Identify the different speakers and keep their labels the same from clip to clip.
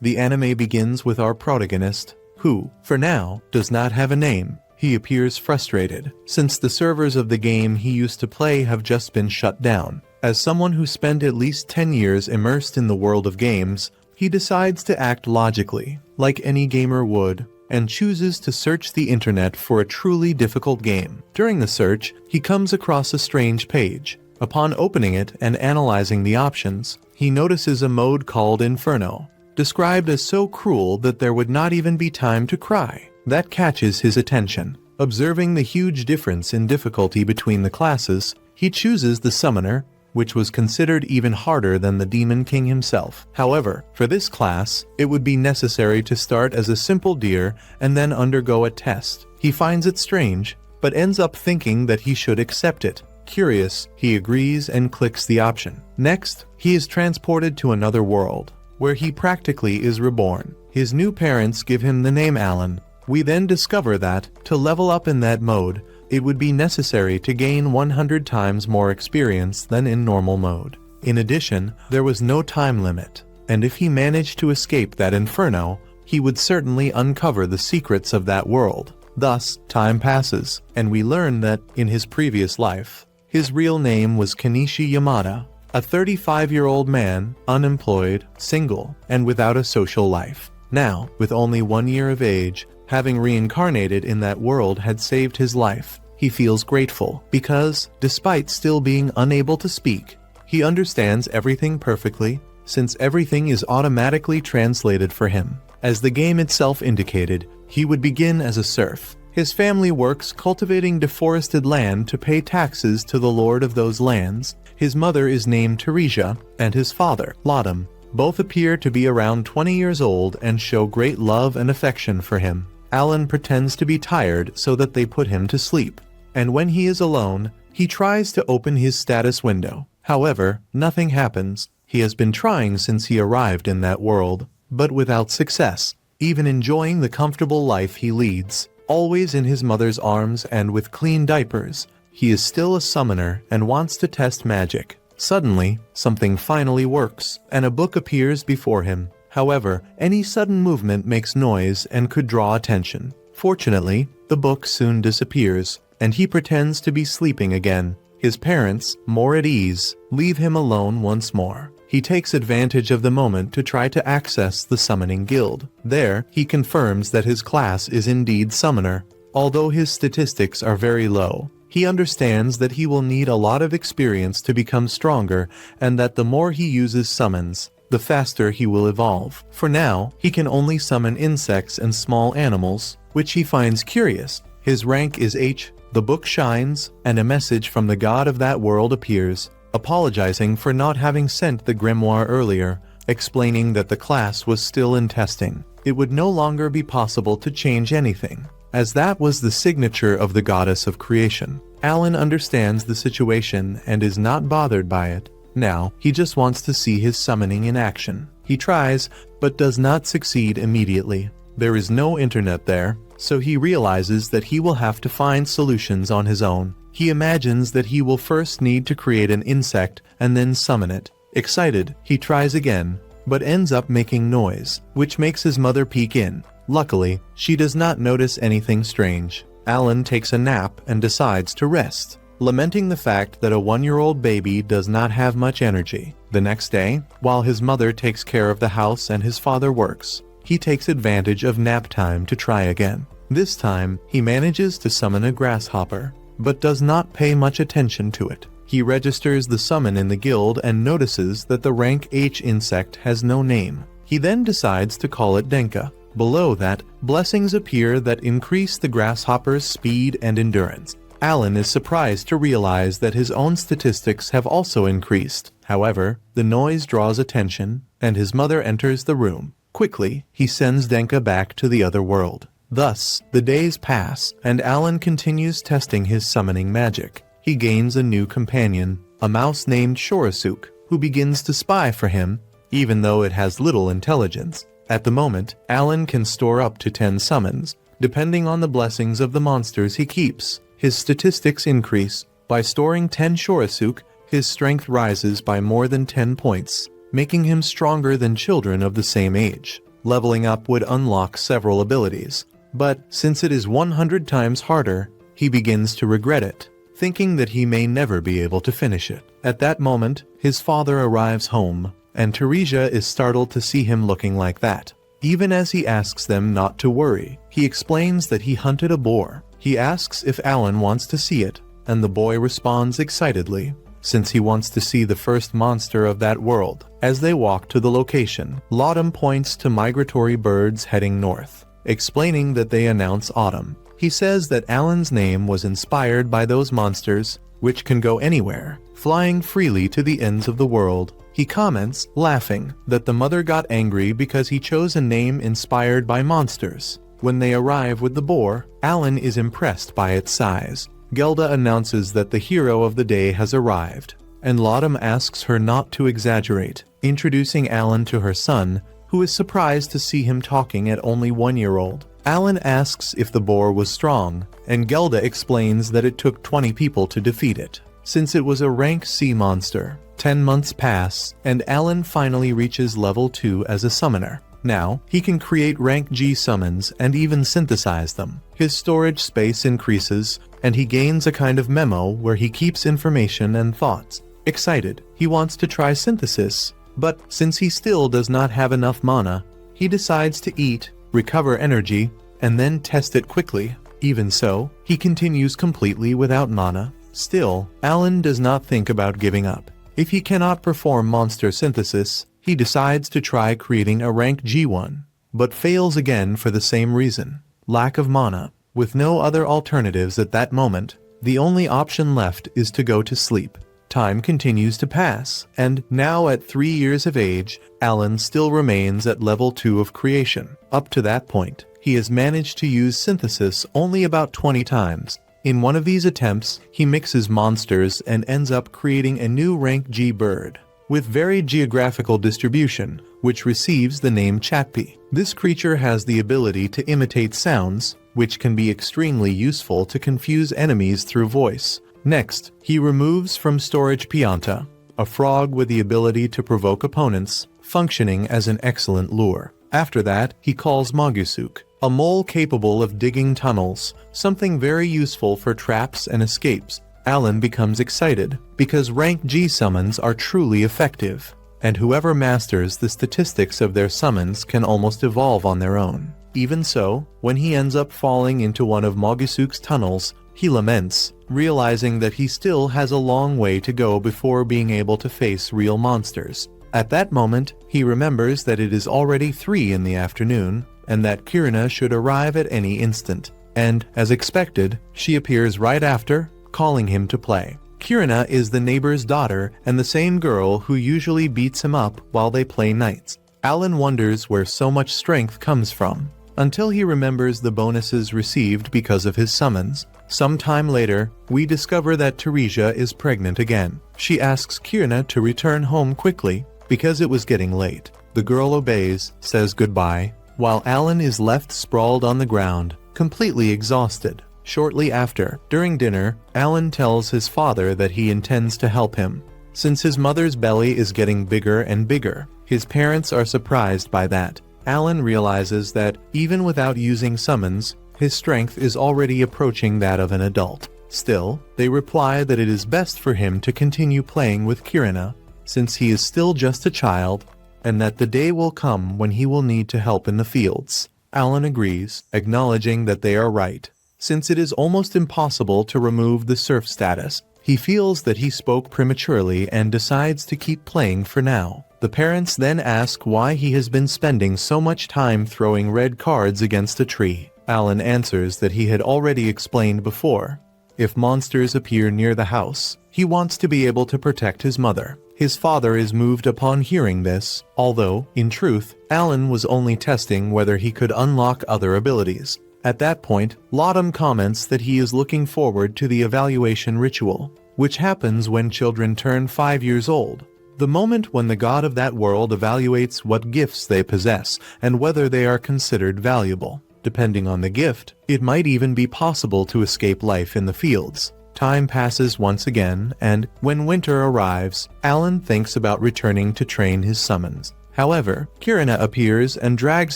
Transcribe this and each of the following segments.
Speaker 1: The anime begins with our protagonist, who, for now, does not have a name. He appears frustrated, since the servers of the game he used to play have just been shut down. As someone who spent at least 10 years immersed in the world of games, he decides to act logically, like any gamer would, and chooses to search the internet for a truly difficult game. During the search, he comes across a strange page. Upon opening it and analyzing the options, he notices a mode called Inferno, described as so cruel that there would not even be time to cry. That catches his attention. Observing the huge difference in difficulty between the classes, he chooses the Summoner, which was considered even harder than the Demon King himself. However, for this class, it would be necessary to start as a simple deer and then undergo a test. He finds it strange, but ends up thinking that he should accept it. Curious, he agrees and clicks the option. Next, he is transported to another world, where he practically is reborn. His new parents give him the name Alan. We then discover that, to level up in that mode, it would be necessary to gain 100 times more experience than in normal mode. In addition, there was no time limit, and if he managed to escape that inferno, he would certainly uncover the secrets of that world. Thus, time passes, and we learn that, in his previous life, his real name was Kenichi Yamada, a 35-year-old man, unemployed, single, and without a social life. Now, with only 1 year of age, having reincarnated in that world had saved his life. He feels grateful because, despite still being unable to speak, he understands everything perfectly, since everything is automatically translated for him. As the game itself indicated, he would begin as a serf. His family works cultivating deforested land to pay taxes to the lord of those lands. His mother is named Teresia, and his father, Laudum. Both appear to be around 20 years old and show great love and affection for him. Alan pretends to be tired so that they put him to sleep, and when he is alone, he tries to open his status window. However, nothing happens. He has been trying since he arrived in that world, but without success. Even enjoying the comfortable life he leads, always in his mother's arms and with clean diapers, he is still a summoner and wants to test magic. Suddenly, something finally works, and a book appears before him. However, any sudden movement makes noise and could draw attention. Fortunately, the book soon disappears, and he pretends to be sleeping again. His parents, more at ease, leave him alone once more. He takes advantage of the moment to try to access the summoning guild. There, he confirms that his class is indeed summoner. Although his statistics are very low, he understands that he will need a lot of experience to become stronger, and that the more he uses summons, the faster he will evolve. For now, he can only summon insects and small animals, which he finds curious. His rank is H. The book shines, and a message from the god of that world appears, apologizing for not having sent the grimoire earlier, explaining that the class was still in testing. It would no longer be possible to change anything, as that was the signature of the goddess of creation. Alan understands the situation and is not bothered by it. Now, he just wants to see his summoning in action. He tries, but does not succeed immediately. There is no internet there, so he realizes that he will have to find solutions on his own. He imagines that he will first need to create an insect and then summon it. Excited, he tries again, but ends up making noise, which makes his mother peek in. Luckily, she does not notice anything strange. Alan takes a nap and decides to rest, lamenting the fact that a 1-year-old baby does not have much energy. The next day, while his mother takes care of the house and his father works, he takes advantage of nap time to try again. This time, he manages to summon a grasshopper, but does not pay much attention to it. He registers the summon in the guild and notices that the rank H insect has no name. He then decides to call it Denka. Below that, blessings appear that increase the grasshopper's speed and endurance. Alan is surprised to realize that his own statistics have also increased. However, the noise draws attention, and his mother enters the room. Quickly, he sends Denka back to the other world. Thus, the days pass, and Alan continues testing his summoning magic. He gains a new companion, a mouse named Shorisuk, who begins to spy for him, even though it has little intelligence. At the moment, Alan can store up to 10 summons, depending on the blessings of the monsters he keeps. His statistics increase. By storing 10 Shorisuk, his strength rises by more than 10 points, making him stronger than children of the same age. leveling up would unlock several abilities. But since it is 100 times harder, he begins to regret it, thinking that he may never be able to finish it. At that moment, his father arrives home, and Teresia is startled to see him looking like that. Even as he asks them not to worry, he explains that he hunted a boar. He asks if Alan wants to see it, and the boy responds excitedly, since he wants to see the first monster of that world. As they walk to the location, Laudum points to migratory birds heading north, explaining that they announce autumn. He says that Alan's name was inspired by those monsters, which can go anywhere, flying freely to the ends of the world. He comments, laughing, that the mother got angry because he chose a name inspired by monsters. When they arrive with the boar, Alan is impressed by its size. Gelda announces that the hero of the day has arrived, and Laudum asks her not to exaggerate, introducing Alan to her son, who is surprised to see him talking at only 1-year-old. Alan asks if the boar was strong, and Gelda explains that it took 20 people to defeat it, since it was a rank C monster. 10 months pass, and Alan finally reaches level 2 as a summoner. Now, he can create rank G summons and even synthesize them. His storage space increases, and he gains a kind of memo where he keeps information and thoughts. Excited, he wants to try synthesis, but since he still does not have enough mana, he decides to eat, recover energy, and then test it quickly. Even so, he continues completely without mana. Still, Alan does not think about giving up. If he cannot perform monster synthesis, he decides to try creating a rank G1, but fails again for the same reason: lack of mana. With no other alternatives at that moment, the only option left is to go to sleep. Time continues to pass, and now at 3 years of age, Alan still remains at level 2 of creation. Up to that point, he has managed to use synthesis only about 20 times. In one of these attempts, he mixes monsters and ends up creating a new rank G bird, with varied geographical distribution, which receives the name Chatpi. This creature has the ability to imitate sounds, which can be extremely useful to confuse enemies through voice. Next, he removes from storage Pianta, a frog with the ability to provoke opponents, functioning as an excellent lure. After that, he calls Mogusuk, a mole capable of digging tunnels, something very useful for traps and escapes. Alan becomes excited, because rank G summons are truly effective, and whoever masters the statistics of their summons can almost evolve on their own. Even so, when he ends up falling into one of Mogusuk's tunnels, he laments, realizing that he still has a long way to go before being able to face real monsters. At that moment, he remembers that it is already 3 in the afternoon, and that Kirina should arrive at any instant. And, as expected, she appears right after, calling him to play. Kirina is the neighbor's daughter and the same girl who usually beats him up while they play knights. Alan wonders where so much strength comes from, until he remembers the bonuses received because of his summons. Sometime later, we discover that Teresia is pregnant again. She asks Kirina to return home quickly, because it was getting late. The girl obeys, says goodbye, while Alan is left sprawled on the ground, completely exhausted. Shortly after, during dinner, Alan tells his father that he intends to help him. Since his mother's belly is getting bigger and bigger, his parents are surprised by that. Alan realizes that, even without using summons, his strength is already approaching that of an adult. Still, they reply that it is best for him to continue playing with Kirina, since he is still just a child, and that the day will come when he will need to help in the fields. Alan agrees, acknowledging that they are right. Since it is almost impossible to remove the serf status, he feels that he spoke prematurely and decides to keep playing for now. The parents then ask why he has been spending so much time throwing red cards against a tree. Alan answers that he had already explained before. If monsters appear near the house, he wants to be able to protect his mother. His father is moved upon hearing this, although, in truth, Alan was only testing whether he could unlock other abilities. At that point, Laudum comments that he is looking forward to the evaluation ritual, which happens when children turn 5 years old, the moment when the god of that world evaluates what gifts they possess and whether they are considered valuable. Depending on the gift, it might even be possible to escape life in the fields. Time passes once again, and when winter arrives, Alan thinks about returning to train his summons. However, Kirina appears and drags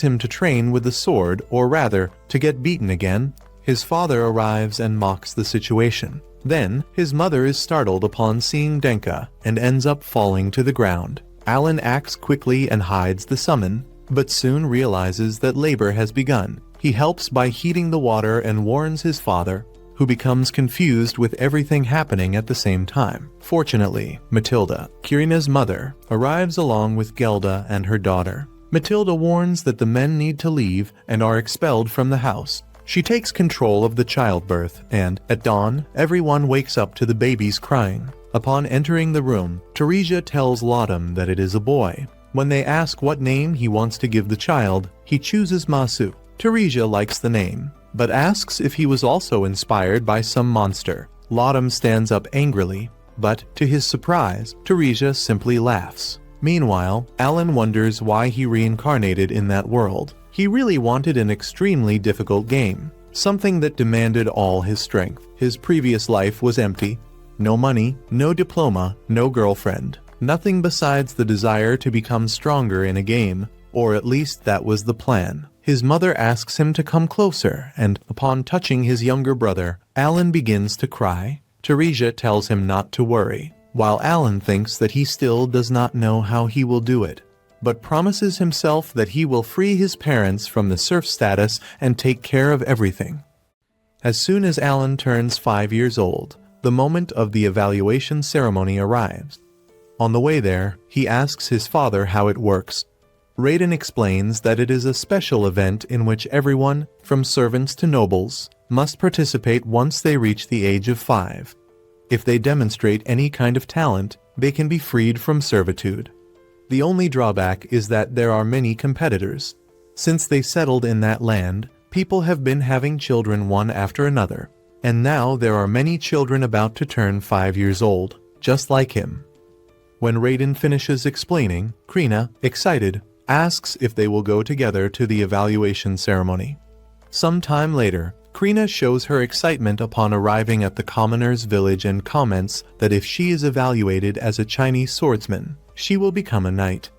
Speaker 1: him to train with the sword, or rather, to get beaten again. His father arrives and mocks the situation. Then, his mother is startled upon seeing Denka and ends up falling to the ground. Alan acts quickly and hides the summon, but soon realizes that labor has begun. He helps by heating the water and warns his father, who becomes confused with everything happening at the same time. Fortunately, Matilda, Kirina's mother, arrives along with Gelda and her daughter. Matilda warns that the men need to leave and are expelled from the house. She takes control of the childbirth, and, at dawn, everyone wakes up to the baby's crying. Upon entering the room, Teresia tells Laudum that it is a boy. When they ask what name he wants to give the child, he chooses Masu. Teresia likes the name, but asks if he was also inspired by some monster. Laudum stands up angrily, but, to his surprise, Teresia simply laughs. Meanwhile, Alan wonders why he reincarnated in that world. He really wanted an extremely difficult game, something that demanded all his strength. His previous life was empty. No money, no diploma, no girlfriend. Nothing besides the desire to become stronger in a game, or at least that was the plan. His mother asks him to come closer, and upon touching his younger brother, Alan begins to cry. Teresia tells him not to worry, while Alan thinks that he still does not know how he will do it, but promises himself that he will free his parents from the serf status and take care of everything. As soon as Alan turns 5 years old, the moment of the evaluation ceremony arrives. On the way there, he asks his father how it works. Raiden explains that it is a special event in which everyone, from servants to nobles, must participate once they reach the age of 5. If they demonstrate any kind of talent, they can be freed from servitude. The only drawback is that there are many competitors. Since they settled in that land, people have been having children one after another, and now there are many children about to turn 5 years old, just like him. When Raiden finishes explaining, Krina, excited, asks if they will go together to the evaluation ceremony. Some time later, Krina shows her excitement upon arriving at the commoner's village and comments that if she is evaluated as a Chinese swordsman, she will become a knight.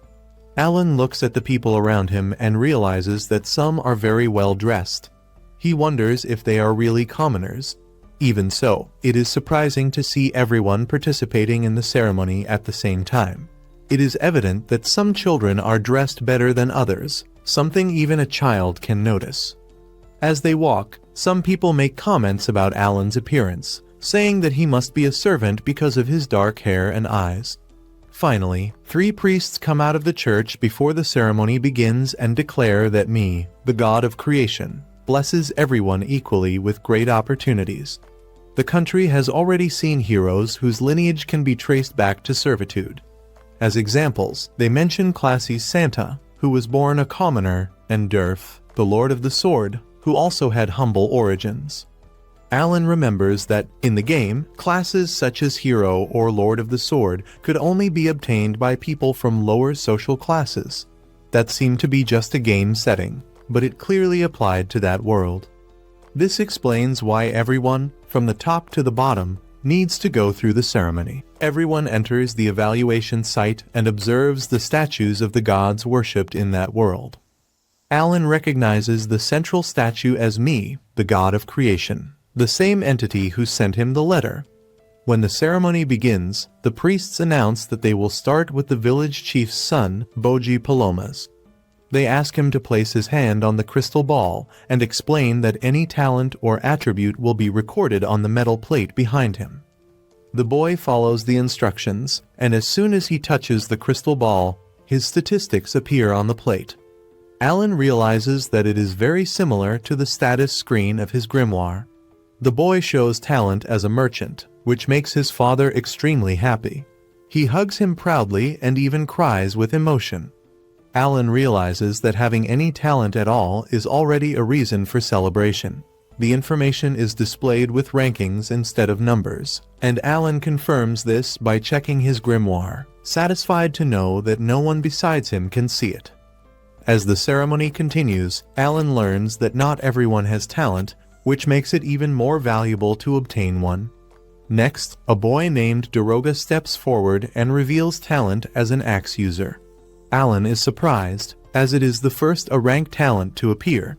Speaker 1: Alan looks at the people around him and realizes that some are very well dressed. He wonders if they are really commoners. Even so, it is surprising to see everyone participating in the ceremony at the same time. It is evident that some children are dressed better than others, something even a child can notice. As they walk, some people make comments about Alan's appearance, saying that he must be a servant because of his dark hair and eyes. Finally, 3 priests come out of the church before the ceremony begins and declare that me, the god of creation, blesses everyone equally with great opportunities. The country has already seen heroes whose lineage can be traced back to servitude. As examples, they mention Classy Santa, who was born a commoner, and Durf, the Lord of the Sword, who also had humble origins. Alan remembers that, in the game, classes such as Hero or Lord of the Sword could only be obtained by people from lower social classes. That seemed to be just a game setting, but it clearly applied to that world. This explains why everyone, from the top to the bottom, needs to go through the ceremony. Everyone enters the evaluation site and observes the statues of the gods worshipped in that world. Alan recognizes the central statue as me, the god of creation, the same entity who sent him the letter. When the ceremony begins, the priests announce that they will start with the village chief's son, Boji Palomas. They ask him to place his hand on the crystal ball and explain that any talent or attribute will be recorded on the metal plate behind him. The boy follows the instructions, and as soon as he touches the crystal ball, his statistics appear on the plate. Alan realizes that it is very similar to the status screen of his grimoire. The boy shows talent as a merchant, which makes his father extremely happy. He hugs him proudly and even cries with emotion. Alan realizes that having any talent at all is already a reason for celebration. The information is displayed with rankings instead of numbers, and Alan confirms this by checking his grimoire, satisfied to know that no one besides him can see it. As the ceremony continues, Alan learns that not everyone has talent, which makes it even more valuable to obtain one. Next, a boy named Doroga steps forward and reveals talent as an axe user. Alan is surprised, as it is the first A-rank talent to appear.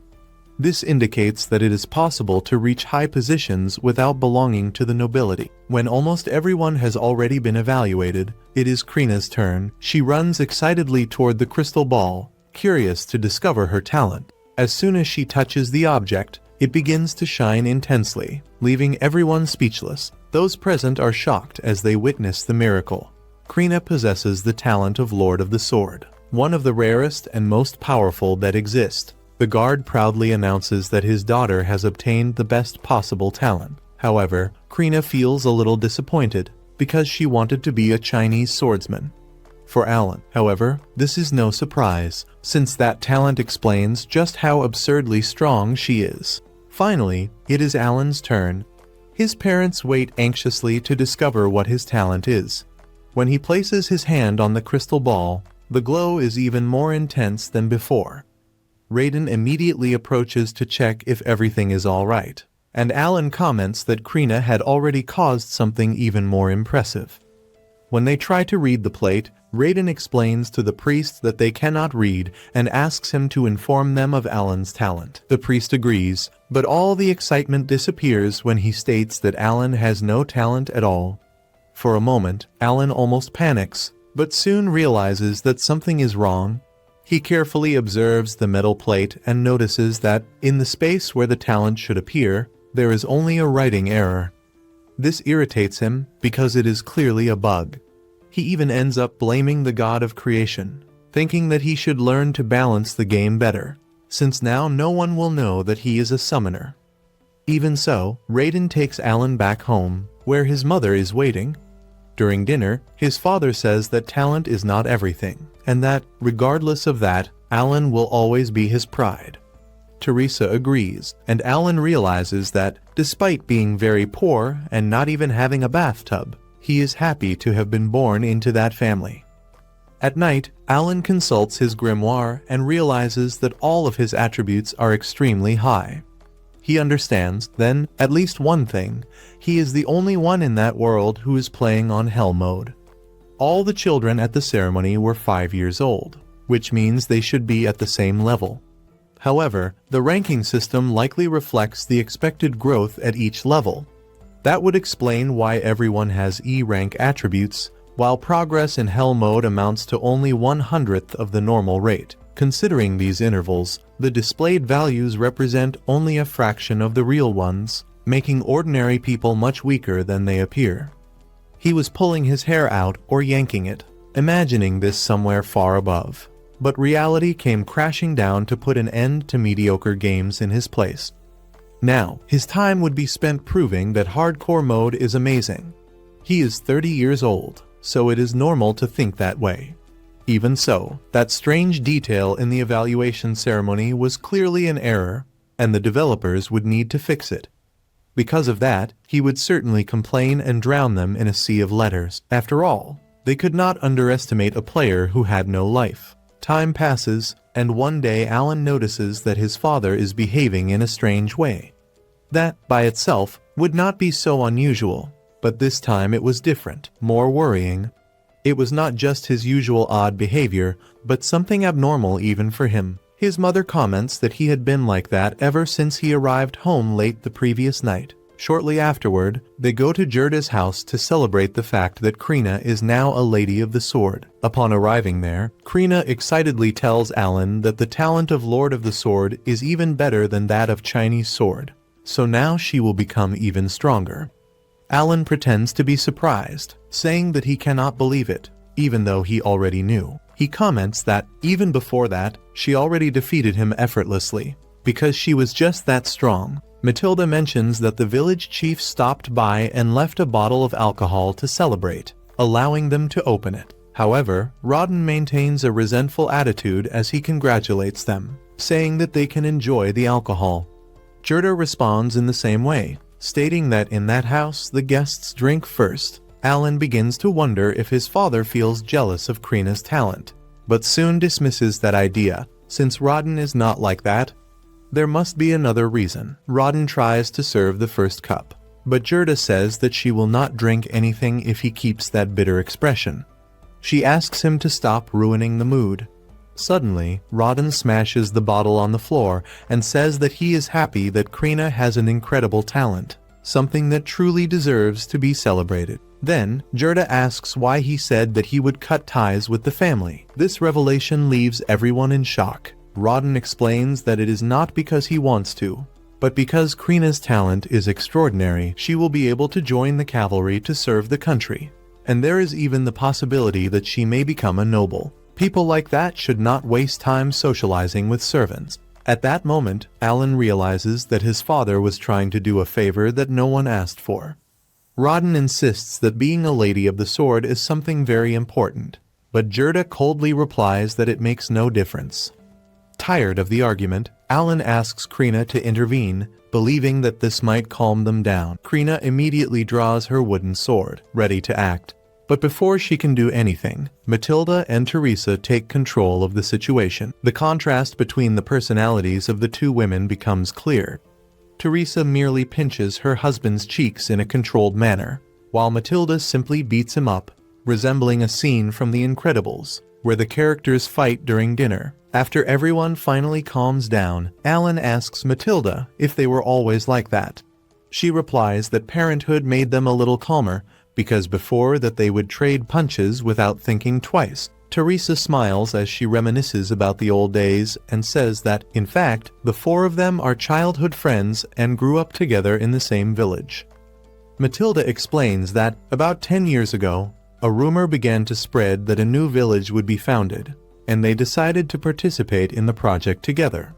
Speaker 1: This indicates that it is possible to reach high positions without belonging to the nobility. When almost everyone has already been evaluated, it is Krina's turn. She runs excitedly toward the crystal ball, curious to discover her talent. As soon as she touches the object, it begins to shine intensely, leaving everyone speechless. Those present are shocked as they witness the miracle. Krina possesses the talent of Lord of the Sword, one of the rarest and most powerful that exist. The guard proudly announces that his daughter has obtained the best possible talent. However, Krina feels a little disappointed, because she wanted to be a Chinese swordsman. For Alan, however, this is no surprise, since that talent explains just how absurdly strong she is. Finally, it is Alan's turn. His parents wait anxiously to discover what his talent is. When he places his hand on the crystal ball, the glow is even more intense than before. Raiden immediately approaches to check if everything is all right, and Alan comments that Krina had already caused something even more impressive. When they try to read the plate, Raiden explains to the priest that they cannot read and asks him to inform them of Alan's talent. The priest agrees, but all the excitement disappears when he states that Alan has no talent at all. For a moment, Alan almost panics, but soon realizes that something is wrong. He carefully observes the metal plate and notices that, in the space where the talent should appear, there is only a writing error. This irritates him because it is clearly a bug. He even ends up blaming the god of creation, thinking that he should learn to balance the game better, since now no one will know that he is a summoner. Even so, Raiden takes Alan back home, where his mother is waiting. During dinner, his father says that talent is not everything, and that, regardless of that, Alan will always be his pride. Teresa agrees, and Alan realizes that, despite being very poor and not even having a bathtub, he is happy to have been born into that family. At night, Alan consults his grimoire and realizes that all of his attributes are extremely high. He understands, then, at least one thing: he is the only one in that world who is playing on Hell mode. All the children at the ceremony were 5 years old, which means they should be at the same level. However, the ranking system likely reflects the expected growth at each level. That would explain why everyone has E-rank attributes, while progress in Hell mode amounts to only 1/100th of the normal rate. Considering these intervals, the displayed values represent only a fraction of the real ones, making ordinary people much weaker than they appear. He was pulling his hair out or yanking it, imagining this somewhere far above. But reality came crashing down to put an end to mediocre games in his place. Now, his time would be spent proving that hardcore mode is amazing. He is 30 years old, so it is normal to think that way. Even so, that strange detail in the evaluation ceremony was clearly an error, and the developers would need to fix it. Because of that, he would certainly complain and drown them in a sea of letters. After all, they could not underestimate a player who had no life. Time passes, and one day Alan notices that his father is behaving in a strange way. That, by itself, would not be so unusual, but this time it was different, more worrying. It was not just his usual odd behavior, but something abnormal even for him. His mother comments that he had been like that ever since he arrived home late the previous night. Shortly afterward, they go to Gerda's house to celebrate the fact that Krina is now a Lady of the Sword. Upon arriving there, Krina excitedly tells Alan that the talent of Lord of the Sword is even better than that of Chinese Sword, so now she will become even stronger. Alan pretends to be surprised, saying that he cannot believe it, even though he already knew. He comments that, even before that, she already defeated him effortlessly, because she was just that strong. Matilda mentions that the village chief stopped by and left a bottle of alcohol to celebrate, allowing them to open it. However, Rodden maintains a resentful attitude as he congratulates them, saying that they can enjoy the alcohol. Gerda responds in the same way, stating that in that house the guests drink first. Alan begins to wonder if his father feels jealous of Krina's talent, but soon dismisses that idea, since Rodden is not like that. There must be another reason. Rodden tries to serve the first cup, but Gerda says that she will not drink anything if he keeps that bitter expression. She asks him to stop ruining the mood. Suddenly, Rodden smashes the bottle on the floor and says that he is happy that Krina has an incredible talent, something that truly deserves to be celebrated. Then, Gerda asks why he said that he would cut ties with the family. This revelation leaves everyone in shock. Rodden explains that it is not because he wants to, but because Krina's talent is extraordinary. She will be able to join the cavalry to serve the country, and there is even the possibility that she may become a noble. People like that should not waste time socializing with servants. At that moment, Alan realizes that his father was trying to do a favor that no one asked for. Rodden insists that being a lady of the sword is something very important, but Gerda coldly replies that it makes no difference. Tired of the argument, Alan asks Krina to intervene, believing that this might calm them down. Krina immediately draws her wooden sword, ready to act. But before she can do anything, Matilda and Teresa take control of the situation. The contrast between the personalities of the two women becomes clear. Teresa merely pinches her husband's cheeks in a controlled manner, while Matilda simply beats him up, resembling a scene from The Incredibles, where the characters fight during dinner. After everyone finally calms down, Alan asks Matilda if they were always like that. She replies that parenthood made them a little calmer, because before that they would trade punches without thinking twice. Teresa smiles as she reminisces about the old days and says that, in fact, the four of them are childhood friends and grew up together in the same village. Matilda explains that, about 10 years ago, a rumor began to spread that a new village would be founded, and they decided to participate in the project together.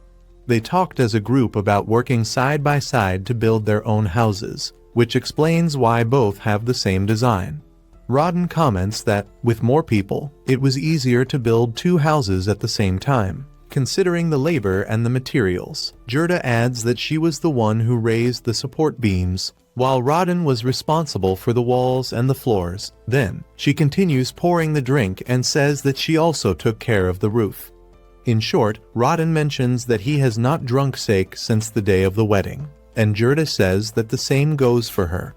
Speaker 1: They talked as a group about working side by side to build their own houses, which explains why both have the same design. Rodden comments that, with more people, it was easier to build two houses at the same time, considering the labor and the materials. Gerda adds that she was the one who raised the support beams, while Rodden was responsible for the walls and the floors. Then, she continues pouring the drink and says that she also took care of the roof. In short, Rodden mentions that he has not drunk sake since the day of the wedding, and Gerda says that the same goes for her.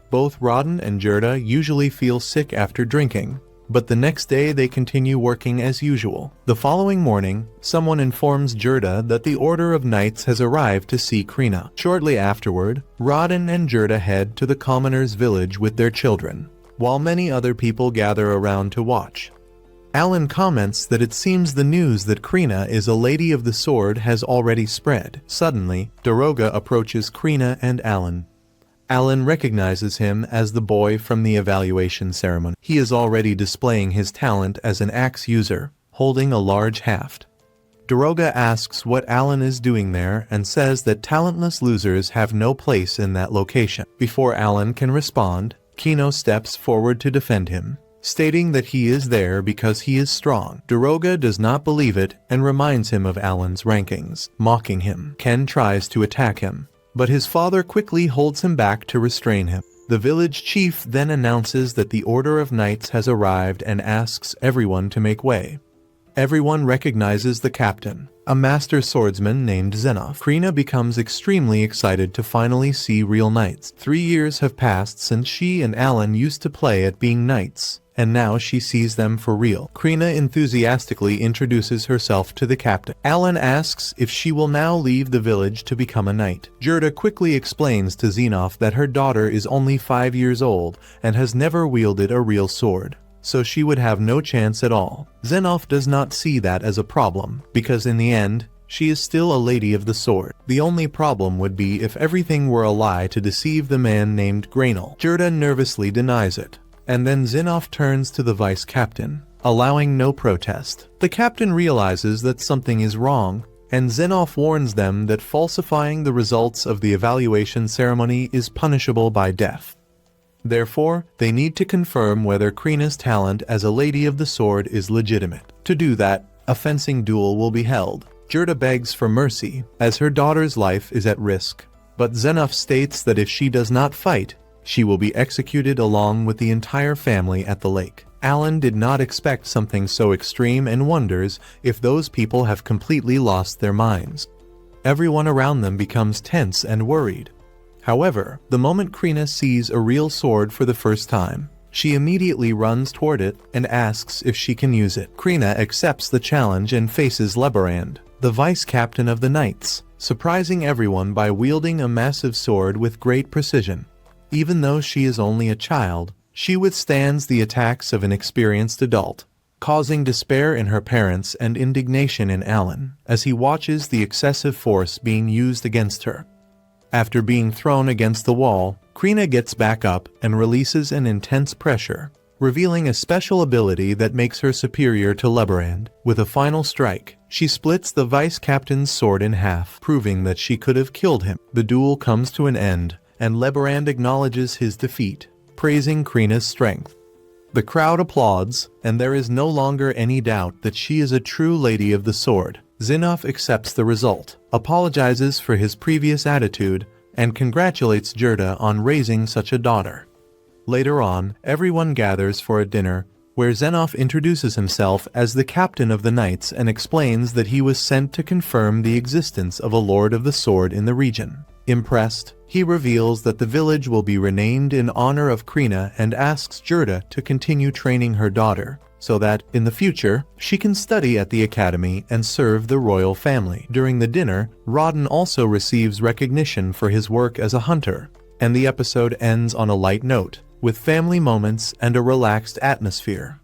Speaker 1: Both Rodden and Gerda usually feel sick after drinking, but the next day they continue working as usual. The following morning, someone informs Gerda that the Order of Knights has arrived to see Krina. Shortly afterward, Rodden and Gerda head to the commoner's village with their children, while many other people gather around to watch. Alan comments that it seems the news that Krina is a lady of the sword has already spread. Suddenly, Daroga approaches Krina and Alan. Alan recognizes him as the boy from the evaluation ceremony. He is already displaying his talent as an axe user, holding a large haft. Daroga asks what Alan is doing there and says that talentless losers have no place in that location. Before Alan can respond, Kino steps forward to defend him, stating that he is there because he is strong. Daroga does not believe it and reminds him of Alan's rankings, mocking him. Ken tries to attack him, but his father quickly holds him back to restrain him. The village chief then announces that the Order of Knights has arrived and asks everyone to make way. Everyone recognizes the captain, a master swordsman named Zenoff. Krina becomes extremely excited to finally see real knights. 3 years have passed since she and Alan used to play at being knights, and now she sees them for real. Krina enthusiastically introduces herself to the captain. Alan asks if she will now leave the village to become a knight. Gerda quickly explains to Zenoff that her daughter is only 5 years old and has never wielded a real sword, so she would have no chance at all. Zenoff does not see that as a problem, because in the end, she is still a lady of the sword. The only problem would be if everything were a lie to deceive the man named Grainel. Gerda nervously denies it, and then Zenoff turns to the vice captain, allowing no protest. The captain realizes that something is wrong, and Zenoff warns them that falsifying the results of the evaluation ceremony is punishable by death. Therefore, they need to confirm whether Krina's talent as a lady of the sword is legitimate. To do that, a fencing duel will be held. Gerda begs for mercy, as her daughter's life is at risk, but Zenoff states that if she does not fight, she will be executed along with the entire family at the lake. Alan did not expect something so extreme and wonders if those people have completely lost their minds. Everyone around them becomes tense and worried. However, the moment Krina sees a real sword for the first time, She immediately runs toward it and asks if she can use it. Krina accepts the challenge and faces Leberand, the vice captain of the knights, surprising everyone by wielding a massive sword with great precision. Even though she is only a child, she withstands the attacks of an experienced adult, causing despair in her parents and indignation in Alan as he watches the excessive force being used against her. After being thrown against the wall, Krina gets back up and releases an intense pressure, revealing a special ability that makes her superior to Leberand. With a final strike, she splits the vice captain's sword in half, proving that she could have killed him. The duel comes to an end, and Leberand acknowledges his defeat, praising Krina's strength. The crowd applauds, and there is no longer any doubt that she is a true lady of the sword. Zinnov accepts the result, apologizes for his previous attitude, and congratulates Gerda on raising such a daughter. Later on, everyone gathers for a dinner, where Zinnov introduces himself as the captain of the knights and explains that he was sent to confirm the existence of a Lord of the Sword in the region. Impressed, he reveals that the village will be renamed in honor of Krina and asks Gerda to continue training her daughter, so that, in the future, she can study at the academy and serve the royal family. During the dinner, Rodden also receives recognition for his work as a hunter, and the episode ends on a light note, with family moments and a relaxed atmosphere.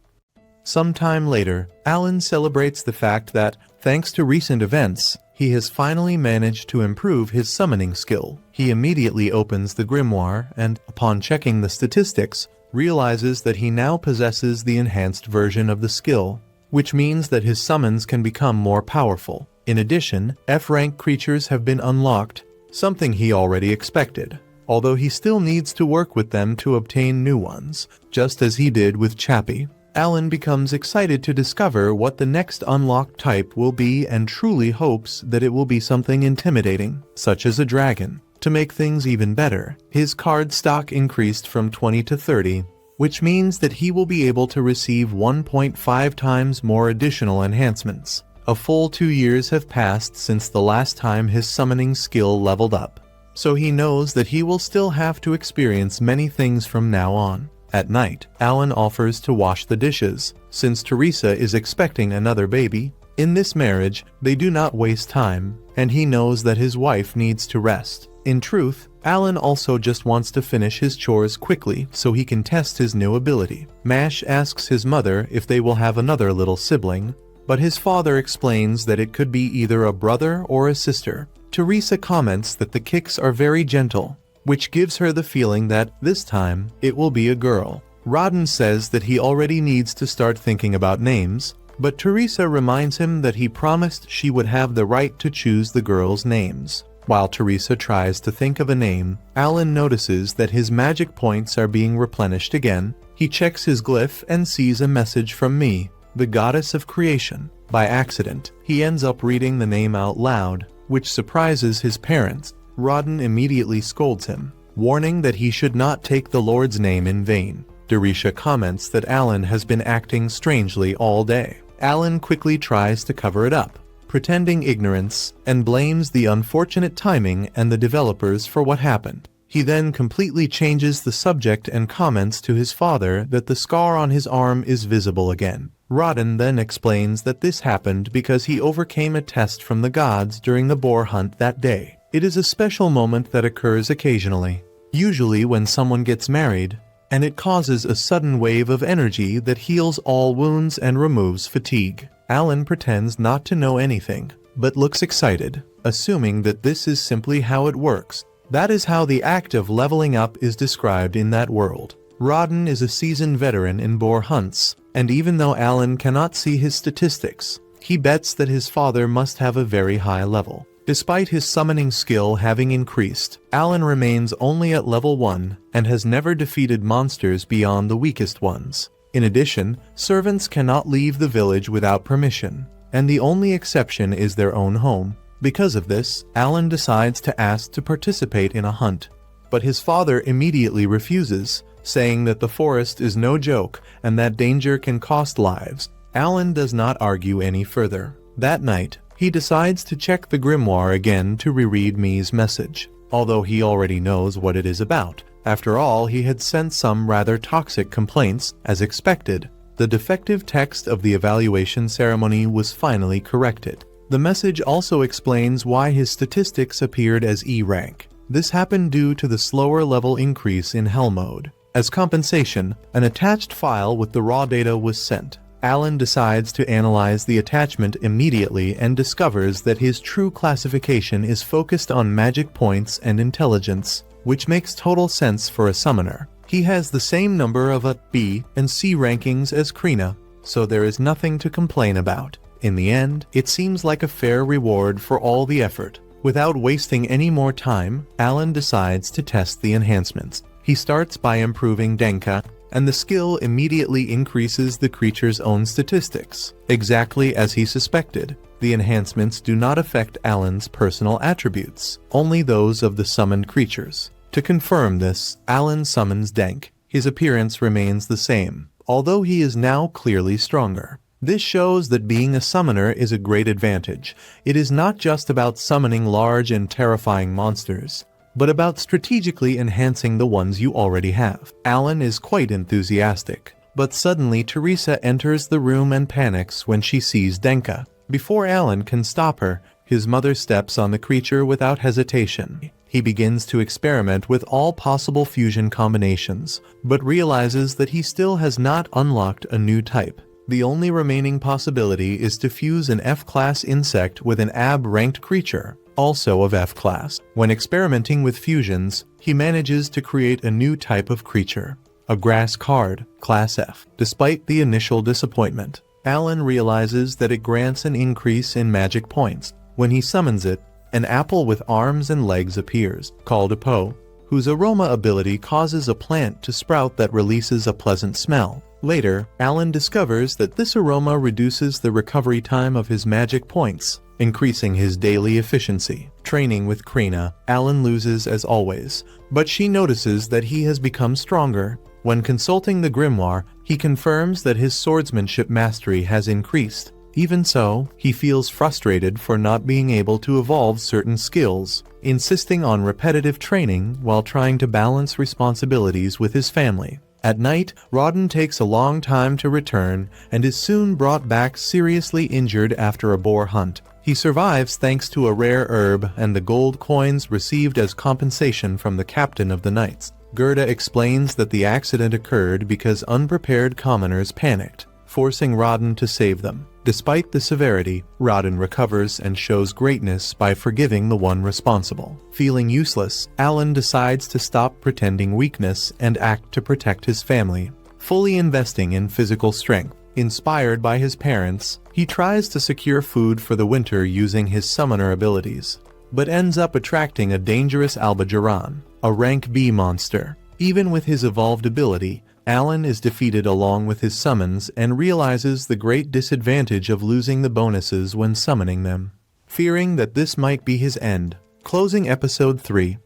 Speaker 1: Sometime later, Alan celebrates the fact that, thanks to recent events, he has finally managed to improve his summoning skill. He immediately opens the grimoire and, upon checking the statistics, realizes that he now possesses the enhanced version of the skill, which means that his summons can become more powerful. In addition, F-rank creatures have been unlocked, something he already expected, although he still needs to work with them to obtain new ones, just as he did with Chappie. Alan becomes excited to discover what the next unlocked type will be and truly hopes that it will be something intimidating, such as a dragon. To make things even better, his card stock increased from 20 to 30, which means that he will be able to receive 1.5 times more additional enhancements. A full 2 years have passed since the last time his summoning skill leveled up, so he knows that he will still have to experience many things from now on. At night, Alan offers to wash the dishes, since Teresa is expecting another baby. In this marriage, they do not waste time, and he knows that his wife needs to rest. In truth, Alan also just wants to finish his chores quickly so he can test his new ability. Mash asks his mother if they will have another little sibling, but his father explains that it could be either a brother or a sister. Teresa comments that the kicks are very gentle, which gives her the feeling that, this time, it will be a girl. Rodden says that he already needs to start thinking about names, but Teresa reminds him that he promised she would have the right to choose the girls' names. While Teresa tries to think of a name, Alan notices that his magic points are being replenished again. He checks his glyph and sees a message from Me, the goddess of creation. By accident, he ends up reading the name out loud, which surprises his parents. Rodden immediately scolds him, warning that he should not take the Lord's name in vain. Derisha comments that Alan has been acting strangely all day. Alan quickly tries to cover it up, pretending ignorance, and blames the unfortunate timing and the developers for what happened. He then completely changes the subject and comments to his father that the scar on his arm is visible again. Rodden then explains that this happened because he overcame a test from the gods during the boar hunt that day. It is a special moment that occurs occasionally, usually when someone gets married, and it causes a sudden wave of energy that heals all wounds and removes fatigue. Alan pretends not to know anything, but looks excited, assuming that this is simply how it works. That is how the act of leveling up is described in that world. Rodden is a seasoned veteran in boar hunts, and even though Alan cannot see his statistics, he bets that his father must have a very high level. Despite his summoning skill having increased, Alan remains only at level 1 and has never defeated monsters beyond the weakest ones. In addition, servants cannot leave the village without permission, and the only exception is their own home. Because of this, Alan decides to ask to participate in a hunt, but his father immediately refuses, saying that the forest is no joke and that danger can cost lives. Alan does not argue any further. That night, he decides to check the grimoire again to reread Me's message. Although he already knows what it is about, After all, he had sent some rather toxic complaints, as expected. The defective text of the evaluation ceremony was finally corrected. The message also explains why his statistics appeared as E rank. This happened due to the slower level increase in Hell mode. As compensation, an attached file with the raw data was sent. Alan decides to analyze the attachment immediately and discovers that his true classification is focused on magic points and intelligence, which makes total sense for a summoner. He has the same number of A, B, and C rankings as Krina, so there is nothing to complain about. In the end, it seems like a fair reward for all the effort. Without wasting any more time, Alan decides to test the enhancements. He starts by improving Denka, and the skill immediately increases the creature's own statistics. Exactly as he suspected, the enhancements do not affect Alan's personal attributes, only those of the summoned creatures. To confirm this, Alan summons Denk. His appearance remains the same, although he is now clearly stronger. This shows that being a summoner is a great advantage. It is not just about summoning large and terrifying monsters, but about strategically enhancing the ones you already have. Alan is quite enthusiastic, but suddenly Teresa enters the room and panics when she sees Denka. Before Alan can stop her, his mother steps on the creature without hesitation. He begins to experiment with all possible fusion combinations, but realizes that he still has not unlocked a new type. The only remaining possibility is to fuse an F-class insect with an AB-ranked creature, also of F-class. When experimenting with fusions, he manages to create a new type of creature, a grass card, class F. Despite the initial disappointment, Alan realizes that it grants an increase in magic points. When he summons it, an apple with arms and legs appears, called a Po, whose aroma ability causes a plant to sprout that releases a pleasant smell. Later, Alan discovers that this aroma reduces the recovery time of his magic points, increasing his daily efficiency. Training with Krina, Alan loses as always, but she notices that he has become stronger. When consulting the grimoire, he confirms that his swordsmanship mastery has increased. Even so, he feels frustrated for not being able to evolve certain skills, insisting on repetitive training while trying to balance responsibilities with his family. At night, Rodden takes a long time to return and is soon brought back seriously injured after a boar hunt. He survives thanks to a rare herb and the gold coins received as compensation from the captain of the knights. Gerda explains that the accident occurred because unprepared commoners panicked, forcing Rodden to save them. Despite the severity, Rodden recovers and shows greatness by forgiving the one responsible. Feeling useless, Alan decides to stop pretending weakness and act to protect his family, fully investing in physical strength. Inspired by his parents, he tries to secure food for the winter using his summoner abilities, but ends up attracting a dangerous Albajaran, a rank B monster. Even with his evolved ability, Alan is defeated along with his summons and realizes the great disadvantage of losing the bonuses when summoning them. Fearing that this might be his end. Closing episode 3.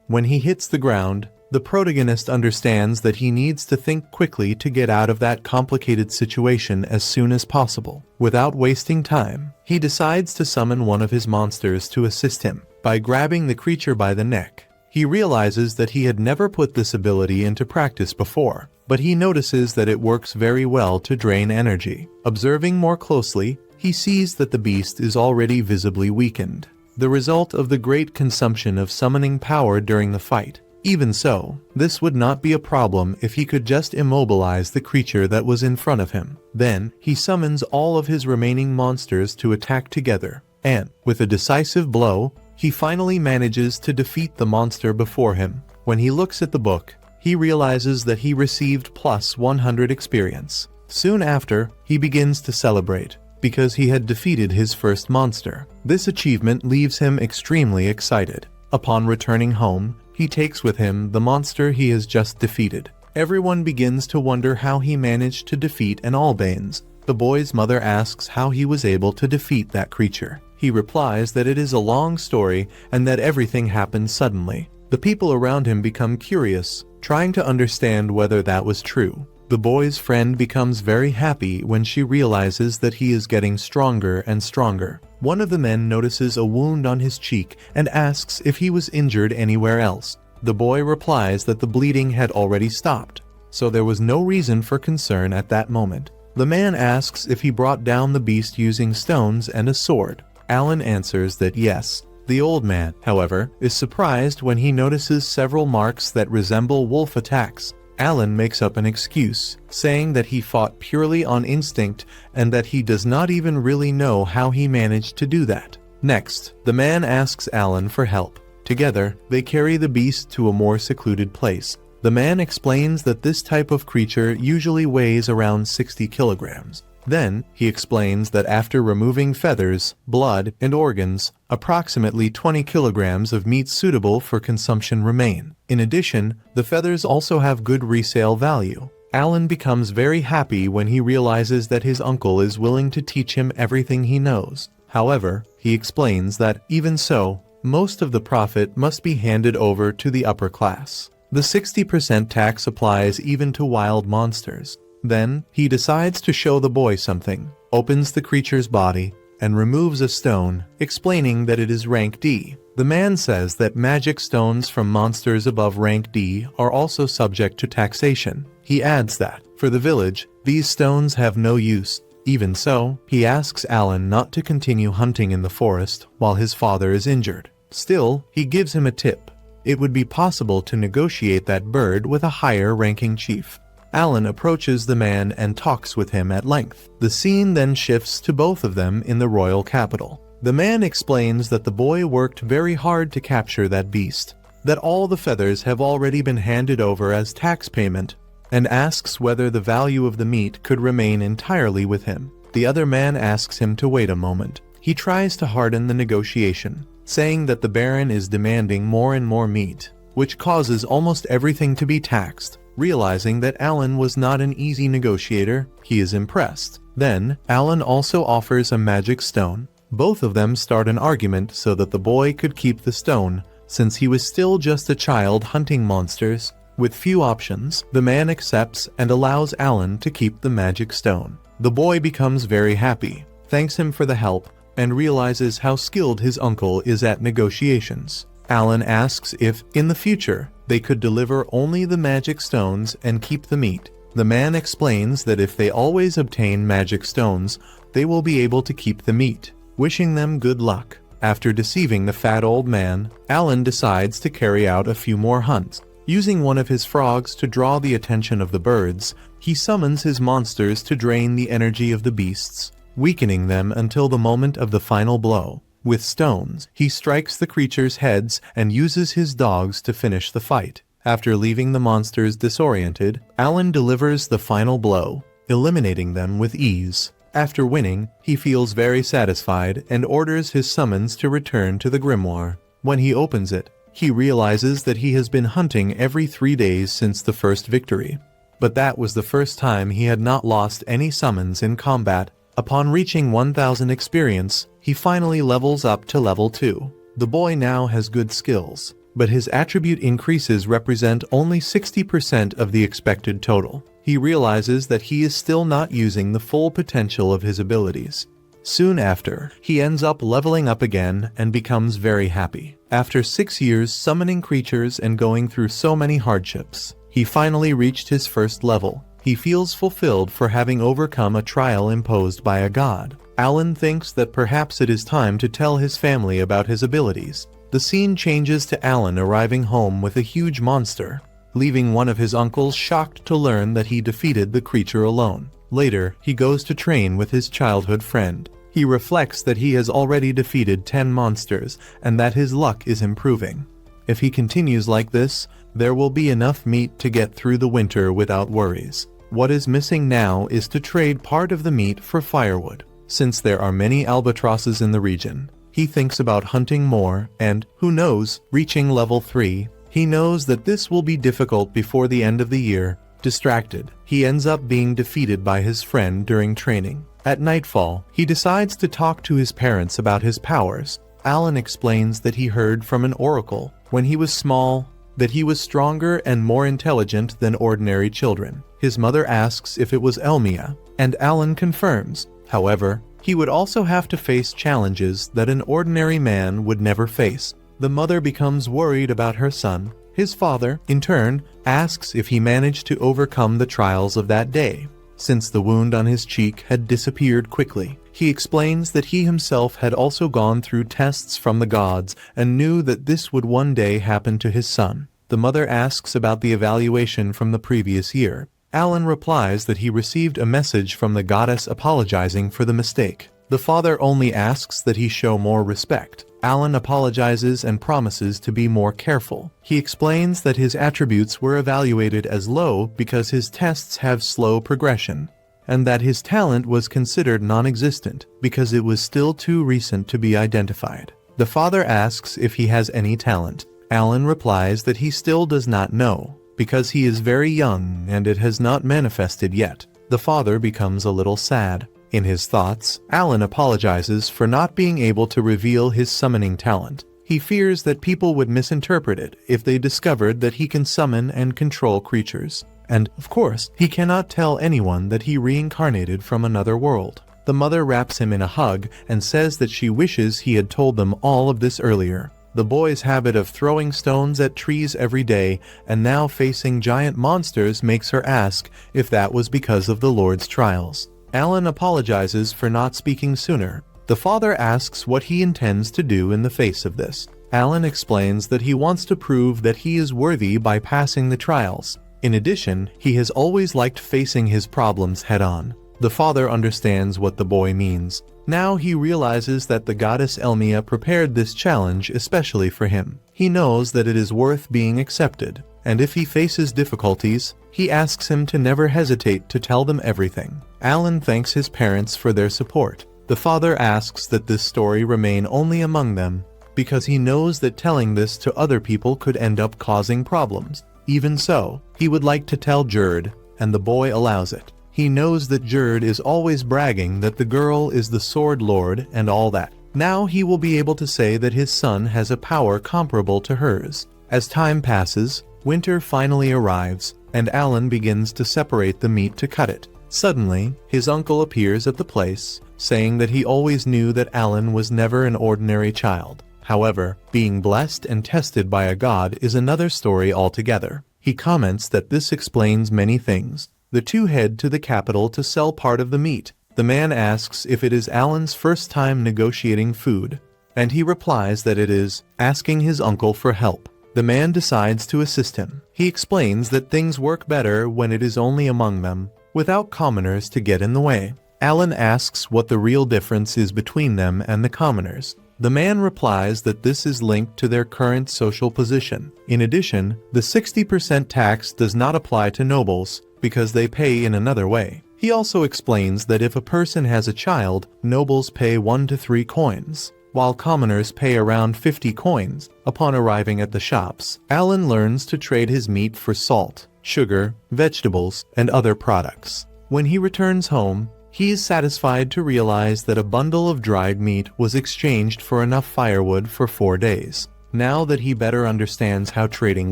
Speaker 1: When he hits the ground, the protagonist understands that he needs to think quickly to get out of that complicated situation as soon as possible. Without wasting time, he decides to summon one of his monsters to assist him. By grabbing the creature by the neck, he realizes that he had never put this ability into practice before, but he notices that it works very well to drain energy. Observing more closely, he sees that the beast is already visibly weakened, the result of the great consumption of summoning power during the fight. Even so, this would not be a problem if he could just immobilize the creature that was in front of him. Then, he summons all of his remaining monsters to attack together, and, with a decisive blow, he finally manages to defeat the monster before him. When he looks at the book, he realizes that he received plus 100 experience. Soon after, he begins to celebrate, because he had defeated his first monster. This achievement leaves him extremely excited. Upon returning home, he takes with him the monster he has just defeated. Everyone begins to wonder how he managed to defeat an Albanes. The boy's mother asks how he was able to defeat that creature. He replies that it is a long story and that everything happened suddenly. The people around him become curious, trying to understand whether that was true. The boy's friend becomes very happy when she realizes that he is getting stronger and stronger. One of the men notices a wound on his cheek and asks if he was injured anywhere else. The boy replies that the bleeding had already stopped, so there was no reason for concern at that moment. The man asks if he brought down the beast using stones and a sword. Alan answers that yes. The old man, however, is surprised when he notices several marks that resemble wolf attacks. Alan makes up an excuse, saying that he fought purely on instinct and that he does not even really know how he managed to do that. Next, the man asks Alan for help. Together, they carry the beast to a more secluded place. The man explains that this type of creature usually weighs around 60 kilograms. Then, he explains that after removing feathers, blood, and organs, approximately 20 kilograms of meat suitable for consumption remain. In addition, the feathers also have good resale value. Alan becomes very happy when he realizes that his uncle is willing to teach him everything he knows. However, he explains that, even so, most of the profit must be handed over to the upper class. The 60% tax applies even to wild monsters. Then, he decides to show the boy something, opens the creature's body, and removes a stone, explaining that it is rank D. The man says that magic stones from monsters above rank D are also subject to taxation. He adds that, for the village, these stones have no use. Even so, he asks Alan not to continue hunting in the forest while his father is injured. Still, he gives him a tip. It would be possible to negotiate that bird with a higher-ranking chief. Alan approaches the man and talks with him at length. The scene then shifts to both of them in the royal capital. The man explains that the boy worked very hard to capture that beast, that all the feathers have already been handed over as tax payment, and asks whether the value of the meat could remain entirely with him. The other man asks him to wait a moment. He tries to harden the negotiation, saying that the Baron is demanding more and more meat, which causes almost everything to be taxed. Realizing that Alan was not an easy negotiator, he is impressed. Then, Alan also offers a magic stone. Both of them start an argument so that the boy could keep the stone, since he was still just a child hunting monsters. With few options, the man accepts and allows Alan to keep the magic stone. The boy becomes very happy, thanks him for the help, and realizes how skilled his uncle is at negotiations. Alan asks if, in the future, they could deliver only the magic stones and keep the meat. The man explains that if they always obtain magic stones, they will be able to keep the meat, wishing them good luck. After deceiving the fat old man, Alan decides to carry out a few more hunts. Using one of his frogs to draw the attention of the birds, he summons his monsters to drain the energy of the beasts, weakening them until the moment of the final blow. With stones, he strikes the creatures' heads and uses his dogs to finish the fight. After leaving the monsters disoriented, Alan delivers the final blow, eliminating them with ease. After winning, he feels very satisfied and orders his summons to return to the grimoire. When he opens it, he realizes that he has been hunting every 3 days since the first victory. But that was the first time he had not lost any summons in combat. Upon reaching 1000 experience, he finally levels up to level 2. The boy now has good skills, but his attribute increases represent only 60% of the expected total. He realizes that he is still not using the full potential of his abilities. Soon after, he ends up leveling up again and becomes very happy. After 6 years summoning creatures and going through so many hardships, he finally reached his first level. He feels fulfilled for having overcome a trial imposed by a god. Alan thinks that perhaps it is time to tell his family about his abilities. The scene changes to Alan arriving home with a huge monster, leaving one of his uncles shocked to learn that he defeated the creature alone. Later, he goes to train with his childhood friend. He reflects that he has already defeated 10 monsters and that his luck is improving. If he continues like this, there will be enough meat to get through the winter without worries. What is missing now is to trade part of the meat for firewood. Since there are many albatrosses in the region, he thinks about hunting more and, who knows, reaching level 3. He knows that this will be difficult before the end of the year. Distracted, he ends up being defeated by his friend during training. At nightfall, he decides to talk to his parents about his powers. Alan explains that he heard from an oracle when he was small that he was stronger and more intelligent than ordinary children. His mother asks if it was Elmia, and Alan confirms. However, he would also have to face challenges that an ordinary man would never face. The mother becomes worried about her son, His father, in turn, asks if he managed to overcome the trials of that day. Since the wound on his cheek had disappeared quickly, he explains that he himself had also gone through tests from the gods and knew that this would one day happen to his son. The mother asks about the evaluation from the previous year. Alan replies that he received a message from the goddess apologizing for the mistake. The father only asks that he show more respect. Alan apologizes and promises to be more careful. He explains that his attributes were evaluated as low because his tests have slow progression, and that his talent was considered non-existent because it was still too recent to be identified. The father asks if he has any talent. Alan replies that he still does not know, because he is very young and it has not manifested yet. The father becomes a little sad. In his thoughts, Alan apologizes for not being able to reveal his summoning talent. He fears that people would misinterpret it if they discovered that he can summon and control creatures. And, of course, he cannot tell anyone that he reincarnated from another world. The mother wraps him in a hug and says that she wishes he had told them all of this earlier. The boy's habit of throwing stones at trees every day and now facing giant monsters makes her ask if that was because of the Lord's trials. Alan apologizes for not speaking sooner. The father asks what he intends to do in the face of this. Alan explains that he wants to prove that he is worthy by passing the trials. In addition, he has always liked facing his problems head-on. The father understands what the boy means. Now he realizes that the goddess Elmia prepared this challenge especially for him. He knows that it is worth being accepted, and if he faces difficulties, he asks him to never hesitate to tell them everything. Alan thanks his parents for their support. The father asks that this story remain only among them, because he knows that telling this to other people could end up causing problems. Even so, he would like to tell Jerd, and the boy allows it. He knows that Jerd is always bragging that the girl is the Sword Lord and all that. Now he will be able to say that his son has a power comparable to hers. As time passes, winter finally arrives, and Alan begins to separate the meat to cut it. Suddenly, his uncle appears at the place, saying that he always knew that Alan was never an ordinary child. However, being blessed and tested by a god is another story altogether. He comments that this explains many things. The two head to the capital to sell part of the meat. The man asks if it is Alan's first time negotiating food, and he replies that it is, asking his uncle for help. The man decides to assist him. He explains that things work better when it is only among them, without commoners to get in the way. Alan asks what the real difference is between them and the commoners. The man replies that this is linked to their current social position. In addition, the 60% tax does not apply to nobles, because they pay in another way. He also explains that if a person has a child, nobles pay 1 to 3 coins, while commoners pay around 50 coins. Upon arriving at the shops, Alan learns to trade his meat for salt, sugar, vegetables, and other products. When he returns home, he is satisfied to realize that a bundle of dried meat was exchanged for enough firewood for 4 days. Now that he better understands how trading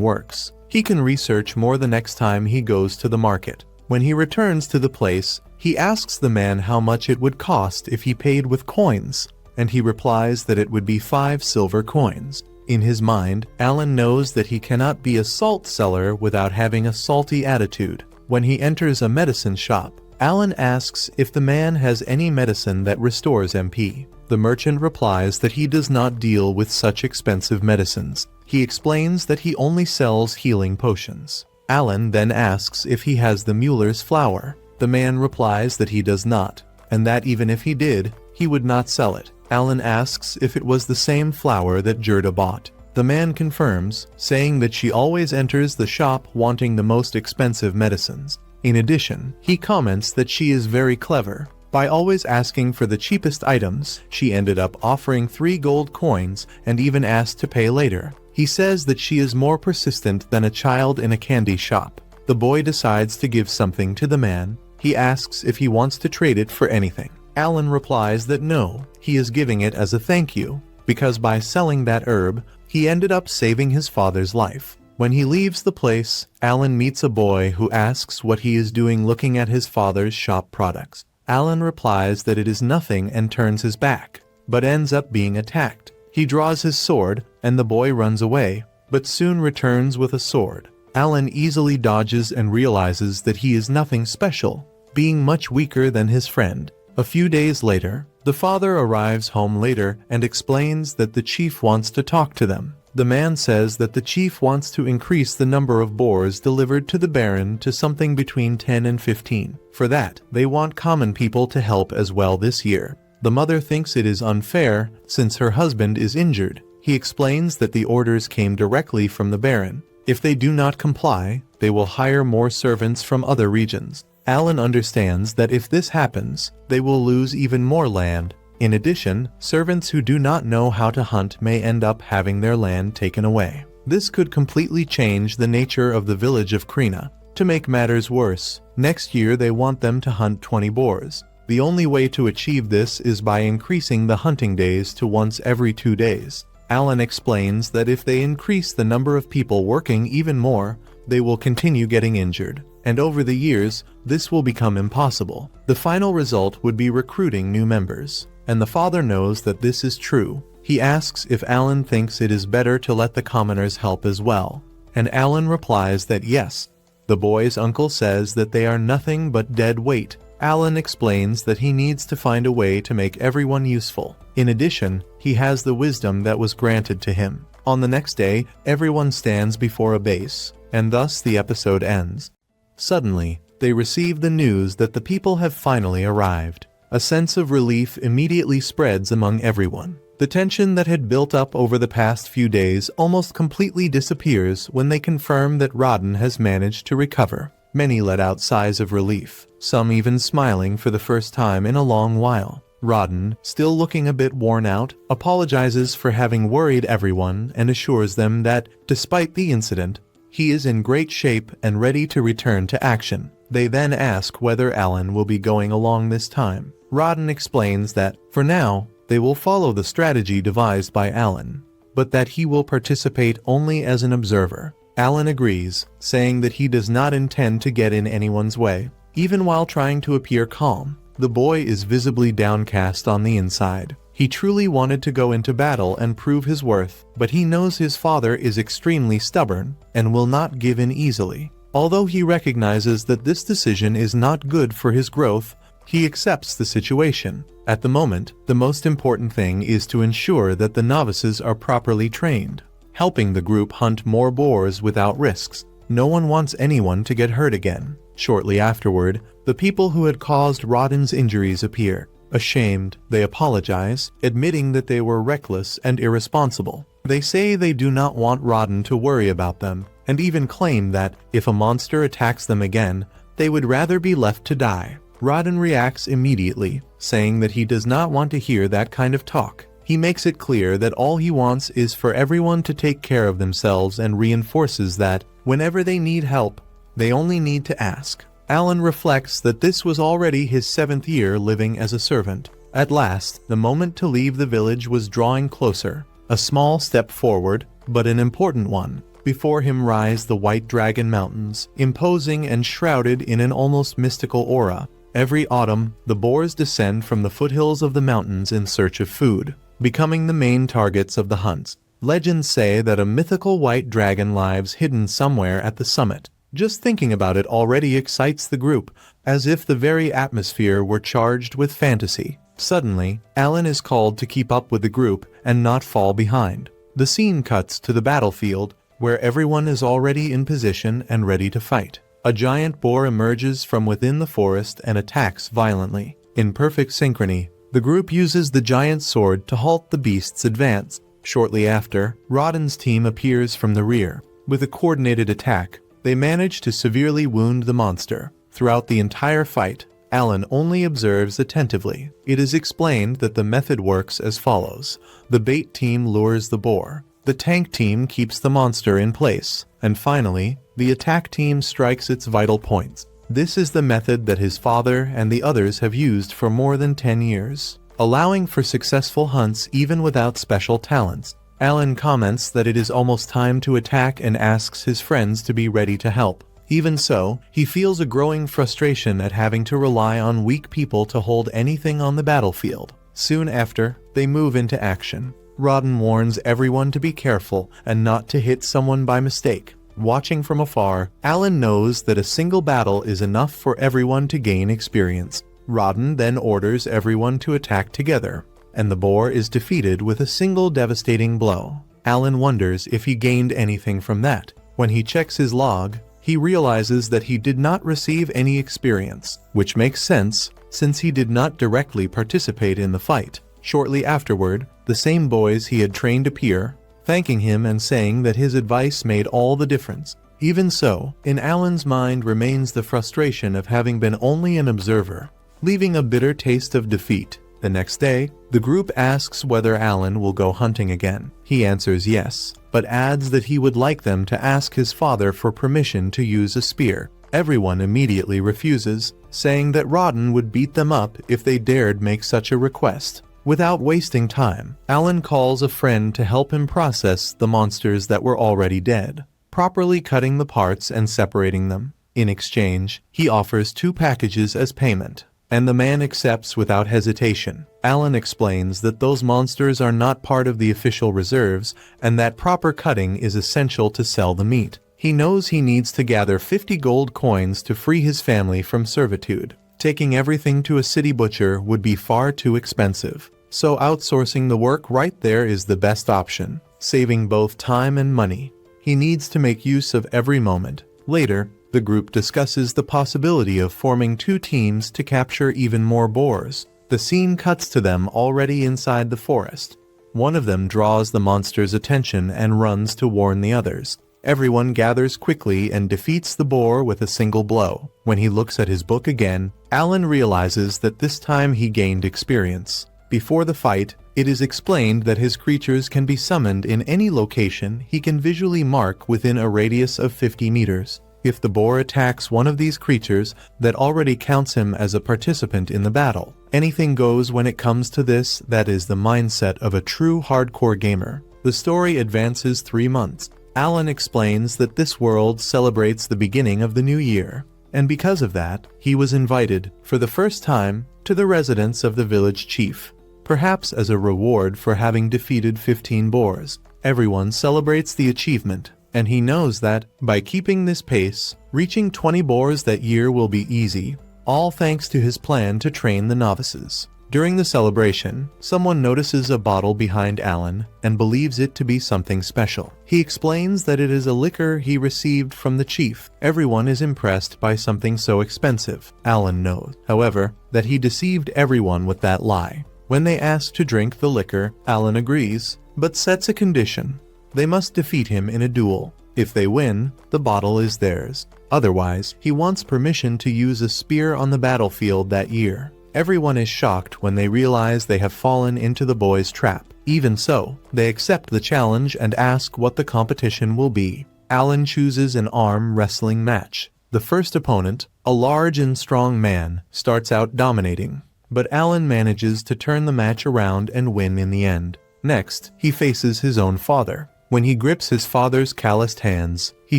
Speaker 1: works, he can research more the next time he goes to the market. When he returns to the place, he asks the man how much it would cost if he paid with coins, and he replies that it would be 5 silver coins. In his mind, Alan knows that he cannot be a salt seller without having a salty attitude. When he enters a medicine shop, Alan asks if the man has any medicine that restores MP. The merchant replies that he does not deal with such expensive medicines. He explains that he only sells healing potions. Alan then asks if he has the Mueller's flour. The man replies that he does not, and that even if he did, he would not sell it. Alan asks if it was the same flour that Gerda bought. The man confirms, saying that she always enters the shop wanting the most expensive medicines. In addition, he comments that she is very clever. By always asking for the cheapest items, she ended up offering 3 gold coins and even asked to pay later. He says that she is more persistent than a child in a candy shop. The boy decides to give something to the man. He asks if he wants to trade it for anything. Alan replies that no, he is giving it as a thank you, because by selling that herb, he ended up saving his father's life. When he leaves the place, Alan meets a boy who asks what he is doing looking at his father's shop products. Alan replies that it is nothing and turns his back, but ends up being attacked. He draws his sword, and the boy runs away. but soon returns with a sword. Alan easily dodges and realizes that he is nothing special, being much weaker than his friend. A few days later, the father arrives home later and explains that the chief wants to talk to them. The man says that the chief wants to increase the number of boars delivered to the Baron to something between 10 and 15. For that, they want common people to help as well this year. The mother thinks it is unfair since her husband is injured. He explains that the orders came directly from the Baron. If they do not comply, they will hire more servants from other regions. Alan understands that if this happens, they will lose even more land. In addition, servants who do not know how to hunt may end up having their land taken away. This could completely change the nature of the village of Krina. To make matters worse, next year they want them to hunt 20 boars. The only way to achieve this is by increasing the hunting days to once every 2 days. Alan explains that if they increase the number of people working even more, they will continue getting injured, and over the years, this will become impossible. The final result would be recruiting new members, and the father knows that this is true. He asks if Alan thinks it is better to let the commoners help as well, and Alan replies that yes. The boy's uncle says that they are nothing but dead weight. Alan explains that he needs to find a way to make everyone useful. In addition, he has the wisdom that was granted to him. On the next day, everyone stands before a base, and thus the episode ends. Suddenly, they receive the news that the people have finally arrived. A sense of relief immediately spreads among everyone. The tension that had built up over the past few days almost completely disappears when they confirm that Rodden has managed to recover. Many let out sighs of relief, some even smiling for the first time in a long while. Rodden, still looking a bit worn out, apologizes for having worried everyone and assures them that, despite the incident, he is in great shape and ready to return to action. They then ask whether Alan will be going along this time. Rodden explains that, for now, they will follow the strategy devised by Alan, but that he will participate only as an observer. Alan agrees, saying that he does not intend to get in anyone's way. Even while trying to appear calm, the boy is visibly downcast on the inside. He truly wanted to go into battle and prove his worth, but he knows his father is extremely stubborn and will not give in easily. Although he recognizes that this decision is not good for his growth, he accepts the situation. At the moment, the most important thing is to ensure that the novices are properly trained, helping the group hunt more boars without risks. No one wants anyone to get hurt again. Shortly afterward, the people who had caused Rodden's injuries appear. Ashamed, they apologize, admitting that they were reckless and irresponsible. They say they do not want Rodden to worry about them, and even claim that, if a monster attacks them again, they would rather be left to die. Rodden reacts immediately, saying that he does not want to hear that kind of talk. He makes it clear that all he wants is for everyone to take care of themselves and reinforces that, whenever they need help, they only need to ask. Alan reflects that this was already his 7th year living as a servant. At last, the moment to leave the village was drawing closer. A small step forward, but an important one. Before him rise the White Dragon Mountains, imposing and shrouded in an almost mystical aura. Every autumn, the boars descend from the foothills of the mountains in search of food, becoming the main targets of the hunts. Legends say that a mythical white dragon lives hidden somewhere at the summit. Just thinking about it already excites the group, as if the very atmosphere were charged with fantasy. Suddenly, Alan is called to keep up with the group and not fall behind. The scene cuts to the battlefield, where everyone is already in position and ready to fight. A giant boar emerges from within the forest and attacks violently. In perfect synchrony, the group uses the giant sword to halt the beast's advance. Shortly after, Rodden's team appears from the rear. With a coordinated attack, they manage to severely wound the monster. Throughout the entire fight, Alan only observes attentively. It is explained that the method works as follows. The bait team lures the boar. The tank team keeps the monster in place. And finally, the attack team strikes its vital points. This is the method that his father and the others have used for more than 10 years, allowing for successful hunts even without special talents. Alan comments that it is almost time to attack and asks his friends to be ready to help. Even so, he feels a growing frustration at having to rely on weak people to hold anything on the battlefield. Soon after, they move into action. Rodden warns everyone to be careful and not to hit someone by mistake. Watching from afar, Alan knows that a single battle is enough for everyone to gain experience. Rodden then orders everyone to attack together, and the boar is defeated with a single devastating blow. Alan wonders if he gained anything from that. When he checks his log, he realizes that he did not receive any experience, which makes sense since he did not directly participate in the fight. Shortly afterward, the same boys he had trained appear, thanking him and saying that his advice made all the difference. Even so, in Alan's mind remains the frustration of having been only an observer, leaving a bitter taste of defeat. The next day, the group asks whether Alan will go hunting again. He answers yes, but adds that he would like them to ask his father for permission to use a spear. Everyone immediately refuses, saying that Rodden would beat them up if they dared make such a request. Without wasting time, Alan calls a friend to help him process the monsters that were already dead, properly cutting the parts and separating them. In exchange, he offers 2 packages as payment, and the man accepts without hesitation. Alan explains that those monsters are not part of the official reserves and that proper cutting is essential to sell the meat. He knows he needs to gather 50 gold coins to free his family from servitude. Taking everything to a city butcher would be far too expensive, so outsourcing the work right there is the best option, saving both time and money. He needs to make use of every moment. Later, the group discusses the possibility of forming 2 teams to capture even more boars. The scene cuts to them already inside the forest. One of them draws the monster's attention and runs to warn the others. Everyone gathers quickly and defeats the boar with a single blow. When he looks at his book again, Alan realizes that this time he gained experience. Before the fight, it is explained that his creatures can be summoned in any location he can visually mark within a radius of 50 meters. If the boar attacks one of these creatures, that already counts him as a participant in the battle. Anything goes when it comes to this. That is the mindset of a true hardcore gamer. The story advances 3 months. Alan explains that this world celebrates the beginning of the new year, and because of that, he was invited, for the first time, to the residence of the village chief, perhaps as a reward for having defeated 15 boars. Everyone celebrates the achievement, and he knows that, by keeping this pace, reaching 20 boars that year will be easy, all thanks to his plan to train the novices. During the celebration, someone notices a bottle behind Alan and believes it to be something special. He explains that it is a liquor he received from the chief. Everyone is impressed by something so expensive. Alan knows, however, that he deceived everyone with that lie. When they ask to drink the liquor, Alan agrees, but sets a condition. They must defeat him in a duel. If they win, the bottle is theirs. Otherwise, he wants permission to use a spear on the battlefield that year. Everyone is shocked when they realize they have fallen into the boys' trap. Even so, they accept the challenge and ask what the competition will be. Alan chooses an arm wrestling match. The first opponent, a large and strong man, starts out dominating, but Alan manages to turn the match around and win in the end. Next, he faces his own father. When he grips his father's calloused hands, he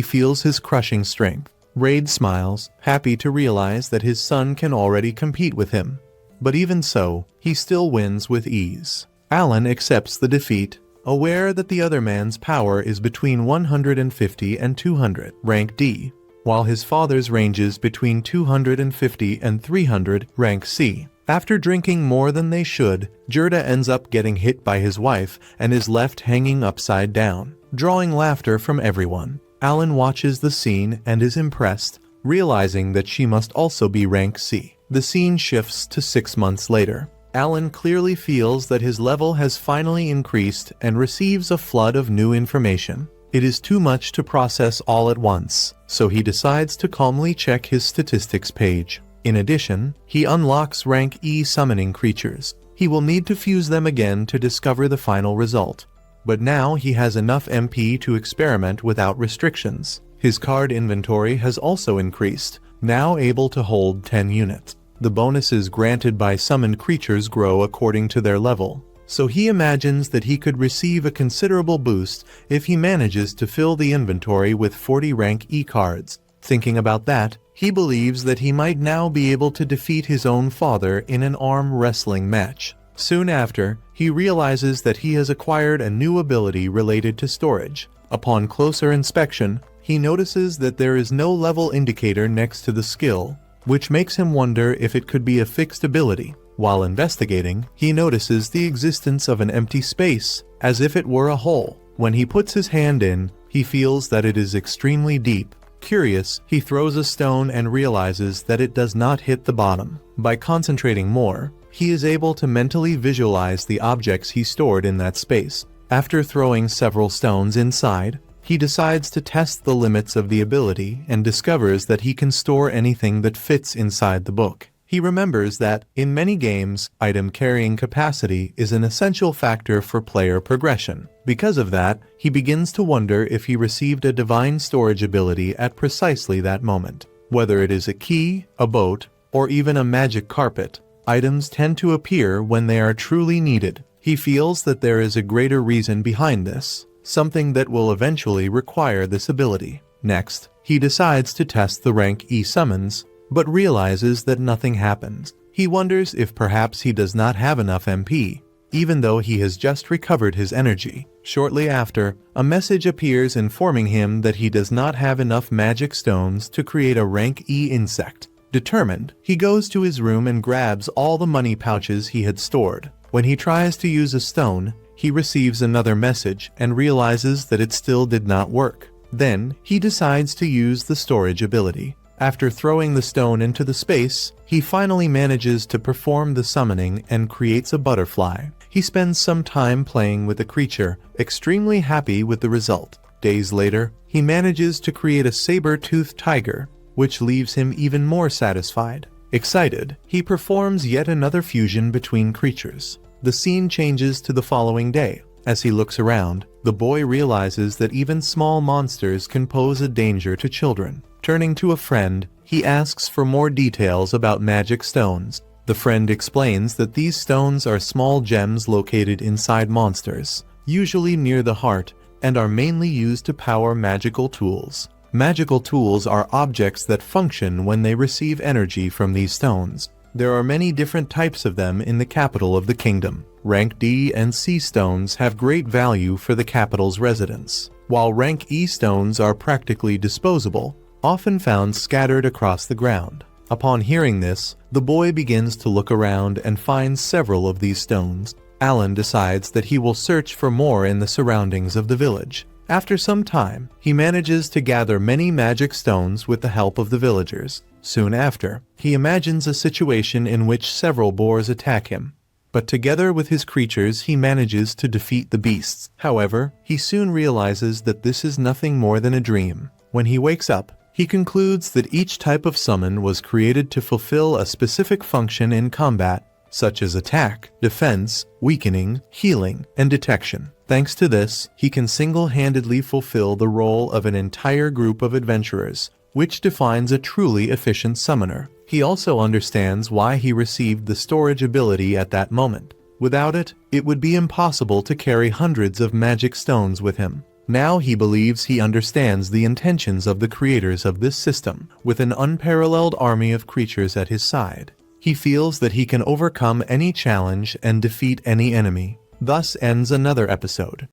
Speaker 1: feels his crushing strength. Raid smiles, happy to realize that his son can already compete with him. But even so, he still wins with ease. Alan accepts the defeat, aware that the other man's power is between 150 and 200, rank D, while his father's ranges between 250 and 300, rank C. After drinking more than they should, Gerda ends up getting hit by his wife and is left hanging upside down, drawing laughter from everyone. Alan watches the scene and is impressed, realizing that she must also be rank C. The scene shifts to 6 months later. Alan clearly feels that his level has finally increased and receives a flood of new information. It is too much to process all at once, so he decides to calmly check his statistics page. In addition, he unlocks rank E summoning creatures. He will need to fuse them again to discover the final result. But now he has enough MP to experiment without restrictions. His card inventory has also increased, now able to hold 10 units. The bonuses granted by summoned creatures grow according to their level, so he imagines that he could receive a considerable boost if he manages to fill the inventory with 40 rank E cards. Thinking about that, he believes that he might now be able to defeat his own father in an arm wrestling match. Soon after, he realizes that he has acquired a new ability related to storage. Upon closer inspection, he notices that there is no level indicator next to the skill, which makes him wonder if it could be a fixed ability. While investigating, he notices the existence of an empty space, as if it were a hole. When he puts his hand in, he feels that it is extremely deep. Curious, he throws a stone and realizes that it does not hit the bottom. By concentrating more, he is able to mentally visualize the objects he stored in that space. After throwing several stones inside, he decides to test the limits of the ability and discovers that he can store anything that fits inside the book. He remembers that, in many games, item carrying capacity is an essential factor for player progression. Because of that, he begins to wonder if he received a divine storage ability at precisely that moment. Whether it is a key, a boat, or even a magic carpet, items tend to appear when they are truly needed. He feels that there is a greater reason behind this, something that will eventually require this ability. Next, he decides to test the rank E summons, but realizes that nothing happens. He wonders if perhaps he does not have enough MP, even though he has just recovered his energy. Shortly after, a message appears informing him that he does not have enough magic stones to create a rank E insect. Determined, he goes to his room and grabs all the money pouches he had stored. When he tries to use a stone, he receives another message and realizes that it still did not work. Then, he decides to use the storage ability. After throwing the stone into the space, he finally manages to perform the summoning and creates a butterfly. He spends some time playing with the creature, extremely happy with the result. Days later, he manages to create a saber-toothed tiger, which leaves him even more satisfied. Excited, he performs yet another fusion between creatures. The scene changes to the following day. As he looks around, the boy realizes that even small monsters can pose a danger to children. Turning to a friend, he asks for more details about magic stones. The friend explains that these stones are small gems located inside monsters, usually near the heart, and are mainly used to power magical tools. Magical tools are objects that function when they receive energy from these stones. There are many different types of them in the capital of the kingdom. Rank D and C stones have great value for the capital's residents, while rank E stones are practically disposable, often found scattered across the ground. Upon hearing this, the boy begins to look around and finds several of these stones. Alan decides that he will search for more in the surroundings of the village. After some time, he manages to gather many magic stones with the help of the villagers. Soon after, he imagines a situation in which several boars attack him, but together with his creatures he manages to defeat the beasts. However, he soon realizes that this is nothing more than a dream. When he wakes up, he concludes that each type of summon was created to fulfill a specific function in combat, such as attack, defense, weakening, healing, and detection. Thanks to this, he can single-handedly fulfill the role of an entire group of adventurers, which defines a truly efficient summoner. He also understands why he received the storage ability at that moment. Without it, it would be impossible to carry hundreds of magic stones with him. Now he believes he understands the intentions of the creators of this system. With an unparalleled army of creatures at his side, he feels that he can overcome any challenge and defeat any enemy. Thus ends another episode.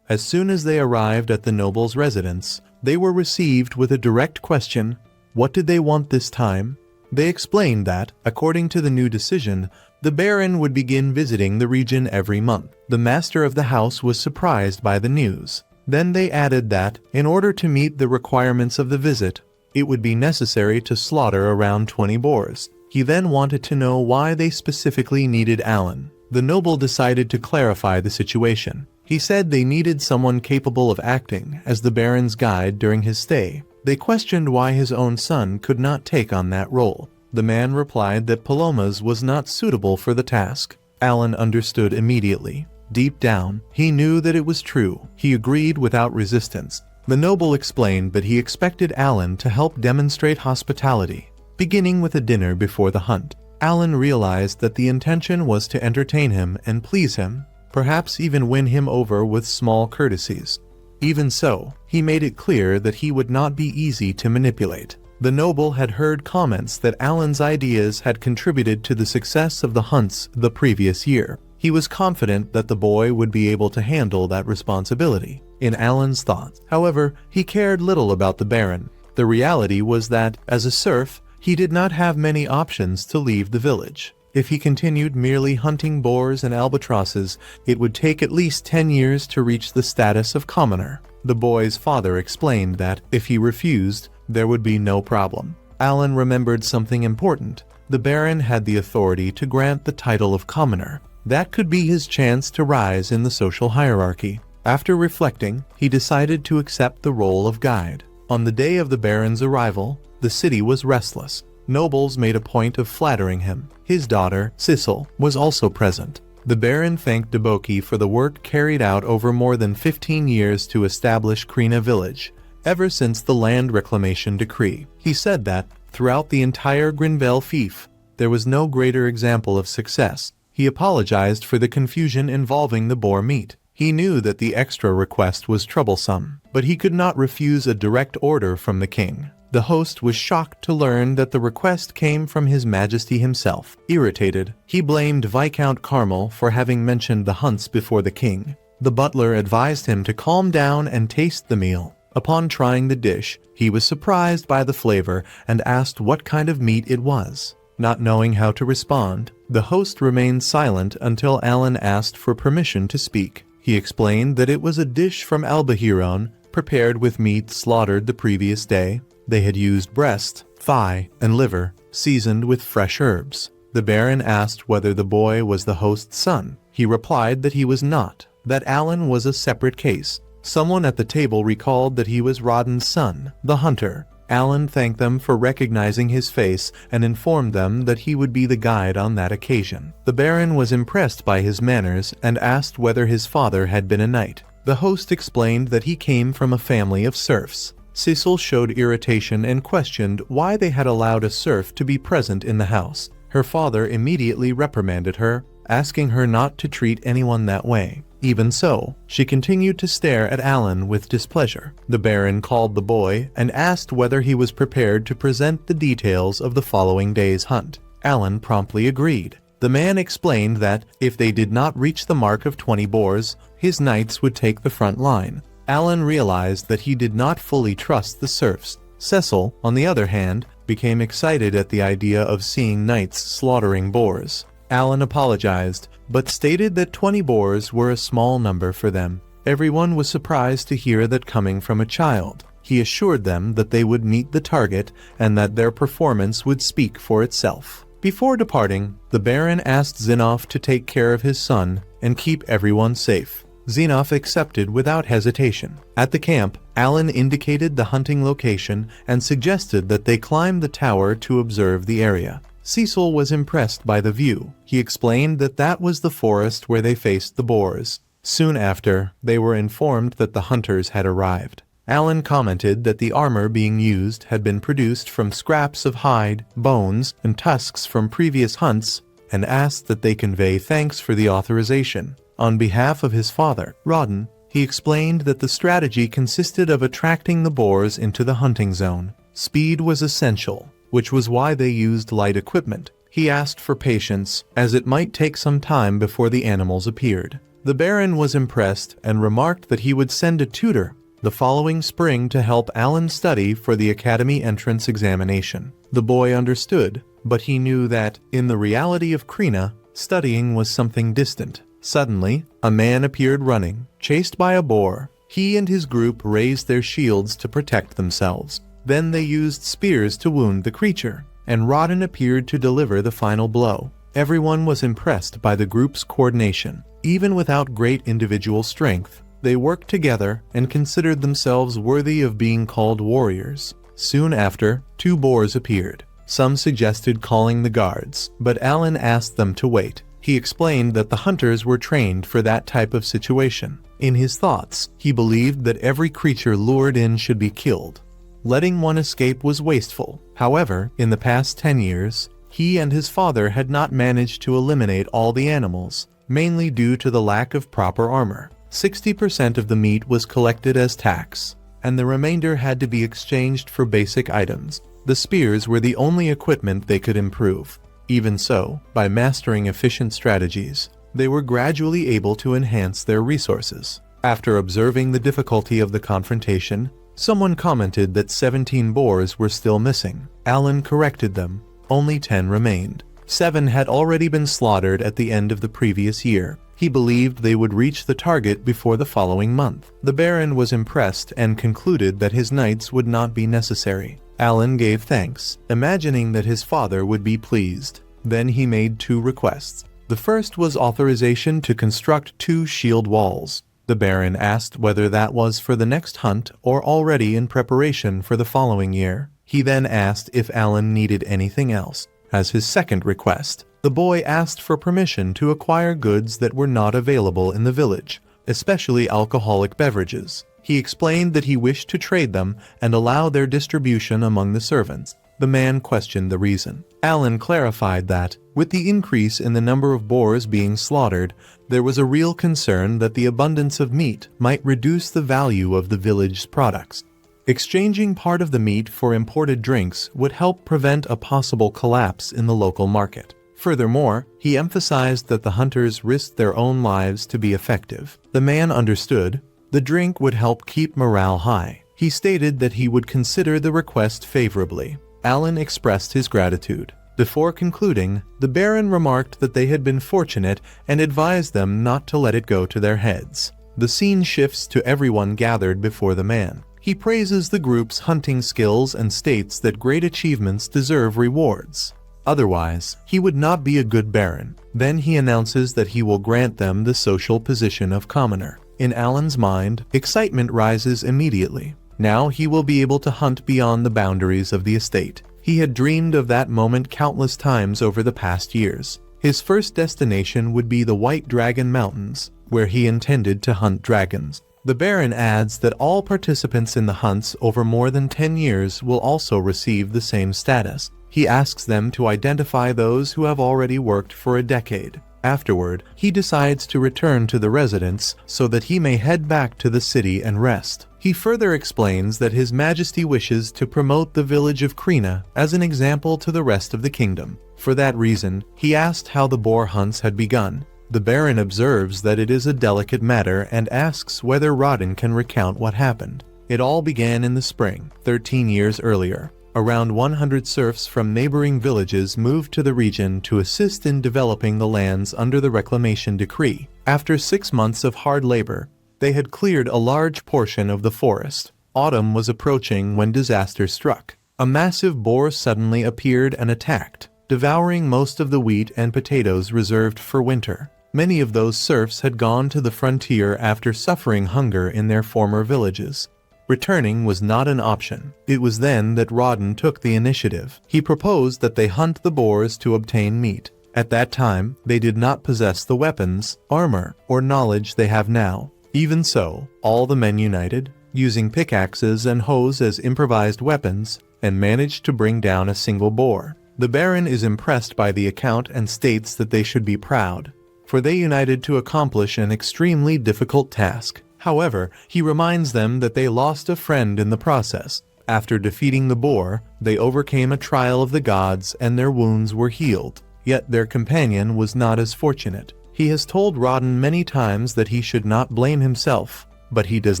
Speaker 1: As soon as they arrived at the noble's residence, they were received with a direct question: what did they want this time? They explained that, according to the new decision, the Baron would begin visiting the region every month. The master of the house was surprised by the news. Then they added that, in order to meet the requirements of the visit, it would be necessary to slaughter around 20 boars. He then wanted to know why they specifically needed Alan. The noble decided to clarify the situation. He said they needed someone capable of acting as the Baron's guide during his stay. They questioned why his own son could not take on that role. The man replied that Paloma's was not suitable for the task. Alan understood immediately. Deep down, he knew that it was true. He agreed without resistance. The noble explained that he expected Alan to help demonstrate hospitality, beginning with a dinner before the hunt. Alan realized that the intention was to entertain him and please him, perhaps even win him over with small courtesies. Even so, he made it clear that he would not be easy to manipulate. The noble had heard comments that Alan's ideas had contributed to the success of the hunts the previous year. He was confident that the boy would be able to handle that responsibility. In Alan's thoughts, however, he cared little about the Baron. The reality was that, as a serf, he did not have many options to leave the village. If he continued merely hunting boars and albatrosses, it would take at least 10 years to reach the status of commoner. The boy's father explained that, if he refused, there would be no problem. Alan remembered something important. The Baron had the authority to grant the title of commoner. That could be his chance to rise in the social hierarchy. After reflecting, he decided to accept the role of guide. On the day of the Baron's arrival, the city was restless. Nobles made a point of flattering him. His daughter, Sissel, was also present. The Baron thanked Deboki for the work carried out over more than 15 years to establish Krina village. Ever since the land reclamation decree, he said that, throughout the entire Grinvel fief, there was no greater example of success. He apologized for the confusion involving the boar meat. He knew that the extra request was troublesome, but he could not refuse a direct order from the king. The host was shocked to learn that the request came from His Majesty himself. Irritated, he blamed Viscount Carmel for having mentioned the hunts before the king. The butler advised him to calm down and taste the meal. Upon trying the dish, he was surprised by the flavor and asked what kind of meat it was. Not knowing how to respond, the host remained silent until Alan asked for permission to speak. He explained that it was a dish from Albahiron, prepared with meat slaughtered the previous day. They had used breast, thigh, and liver, seasoned with fresh herbs. The Baron asked whether the boy was the host's son. He replied that he was not, that Alan was a separate case. Someone at the table recalled that he was Rodden's son, the hunter. Alan thanked them for recognizing his face and informed them that he would be the guide on that occasion. The Baron was impressed by his manners and asked whether his father had been a knight. The host explained that he came from a family of serfs. Sissel showed irritation and questioned why they had allowed a serf to be present in the house. Her father immediately reprimanded her, asking her not to treat anyone that way. Even so, she continued to stare at Alan with displeasure. The Baron called the boy and asked whether he was prepared to present the details of the following day's hunt. Alan promptly agreed. The man explained that, if they did not reach the mark of 20 boars, his knights would take the front line. Alan realized that he did not fully trust the serfs. Cecil, on the other hand, became excited at the idea of seeing knights slaughtering boars. Alan apologized, but stated that 20 boars were a small number for them. Everyone was surprised to hear that coming from a child. He assured them that they would meet the target and that their performance would speak for itself. Before departing, the Baron asked Zinnov to take care of his son and keep everyone safe. Zinnov accepted without hesitation. At the camp, Alan indicated the hunting location and suggested that they climb the tower to observe the area. Cecil was impressed by the view. He explained that that was the forest where they faced the boars. Soon after, they were informed that the hunters had arrived. Alan commented that the armor being used had been produced from scraps of hide, bones, and tusks from previous hunts, and asked that they convey thanks for the authorization. On behalf of his father, Rodden, he explained that the strategy consisted of attracting the boars into the hunting zone. Speed was essential, which was why they used light equipment. He asked for patience, as it might take some time before the animals appeared. The Baron was impressed and remarked that he would send a tutor the following spring to help Alan study for the academy entrance examination. The boy understood, but he knew that, in the reality of Krina, studying was something distant. Suddenly, a man appeared running, chased by a boar. He and his group raised their shields to protect themselves. Then they used spears to wound the creature, and Rodden appeared to deliver the final blow. Everyone was impressed by the group's coordination. Even without great individual strength, they worked together and considered themselves worthy of being called warriors. Soon after, 2 boars appeared. Some suggested calling the guards, but Alan asked them to wait. He explained that the hunters were trained for that type of situation. In his thoughts, he believed that every creature lured in should be killed. Letting one escape was wasteful. However, in the past 10 years, he and his father had not managed to eliminate all the animals, mainly due to the lack of proper armor. 60% of the meat was collected as tax, and the remainder had to be exchanged for basic items. The spears were the only equipment they could improve. Even so, by mastering efficient strategies, they were gradually able to enhance their resources. After observing the difficulty of the confrontation, someone commented that 17 boars were still missing. Alan corrected them. Only 10 remained. 7 had already been slaughtered at the end of the previous year. He believed they would reach the target before the following month. The Baron was impressed and concluded that his knights would not be necessary. Alan gave thanks, imagining that his father would be pleased. Then he made 2 requests. The first was authorization to construct 2 shield walls. The Baron asked whether that was for the next hunt or already in preparation for the following year. He then asked if Alan needed anything else. As his second request, the boy asked for permission to acquire goods that were not available in the village, especially alcoholic beverages. He explained that he wished to trade them and allow their distribution among the servants. The man questioned the reason. Alan clarified that, with the increase in the number of boars being slaughtered, there was a real concern that the abundance of meat might reduce the value of the village's products. Exchanging part of the meat for imported drinks would help prevent a possible collapse in the local market. Furthermore, he emphasized that the hunters risked their own lives to be effective. The man understood. The drink would help keep morale high. He stated that he would consider the request favorably. Alan expressed his gratitude. Before concluding, the Baron remarked that they had been fortunate and advised them not to let it go to their heads. The scene shifts to everyone gathered before the man. He praises the group's hunting skills and states that great achievements deserve rewards. Otherwise, he would not be a good Baron. Then he announces that he will grant them the social position of commoner. In Alan's mind, excitement rises immediately. Now he will be able to hunt beyond the boundaries of the estate. He had dreamed of that moment countless times over the past years. His first destination would be the White Dragon Mountains, where he intended to hunt dragons. The Baron adds that all participants in the hunts over more than 10 years will also receive the same status. He asks them to identify those who have already worked for a decade. Afterward, he decides to return to the residence so that he may head back to the city and rest. He further explains that His Majesty wishes to promote the village of Krina as an example to the rest of the kingdom. For that reason, he asked how the boar hunts had begun. The Baron observes that it is a delicate matter and asks whether Rodden can recount what happened. It all began in the spring, 13 years earlier. Around 100 serfs from neighboring villages moved to the region to assist in developing the lands under the reclamation decree. After 6 months of hard labor, they had cleared a large portion of the forest. Autumn was approaching when disaster struck. A massive boar suddenly appeared and attacked, devouring most of the wheat and potatoes reserved for winter. Many of those serfs had gone to the frontier after suffering hunger in their former villages. Returning was not an option. It was then that Rodden took the initiative. He proposed that they hunt the boars to obtain meat. At that time, they did not possess the weapons, armor, or knowledge they have now. Even so, all the men united, using pickaxes and hoes as improvised weapons, and managed to bring down a single boar. The Baron is impressed by the account and states that they should be proud, for they united to accomplish an extremely difficult task. However, he reminds them that they lost a friend in the process. After defeating the boar, they overcame a trial of the gods and their wounds were healed. Yet their companion was not as fortunate. He has told Rodden many times that he should not blame himself, but he does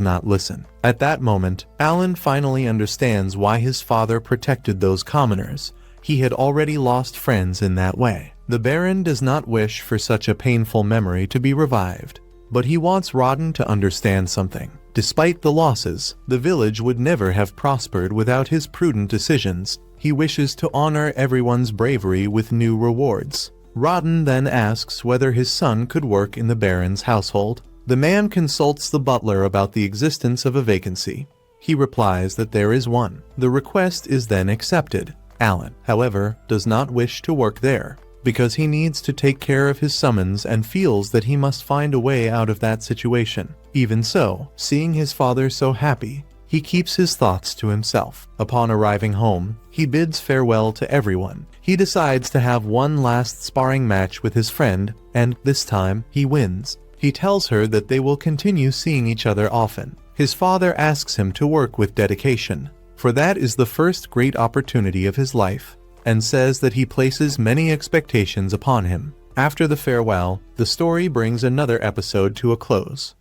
Speaker 1: not listen. At that moment, Alan finally understands why his father protected those commoners. He had already lost friends in that way. The Baron does not wish for such a painful memory to be revived. But he wants Rodden to understand something. Despite the losses, the village would never have prospered without his prudent decisions. He wishes to honor everyone's bravery with new rewards. Rodden then asks whether his son could work in the Baron's household. The man consults the butler about the existence of a vacancy. He replies that there is one. The request is then accepted. Alan, however, does not wish to work there, because he needs to take care of his summons and feels that he must find a way out of that situation. Even so, seeing his father so happy, he keeps his thoughts to himself. Upon arriving home, he bids farewell to everyone. He decides to have one last sparring match with his friend, and this time, he wins. He tells her that they will continue seeing each other often. His father asks him to work with dedication, for that is the first great opportunity of his life, and says that he places many expectations upon him. After the farewell, the story brings another episode to a close.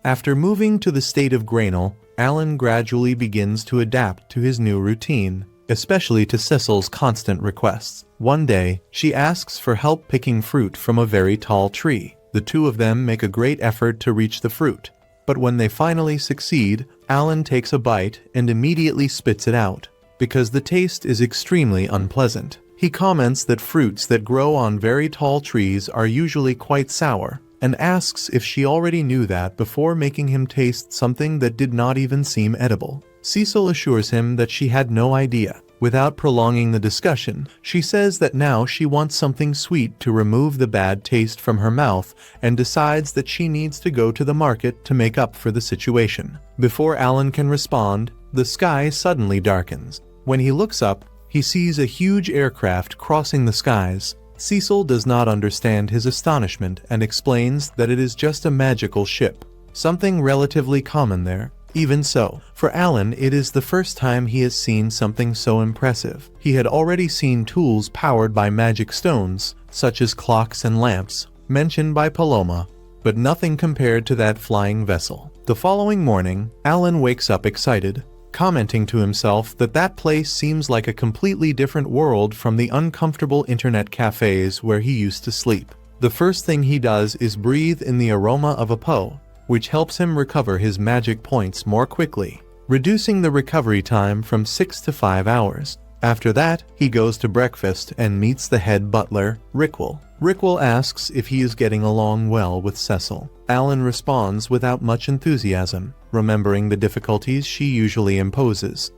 Speaker 1: After moving to the state of Grainel, Alan gradually begins to adapt to his new routine, especially to Cecil's constant requests. One day, she asks for help picking fruit from a very tall tree. The two of them make a great effort to reach the fruit, but when they finally succeed, Alan takes a bite and immediately spits it out, because the taste is extremely unpleasant. He comments that fruits that grow on very tall trees are usually quite sour, and asks if she already knew that before making him taste something that did not even seem edible. Cecil assures him that she had no idea. Without prolonging the discussion, she says that now she wants something sweet to remove the bad taste from her mouth and decides that she needs to go to the market to make up for the situation. Before Alan can respond, the sky suddenly darkens. When he looks up, he sees a huge aircraft crossing the skies. Cecil does not understand his astonishment and explains that it is just a magical ship, something relatively common there. Even so, for Alan, it is the first time he has seen something so impressive. He had already seen tools powered by magic stones, such as clocks and lamps, mentioned by Paloma, but nothing compared to that flying vessel. The following morning, Alan wakes up excited, commenting to himself that that place seems like a completely different world from the uncomfortable internet cafes where he used to sleep. The first thing he does is breathe in the aroma of a po, which helps him recover his magic points more quickly, reducing the recovery time from 6 to 5 hours. After that, he goes to breakfast and meets the head butler, Rickwell. Rickwell asks if he is getting along well with Cecil. Alan responds without much enthusiasm, remembering the difficulties she usually imposes.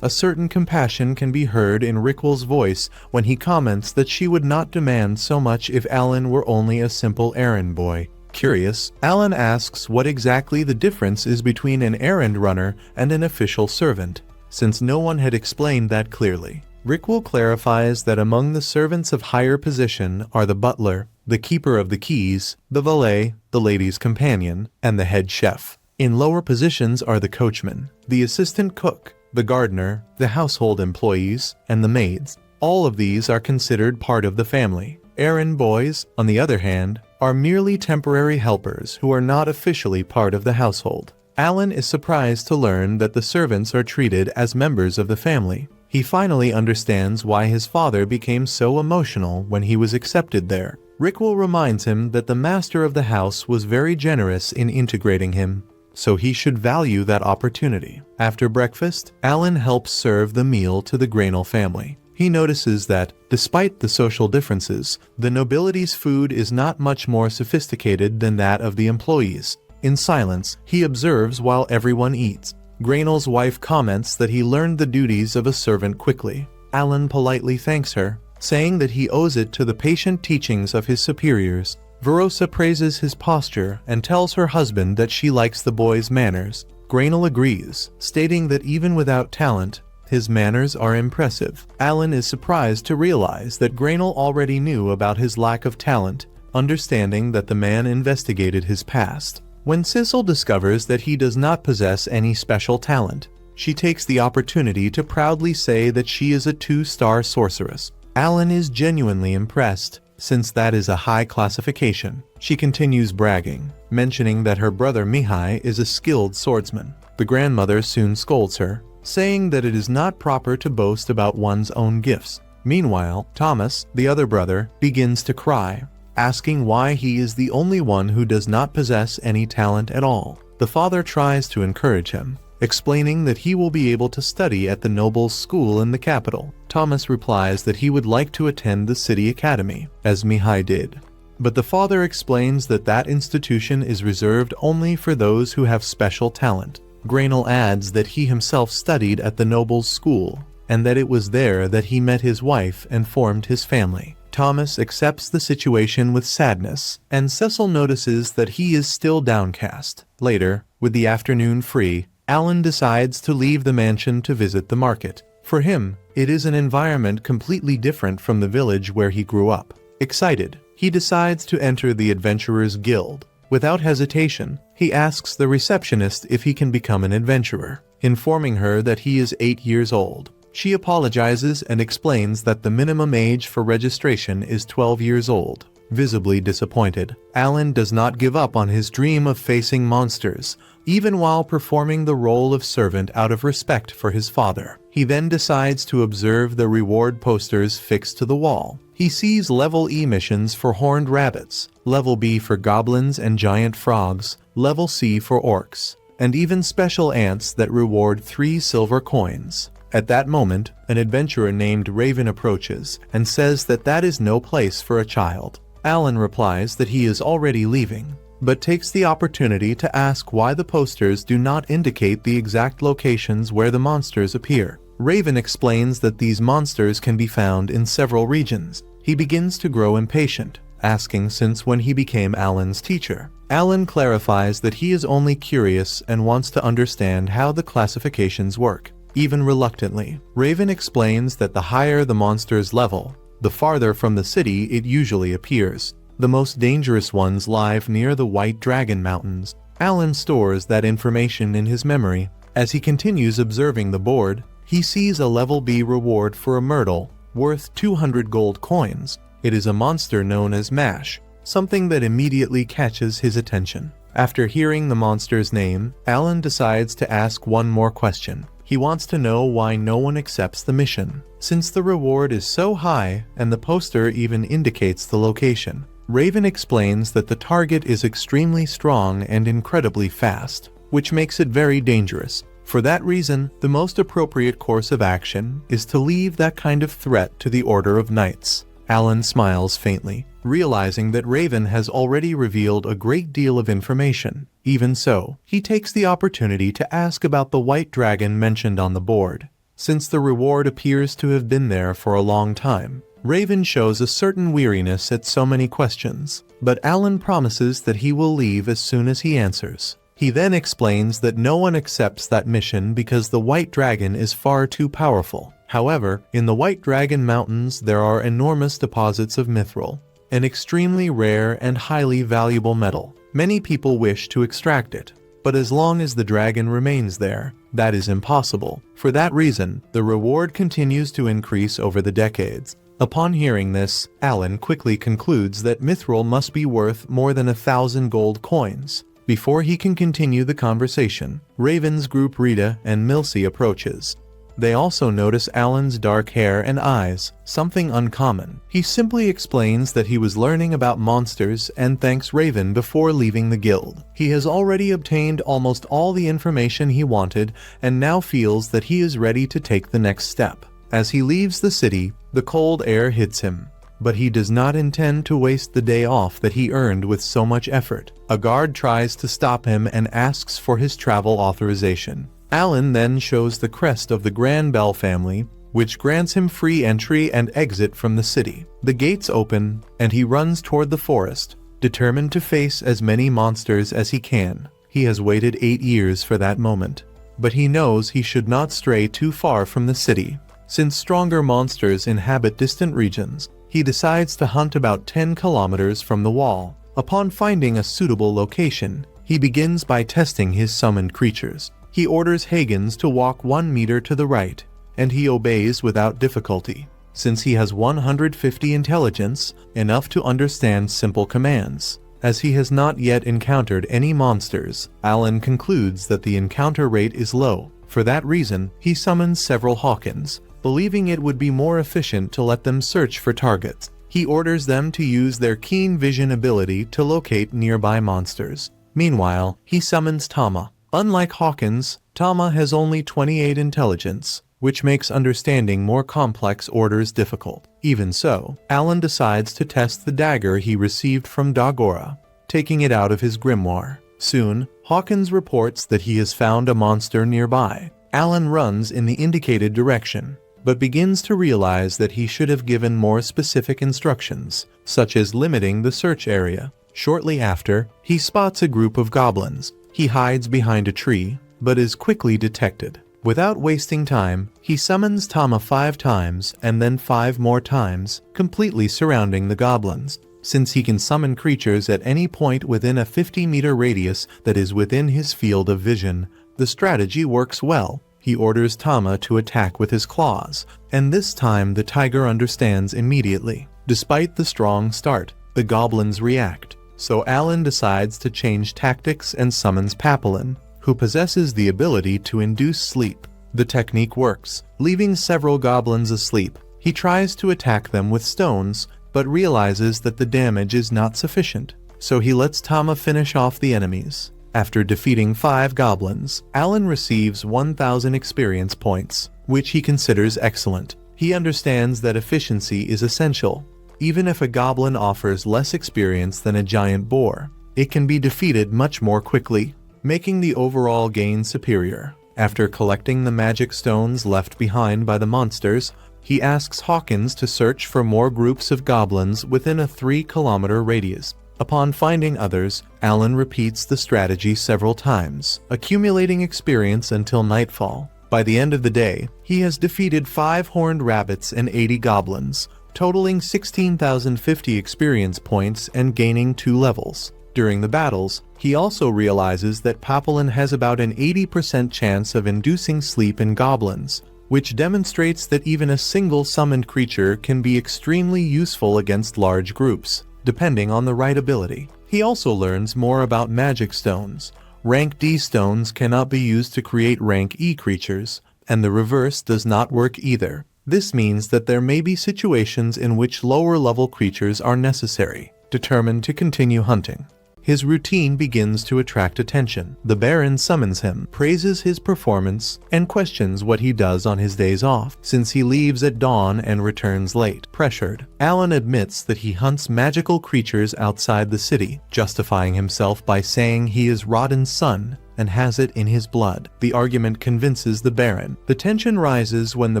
Speaker 1: A certain compassion can be heard in Rickwell's voice when he comments that she would not demand so much if Alan were only a simple errand boy. Curious, Alan asks what exactly the difference is between an errand runner and an official servant, since no one had explained that clearly. Rickwell clarifies that among the servants of higher position are the butler, the keeper of the keys, the valet, the lady's companion, and the head chef. In lower positions are the coachman, the assistant cook, the gardener, the household employees, and the maids. All of these are considered part of the family. Errand boys, on the other hand, are merely temporary helpers who are not officially part of the household. Alan is surprised to learn that the servants are treated as members of the family. He finally understands why his father became so emotional when he was accepted there. Rickwell reminds him that the master of the house was very generous in integrating him, so he should value that opportunity. After breakfast, Alan helps serve the meal to the Grainel family. He notices that, despite the social differences, the nobility's food is not much more sophisticated than that of the employees. In silence, he observes while everyone eats. Grainel's wife comments that he learned the duties of a servant quickly. Alan politely thanks her, saying that he owes it to the patient teachings of his superiors. Verosa praises his posture and tells her husband that she likes the boy's manners. Grainel agrees, stating that even without talent, his manners are impressive. Alan is surprised to realize that Grainel already knew about his lack of talent, understanding that the man investigated his past. When Cecil discovers that he does not possess any special talent, she takes the opportunity to proudly say that she is a 2-star sorceress. Alan is genuinely impressed, since that is a high classification. She continues bragging, mentioning that her brother Mihai is a skilled swordsman. The grandmother soon scolds her, saying that it is not proper to boast about one's own gifts. Meanwhile, Thomas, the other brother, begins to cry, asking why he is the only one who does not possess any talent at all. The father tries to encourage him, explaining that he will be able to study at the nobles' school in the capital. Thomas replies that he would like to attend the city academy, as Mihai did. But the father explains that that institution is reserved only for those who have special talent. Grainel adds that he himself studied at the nobles' school, and that it was there that he met his wife and formed his family. Thomas accepts the situation with sadness, and Cecil notices that he is still downcast. Later, with the afternoon free, Alan decides to leave the mansion to visit the market. For him, it is an environment completely different from the village where he grew up. Excited, he decides to enter the Adventurers Guild. Without hesitation, he asks the receptionist if he can become an adventurer, informing her that he is 8 years old. She apologizes and explains that the minimum age for registration is 12 years old. visibly disappointed. Alan does not give up on his dream of facing monsters, even while performing the role of servant out of respect for his father. He then decides to observe the reward posters fixed to the wall. He sees level E missions for horned rabbits, level B for goblins and giant frogs, level C for orcs, and even special ants that reward 3 silver coins. At that moment, an adventurer named Raven approaches and says that that is no place for a child. Alan replies that he is already leaving, but takes the opportunity to ask why the posters do not indicate the exact locations where the monsters appear. Raven explains that these monsters can be found in several regions. He begins to grow impatient, asking since when he became Alan's teacher. Alan clarifies that he is only curious and wants to understand how the classifications work. Even reluctantly, Raven explains that the higher the monster's level, the farther from the city it usually appears. The most dangerous ones lie near the White Dragon Mountains. Alan stores that information in his memory. As he continues observing the board, he sees a level B reward for a myrtle, worth 200 gold coins. It is a monster known as Mash, something that immediately catches his attention. After hearing the monster's name, Alan decides to ask one more question. He wants to know why no one accepts the mission, since the reward is so high and the poster even indicates the location. Raven explains that the target is extremely strong and incredibly fast, which makes it very dangerous. For that reason, the most appropriate course of action is to leave that kind of threat to the Order of Knights. Alan smiles faintly, realizing that Raven has already revealed a great deal of information. Even so, he takes the opportunity to ask about the white dragon mentioned on the board. Since the reward appears to have been there for a long time, Raven shows a certain weariness at so many questions, but Alan promises that he will leave as soon as he answers. He then explains that no one accepts that mission because the white dragon is far too powerful. However, in the White Dragon Mountains there are enormous deposits of mithril, an extremely rare and highly valuable metal. Many people wish to extract it, but as long as the dragon remains there, that is impossible. For that reason, the reward continues to increase over the decades. Upon hearing this, Alan quickly concludes that mithril must be worth more than 1,000 gold coins. Before he can continue the conversation, Raven's group Rita and Milsey approaches. They also notice Alan's dark hair and eyes, something uncommon. He simply explains that he was learning about monsters and thanks Raven before leaving the guild. He has already obtained almost all the information he wanted and now feels that he is ready to take the next step. As he leaves the city, the cold air hits him, but he does not intend to waste the day off that he earned with so much effort. A guard tries to stop him and asks for his travel authorization. Alan then shows the crest of the Grand Bell family, which grants him free entry and exit from the city. The gates open, and he runs toward the forest, determined to face as many monsters as he can. He has waited 8 years for that moment, but he knows he should not stray too far from the city. Since stronger monsters inhabit distant regions, he decides to hunt about 10 kilometers from the wall. Upon finding a suitable location, he begins by testing his summoned creatures. He orders Higgins to walk 1 meter to the right, and he obeys without difficulty. Since he has 150 intelligence, enough to understand simple commands. As he has not yet encountered any monsters, Alan concludes that the encounter rate is low. For that reason, he summons several Hawkins, believing it would be more efficient to let them search for targets. He orders them to use their keen vision ability to locate nearby monsters. Meanwhile, he summons Tama. Unlike Hawkins, Tama has only 28 intelligence, which makes understanding more complex orders difficult. Even so, Alan decides to test the dagger he received from Dagora, taking it out of his grimoire. Soon, Hawkins reports that he has found a monster nearby. Alan runs in the indicated direction, but begins to realize that he should have given more specific instructions, such as limiting the search area. Shortly after, he spots a group of goblins. He hides behind a tree, but is quickly detected. Without wasting time, he summons Tama 5 times and then 5 more times, completely surrounding the goblins. Since he can summon creatures at any point within a 50-meter radius that is within his field of vision, the strategy works well. He orders Tama to attack with his claws, and this time the tiger understands immediately. Despite the strong start, the goblins react. So Alan decides to change tactics and summons Papillon, who possesses the ability to induce sleep. The technique works, leaving several goblins asleep. He tries to attack them with stones, but realizes that the damage is not sufficient. So he lets Tama finish off the enemies. After defeating 5 goblins, Alan receives 1,000 experience points, which he considers excellent. He understands that efficiency is essential. Even if a goblin offers less experience than a giant boar, it can be defeated much more quickly, making the overall gain superior. After collecting the magic stones left behind by the monsters, he asks Hawkins to search for more groups of goblins within a 3-kilometer radius. Upon finding others, Alan repeats the strategy several times, accumulating experience until nightfall. By the end of the day, he has defeated 5 horned rabbits and 80 goblins, totaling 16,050 experience points and gaining 2 levels. During the battles, he also realizes that Papillon has about an 80% chance of inducing sleep in goblins, which demonstrates that even a single summoned creature can be extremely useful against large groups, depending on the right ability. He also learns more about magic stones. Rank D stones cannot be used to create rank E creatures, and the reverse does not work either. This means that there may be situations in which lower level creatures are necessary. Determined to continue hunting, his routine begins to attract attention. The Baron summons him, praises his performance, and questions what he does on his days off, since he leaves at dawn and returns late. Pressured, Alan admits that he hunts magical creatures outside the city, justifying himself by saying he is Rodden's son and has it in his blood. The argument convinces the Baron. The tension rises when the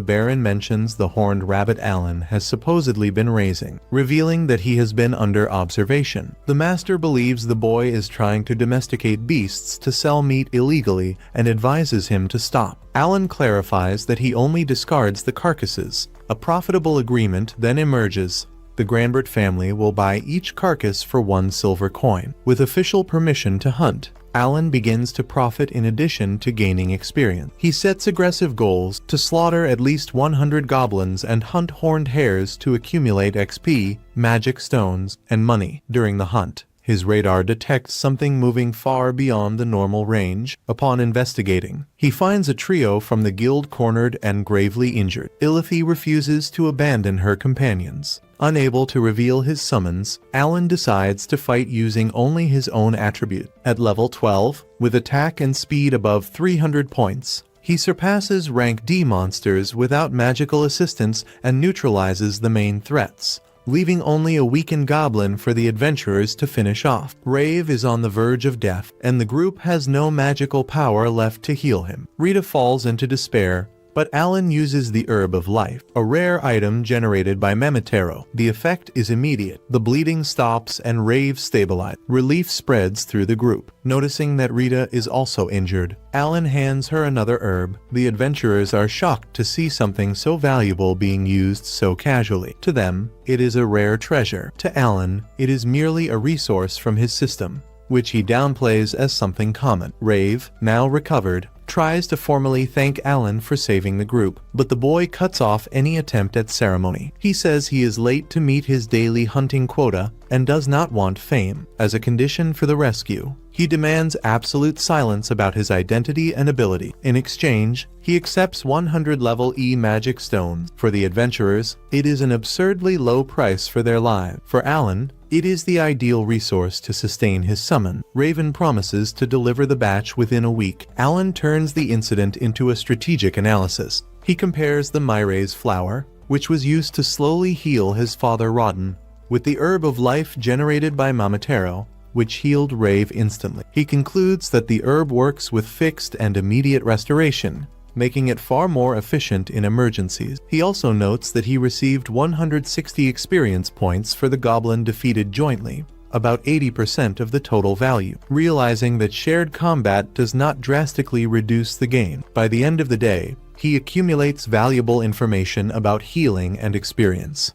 Speaker 1: Baron mentions the horned rabbit Alan has supposedly been raising, revealing that he has been under observation. The Master believes the boy is trying to domesticate beasts to sell meat illegally and advises him to stop. Alan clarifies that he only discards the carcasses. A profitable agreement then emerges. The Granbert family will buy each carcass for 1 silver coin. With official permission to hunt, Alan begins to profit in addition to gaining experience. He sets aggressive goals to slaughter at least 100 goblins and hunt horned hares to accumulate XP, magic stones, and money. During the hunt, his radar detects something moving far beyond the normal range. Upon investigating, he finds a trio from the guild cornered and gravely injured. Ilithy refuses to abandon her companions. Unable to reveal his summons, Alan decides to fight using only his own attribute. At level 12, with attack and speed above 300 points, he surpasses rank D monsters without magical assistance and neutralizes the main threats, leaving only a weakened goblin for the adventurers to finish off. Rave is on the verge of death, and the group has no magical power left to heal him. Rita falls into despair, but Alan uses the Herb of Life, a rare item generated by Memetero. The effect is immediate. The bleeding stops and Rave stabilizes. Relief spreads through the group. Noticing that Rita is also injured, Alan hands her another herb. The adventurers are shocked to see something so valuable being used so casually. To them, it is a rare treasure. To Alan, it is merely a resource from his system, which he downplays as something common. Rave, now recovered, tries to formally thank Alan for saving the group, but the boy cuts off any attempt at ceremony. He says he is late to meet his daily hunting quota and does not want fame. As a condition for the rescue, he demands absolute silence about his identity and ability. In exchange, he accepts 100 level E magic stones. For the adventurers, it is an absurdly low price for their lives. For Alan, it is the ideal resource to sustain his summon. Raven promises to deliver the batch within a week. Alan turns the incident into a strategic analysis. He compares the Myra's flower, which was used to slowly heal his father Rodden, with the Herb of Life generated by Mamatero, which healed Rave instantly. He concludes that the herb works with fixed and immediate restoration, making it far more efficient in emergencies. He also notes that he received 160 experience points for the goblin defeated jointly, about 80% of the total value. Realizing that shared combat does not drastically reduce the gain, by the end of the day, he accumulates valuable information about healing and experience.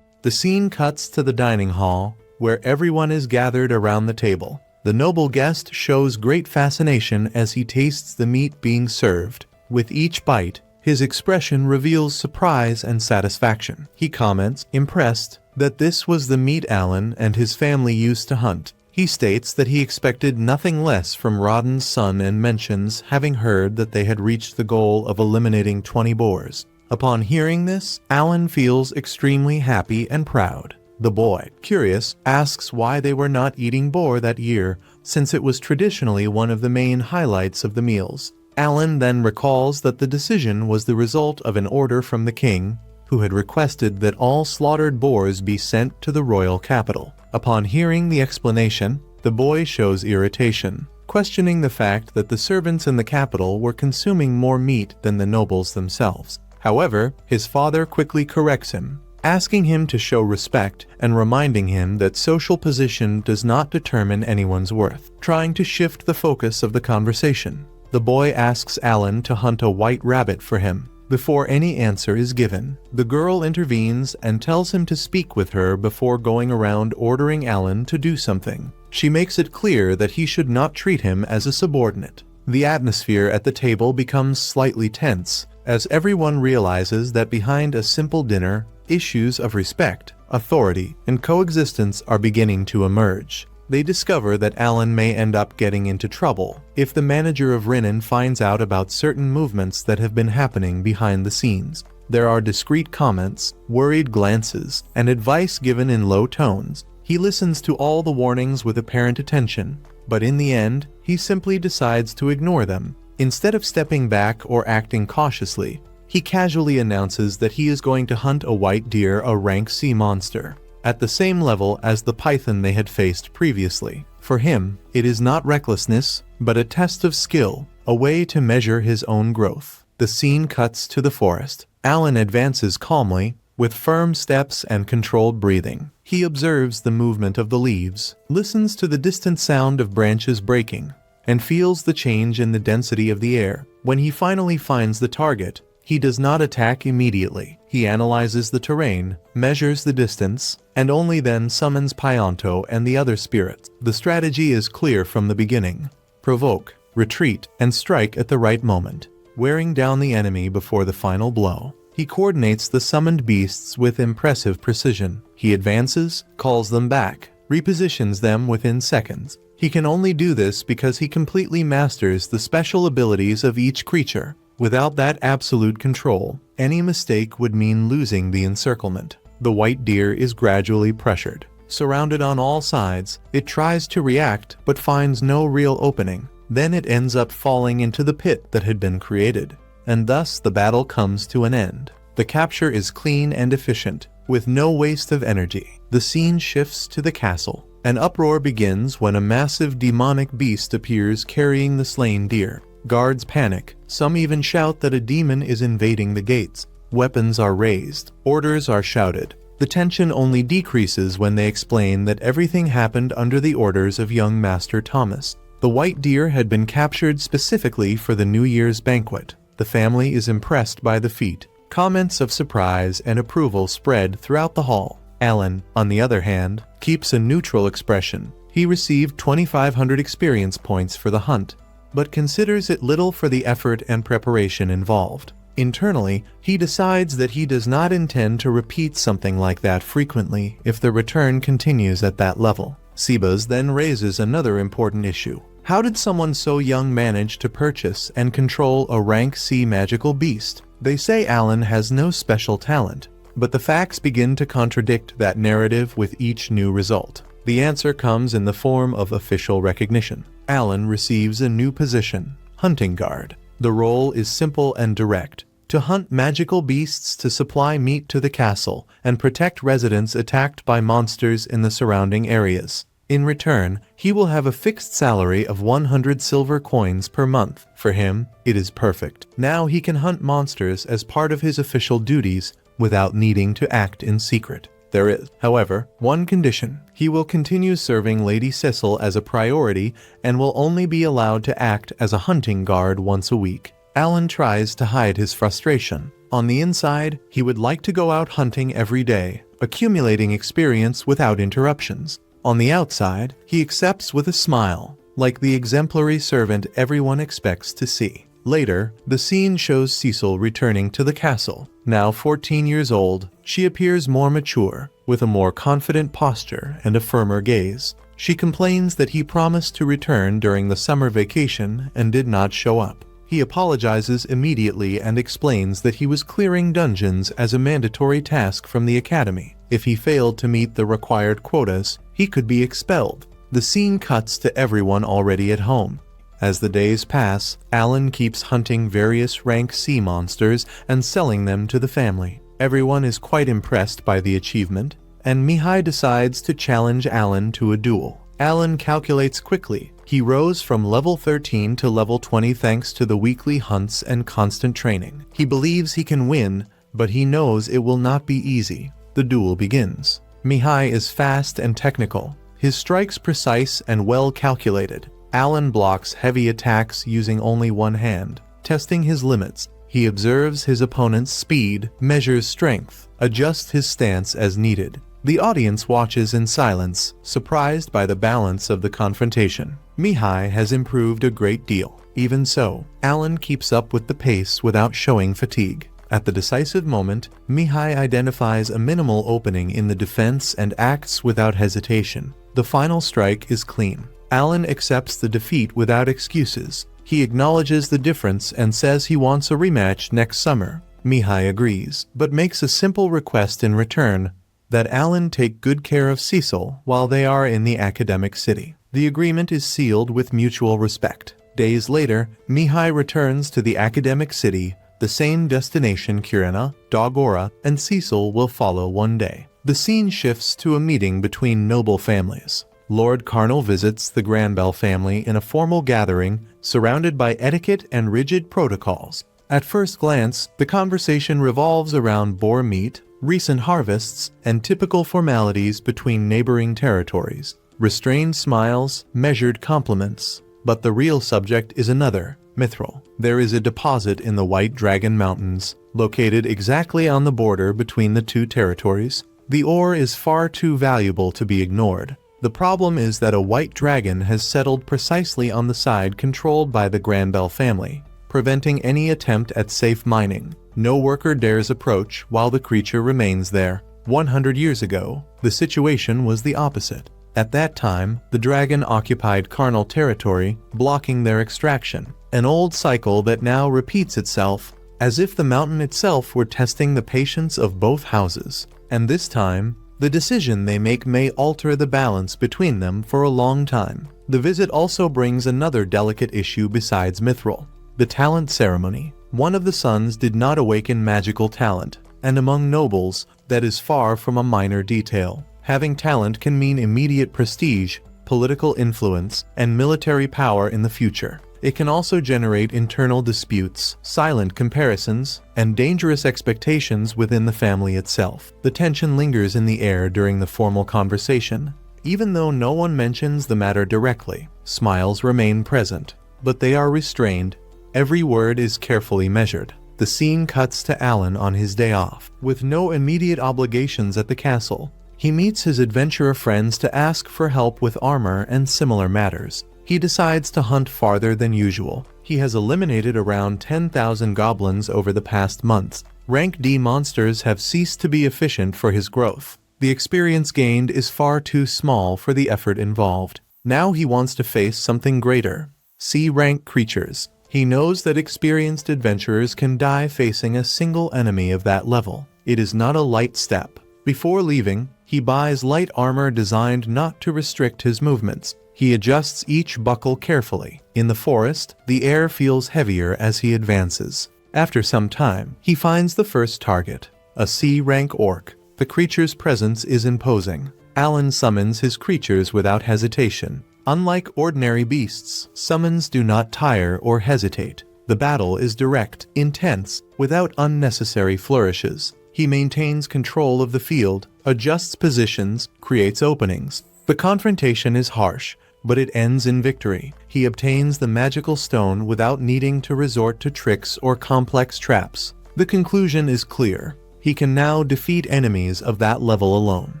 Speaker 1: The scene cuts to the dining hall, where everyone is gathered around the table. The noble guest shows great fascination as he tastes the meat being served. With each bite, His expression reveals surprise and satisfaction. He comments, impressed, that this was the meat Alan and his family used to hunt. He states that he expected nothing less from Rodden's son and mentions having heard that they had reached the goal of eliminating 20 boars. Upon hearing this, Alan feels extremely happy and proud. The boy, curious, asks why they were not eating boar that year, since it was traditionally one of the main highlights of the meals. Alan then recalls that the decision was the result of an order from the king, who had requested that all slaughtered boars be sent to the royal capital. Upon hearing the explanation, the boy shows irritation, questioning the fact that the servants in the capital were consuming more meat than the nobles themselves. However, his father quickly corrects him, asking him to show respect and reminding him that social position does not determine anyone's worth, trying to shift the focus of the conversation. The boy asks Alan to hunt a white rabbit for him. Before any answer is given, the girl intervenes and tells him to speak with her before going around ordering Alan to do something. She makes it clear that he should not treat him as a subordinate. The atmosphere at the table becomes slightly tense, as everyone realizes that behind a simple dinner, issues of respect, authority, and coexistence are beginning to emerge. They discover that Alan may end up getting into trouble if the manager of Rinnan finds out about certain movements that have been happening behind the scenes. There are discreet comments, worried glances, and advice given in low tones. He listens to all the warnings with apparent attention, but in the end, he simply decides to ignore them. Instead of stepping back or acting cautiously, he casually announces that he is going to hunt a white deer, a rank C monster, at the same level as the python they had faced previously. For him, it is not recklessness, but a test of skill, a way to measure his own growth. The scene cuts to the forest. Alan advances calmly, with firm steps and controlled breathing. He observes the movement of the leaves, listens to the distant sound of branches breaking, and feels the change in the density of the air. When he finally finds the target, he does not attack immediately. He analyzes the terrain, measures the distance, and only then summons Pionto and the other spirits. The strategy is clear from the beginning: provoke, retreat, and strike at the right moment, wearing down the enemy before the final blow. He coordinates the summoned beasts with impressive precision. He advances, calls them back, repositions them within seconds. He can only do this because he completely masters the special abilities of each creature. Without that absolute control, any mistake would mean losing the encirclement. The white deer is gradually pressured. Surrounded on all sides, it tries to react but finds no real opening. Then it ends up falling into the pit that had been created, and thus the battle comes to an end. The capture is clean and efficient, with no waste of energy. The scene shifts to the castle. An uproar begins when a massive demonic beast appears carrying the slain deer. Guards panic. Some even shout that a demon is invading the gates. Weapons are raised. Orders are shouted. The tension only decreases when they explain that everything happened under the orders of young Master Thomas. The white deer had been captured specifically for the New Year's banquet. The family is impressed by the feat. Comments of surprise and approval spread throughout the hall. Alan, on the other hand, keeps a neutral expression. He received 2,500 experience points for the hunt, but considers it little for the effort and preparation involved. Internally, he decides that he does not intend to repeat something like that frequently if the return continues at that level. Sebas then raises another important issue. How did someone so young manage to purchase and control a rank C magical beast? They say Alan has no special talent, but the facts begin to contradict that narrative with each new result. The answer comes in the form of official recognition. Alan receives a new position, Hunting Guard. The role is simple and direct: to hunt magical beasts to supply meat to the castle and protect residents attacked by monsters in the surrounding areas. In return, he will have a fixed salary of 100 silver coins per month. For him, it is perfect. Now he can hunt monsters as part of his official duties without needing to act in secret. There is, however, one condition. He will continue serving Lady Cecil as a priority and will only be allowed to act as a hunting guard once a week. Alan tries to hide his frustration. On the inside, he would like to go out hunting every day, accumulating experience without interruptions. On the outside, he accepts with a smile, like the exemplary servant everyone expects to see. Later, the scene shows Cecil returning to the castle. Now 14 years old, she appears more mature, with a more confident posture and a firmer gaze. She complains that he promised to return during the summer vacation and did not show up. He apologizes immediately and explains that he was clearing dungeons as a mandatory task from the academy. If he failed to meet the required quotas, he could be expelled. The scene cuts to everyone already at home. As the days pass, Alan keeps hunting various rank sea monsters and selling them to the family. Everyone is quite impressed by the achievement, and Mihai decides to challenge Alan to a duel. Alan calculates quickly. He rose from level 13 to level 20 thanks to the weekly hunts and constant training. He believes he can win, but he knows it will not be easy. The duel begins. Mihai is fast and technical, his strikes precise and well calculated. Alan blocks heavy attacks using only one hand. Testing his limits, he observes his opponent's speed, measures strength, adjusts his stance as needed. The audience watches in silence, surprised by the balance of the confrontation. Mihai has improved a great deal. Even so, Alan keeps up with the pace without showing fatigue. At the decisive moment, Mihai identifies a minimal opening in the defense and acts without hesitation. The final strike is clean. Alan accepts the defeat without excuses. He acknowledges the difference and says he wants a rematch next summer. Mihai agrees, but makes a simple request in return: that Alan take good care of Cecil while they are in the academic city. The agreement is sealed with mutual respect. Days later, Mihai returns to the academic city, the same destination Kirina, Dogora, and Cecil will follow one day. The scene shifts to a meeting between noble families. Lord Carnal visits the Granbell family in a formal gathering surrounded by etiquette and rigid protocols. At first glance, the conversation revolves around boar meat, recent harvests, and typical formalities between neighboring territories. Restrained smiles, measured compliments. But the real subject is another, mithril. There is a deposit in the White Dragon Mountains, located exactly on the border between the two territories. The ore is far too valuable to be ignored. The problem is that a white dragon has settled precisely on the side controlled by the Granbell family, preventing any attempt at safe mining. No worker dares approach while the creature remains there. 100 years ago, the situation was the opposite. At that time, the dragon occupied carnal territory, blocking their extraction. An old cycle that now repeats itself, as if the mountain itself were testing the patience of both houses. And this time, the decision they make may alter the balance between them for a long time. The visit also brings another delicate issue besides mithril: the talent ceremony. One of the sons did not awaken magical talent, and among nobles, that is far from a minor detail. Having talent can mean immediate prestige, political influence, and military power in the future. It can also generate internal disputes, silent comparisons, and dangerous expectations within the family itself. The tension lingers in the air during the formal conversation. Even though no one mentions the matter directly, smiles remain present, but they are restrained. Every word is carefully measured. The scene cuts to Alan on his day off. With no immediate obligations at the castle, he meets his adventurer friends to ask for help with armor and similar matters. He decides to hunt farther than usual. He has eliminated around 10,000 goblins over the past months. Rank D monsters have ceased to be efficient for his growth. The experience gained is far too small for the effort involved. Now he wants to face something greater: C-rank creatures. He knows that experienced adventurers can die facing a single enemy of that level. It is not a light step. Before leaving, he buys light armor designed not to restrict his movements. He adjusts each buckle carefully. In the forest, the air feels heavier as he advances. After some time, he finds the first target, a C-rank orc. The creature's presence is imposing. Alan summons his creatures without hesitation. Unlike ordinary beasts, summons do not tire or hesitate. The battle is direct, intense, without unnecessary flourishes. He maintains control of the field, adjusts positions, creates openings. The confrontation is harsh, but it ends in victory. He obtains the magical stone without needing to resort to tricks or complex traps. The conclusion is clear. He can now defeat enemies of that level alone.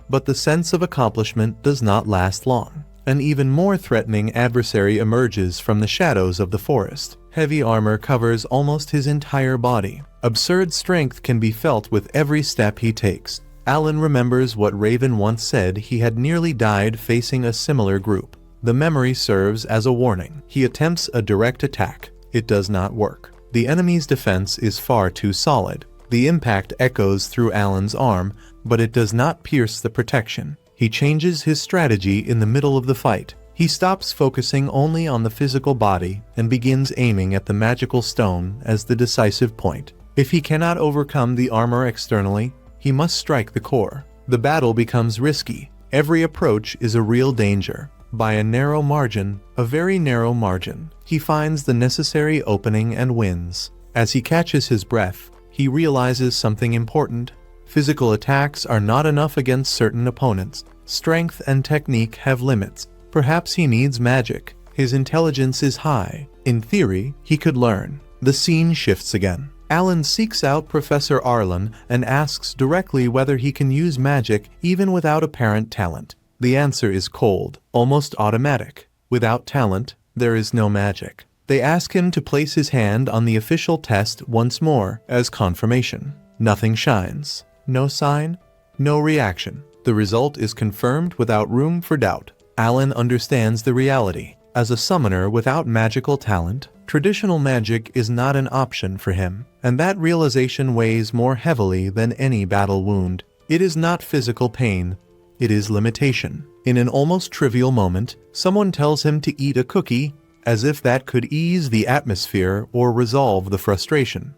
Speaker 1: But the sense of accomplishment does not last long. an even more threatening adversary emerges from the shadows of the forest. Heavy armor covers almost his entire body. Absurd strength can be felt with every step he takes. Alan remembers what Raven once said. He had nearly died facing a similar group. The memory serves as a warning. He attempts a direct attack. It does not work. The enemy's defense is far too solid. The impact echoes through Alan's arm, but it does not pierce the protection. He changes his strategy in the middle of the fight. He stops focusing only on the physical body and begins aiming at the magical stone as the decisive point. If he cannot overcome the armor externally, he must strike the core. The battle becomes risky. Every approach is a real danger. By a narrow margin, a very narrow margin, he finds the necessary opening and wins. As he catches his breath, he realizes something important. Physical attacks are not enough against certain opponents. Strength and technique have limits. Perhaps he needs magic. His intelligence is high. In theory, he could learn. The scene shifts again. Alan seeks out Professor Arlen and asks directly whether he can use magic even without apparent talent. The answer is cold, almost automatic. Without talent, there is no magic. They ask him to place his hand on the official test once more as confirmation. Nothing shines. No sign, no reaction. The result is confirmed without room for doubt. Alan understands the reality. As a summoner without magical talent, traditional magic is not an option for him, and that realization weighs more heavily than any battle wound. It is not physical pain, it is limitation. In an almost trivial moment, someone tells him to eat a cookie, as if that could ease the atmosphere or resolve the frustration.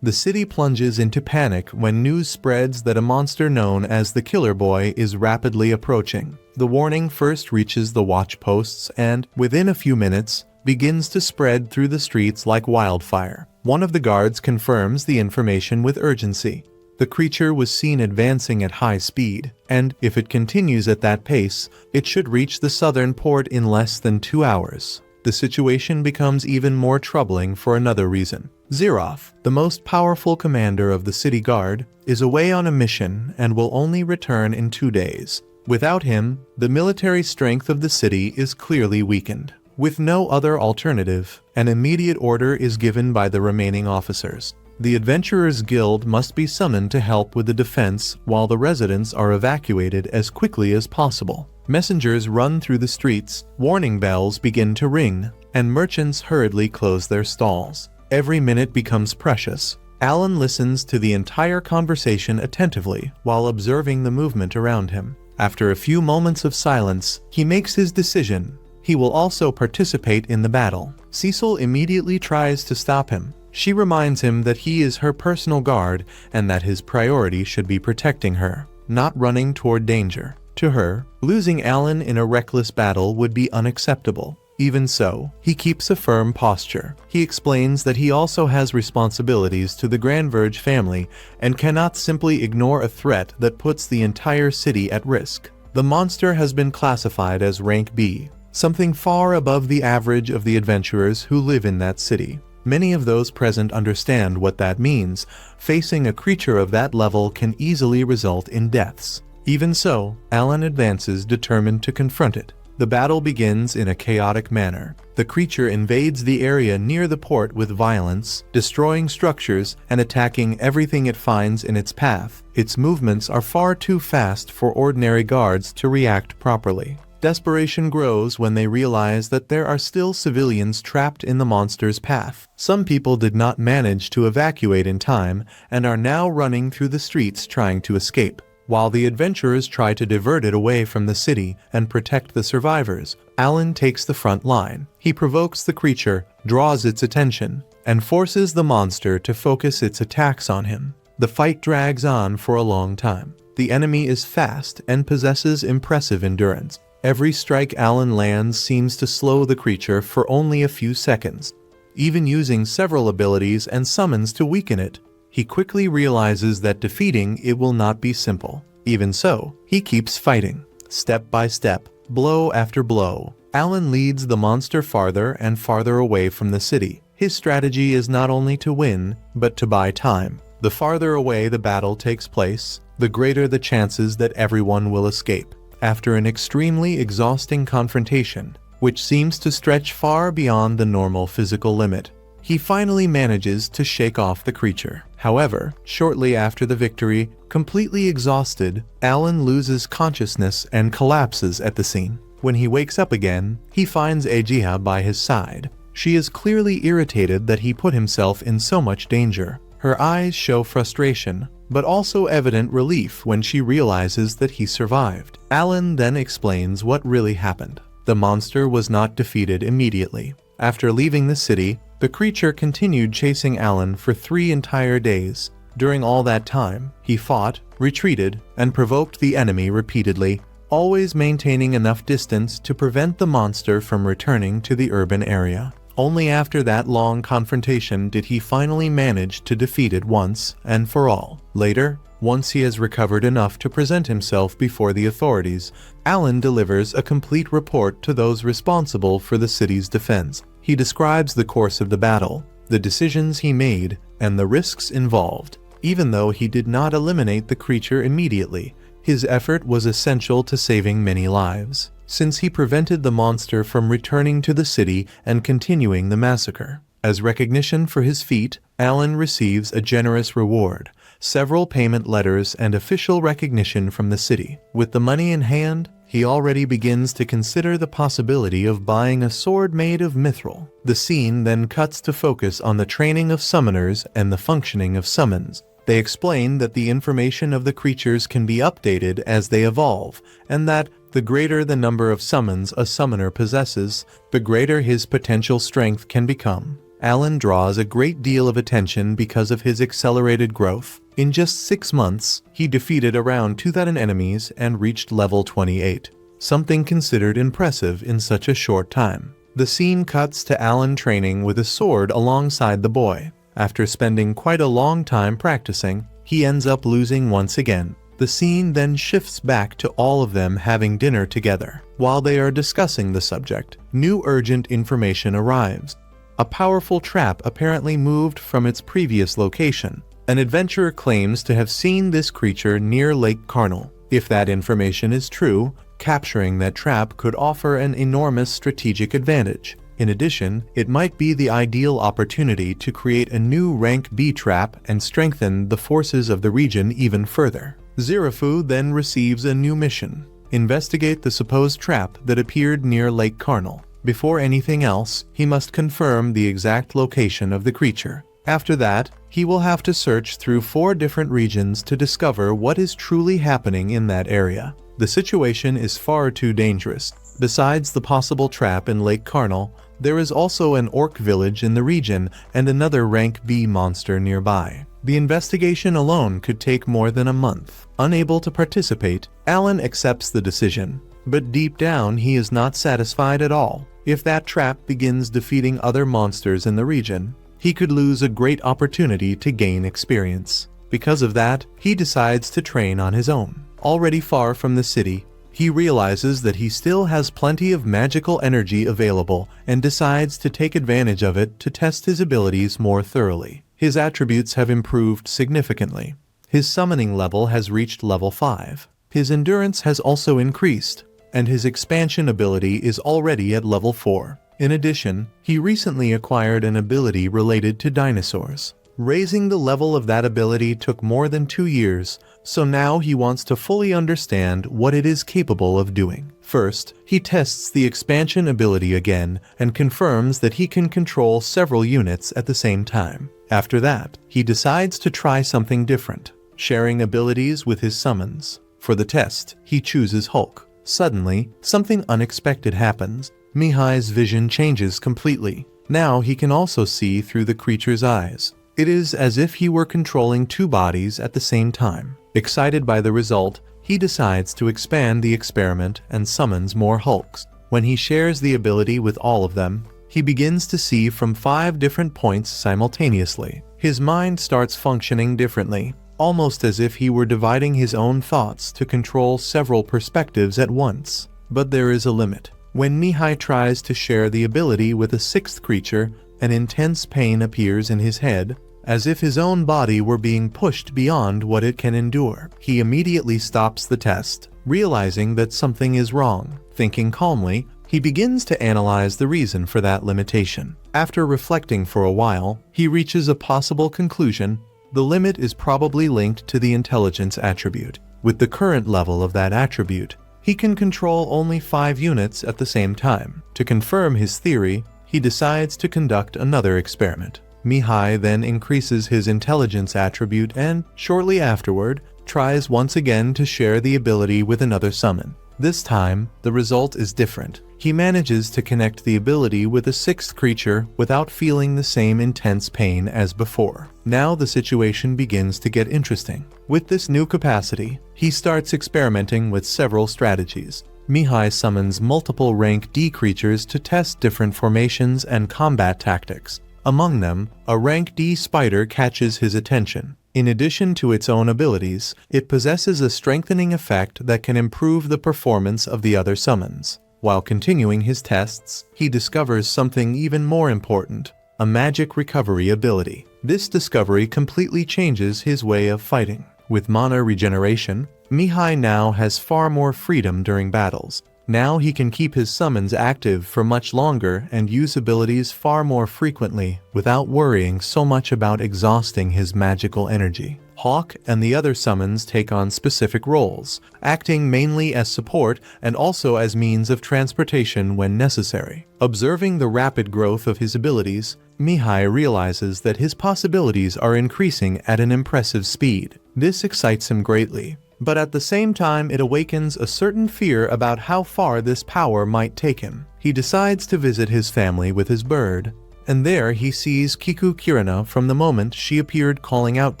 Speaker 1: The city plunges into panic when news spreads that a monster known as the Killer Boy is rapidly approaching. The warning first reaches the watch posts and, within a few minutes, begins to spread through the streets like wildfire. One of the guards confirms the information with urgency. The creature was seen advancing at high speed, and if it continues at that pace, it should reach the southern port in less than 2 hours. The situation becomes even more troubling for another reason. Zeroth, the most powerful commander of the city guard, is away on a mission and will only return in 2 days. Without him, the military strength of the city is clearly weakened. With no other alternative, an immediate order is given by the remaining officers. The Adventurers Guild must be summoned to help with the defense while the residents are evacuated as quickly as possible. Messengers run through the streets, warning bells begin to ring, and merchants hurriedly close their stalls. Every minute becomes precious. Alan listens to the entire conversation attentively while observing the movement around him. After a few moments of silence, he makes his decision. He will also participate in the battle. Cecil immediately tries to stop him. She reminds him that he is her personal guard and that his priority should be protecting her, not running toward danger. To her, losing Alan in a reckless battle would be unacceptable. Even so, he keeps a firm posture. He explains that he also has responsibilities to the Granverge family and cannot simply ignore a threat that puts the entire city at risk. The monster has been classified as rank B, something far above the average of the adventurers who live in that city. Many of those present understand what that means. Facing a creature of that level can easily result in deaths. Even so, Alan advances determined to confront it. The battle begins in a chaotic manner. The creature invades the area near the port with violence, destroying structures and attacking everything it finds in its path. Its movements are far too fast for ordinary guards to react properly. Desperation grows when they realize that there are still civilians trapped in the monster's path. Some people did not manage to evacuate in time and are now running through the streets trying to escape. While the adventurers try to divert it away from the city and protect the survivors, Alan takes the front line. He provokes the creature, draws its attention, and forces the monster to focus its attacks on him. The fight drags on for a long time. The enemy is fast and possesses impressive endurance. Every strike Alan lands seems to slow the creature for only a few seconds. Even using several abilities and summons to weaken it, he quickly realizes that defeating it will not be simple. Even so, he keeps fighting. Step by step, blow after blow, Alan leads the monster farther and farther away from the city. His strategy is not only to win, but to buy time. The farther away the battle takes place, the greater the chances that everyone will escape. After an extremely exhausting confrontation, which seems to stretch far beyond the normal physical limit, he finally manages to shake off the creature. However, shortly after the victory, completely exhausted, Alan loses consciousness and collapses at the scene. When he wakes up again, he finds Eiji by his side. She is clearly irritated that he put himself in so much danger. Her eyes show frustration, but also evident relief when she realizes that he survived. Alan then explains what really happened. The monster was not defeated immediately. After leaving the city, the creature continued chasing Alan for 3 entire days. During all that time, he fought, retreated, and provoked the enemy repeatedly, always maintaining enough distance to prevent the monster from returning to the urban area. Only after that long confrontation did he finally manage to defeat it once and for all. Later, once he has recovered enough to present himself before the authorities, Alan delivers a complete report to those responsible for the city's defense. He describes the course of the battle, the decisions he made, and the risks involved. Even though he did not eliminate the creature immediately, his effort was essential to saving many lives, since he prevented the monster from returning to the city and continuing the massacre. As recognition for his feat, Alan receives a generous reward, several payment letters, and official recognition from the city. With the money in hand, he already begins to consider the possibility of buying a sword made of mithril. The scene then cuts to focus on the training of summoners and the functioning of summons. They explain that the information of the creatures can be updated as they evolve, and that the greater the number of summons a summoner possesses, the greater his potential strength can become. Alan draws a great deal of attention because of his accelerated growth. In just 6 months, he defeated around 2,000 enemies and reached level 28, something considered impressive in such a short time. The scene cuts to Alan training with a sword alongside the boy. After spending quite a long time practicing, he ends up losing once again. The scene then shifts back to all of them having dinner together. While they are discussing the subject, new urgent information arrives. A powerful trap apparently moved from its previous location. An adventurer claims to have seen this creature near Lake Carnal. If that information is true, capturing that trap could offer an enormous strategic advantage. In addition, it might be the ideal opportunity to create a new rank B trap and strengthen the forces of the region even further. Zirafu then receives a new mission: investigate the supposed trap that appeared near Lake Carnal. Before anything else, he must confirm the exact location of the creature. After that, he will have to search through 4 different regions to discover what is truly happening in that area. The situation is far too dangerous. Besides the possible trap in Lake Carnal, there is also an orc village in the region and another rank B monster nearby. The investigation alone could take more than a month. Unable to participate, Alan accepts the decision. But deep down, he is not satisfied at all. If that trap begins defeating other monsters in the region, he could lose a great opportunity to gain experience. Because of that, he decides to train on his own. Already far from the city, he realizes that he still has plenty of magical energy available and decides to take advantage of it to test his abilities more thoroughly. His attributes have improved significantly. His summoning level has reached level 5. His endurance has also increased, and his expansion ability is already at level 4. In addition, he recently acquired an ability related to dinosaurs. Raising the level of that ability took more than 2 years, so now he wants to fully understand what it is capable of doing. First, he tests the expansion ability again and confirms that he can control several units at the same time. After that, he decides to try something different, sharing abilities with his summons. For the test, he chooses Hulk. Suddenly, something unexpected happens. Mihai's vision changes completely. Now he can also see through the creature's eyes. It is as if he were controlling 2 bodies at the same time. Excited by the result, he decides to expand the experiment and summons more Hulks. When he shares the ability with all of them, he begins to see from 5 different points simultaneously. His mind starts functioning differently, almost as if he were dividing his own thoughts to control several perspectives at once. But there is a limit. When Mihai tries to share the ability with a 6th creature, an intense pain appears in his head, as if his own body were being pushed beyond what it can endure. He immediately stops the test. realizing that something is wrong. Thinking calmly, he begins to analyze the reason for that limitation. After reflecting for a while, he reaches a possible conclusion. The limit is probably linked to the intelligence attribute. With the current level of that attribute, he can control only 5 units at the same time. To confirm his theory, he decides to conduct another experiment. Mihai then increases his intelligence attribute and, shortly afterward, tries once again to share the ability with another summon. This time, the result is different. He manages to connect the ability with a 6th creature without feeling the same intense pain as before. Now the situation begins to get interesting. With this new capacity, he starts experimenting with several strategies. Mihai summons multiple rank D creatures to test different formations and combat tactics. Among them, a rank D spider catches his attention. In addition to its own abilities, it possesses a strengthening effect that can improve the performance of the other summons. While continuing his tests, he discovers something even more important, a magic recovery ability. This discovery completely changes his way of fighting. With mana regeneration, Mihai now has far more freedom during battles. Now he can keep his summons active for much longer and use abilities far more frequently without worrying so much about exhausting his magical energy. Hawk and the other summons take on specific roles, acting mainly as support and also as means of transportation when necessary. Observing the rapid growth of his abilities, Mihai realizes that his possibilities are increasing at an impressive speed. This excites him greatly, but at the same time it awakens a certain fear about how far this power might take him. He decides to visit his family with his bird, and there he sees Kiku Kirina from the moment she appeared calling out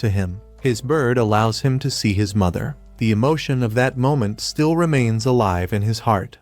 Speaker 1: to him. His bird allows him to see his mother. The emotion of that moment still remains alive in his heart.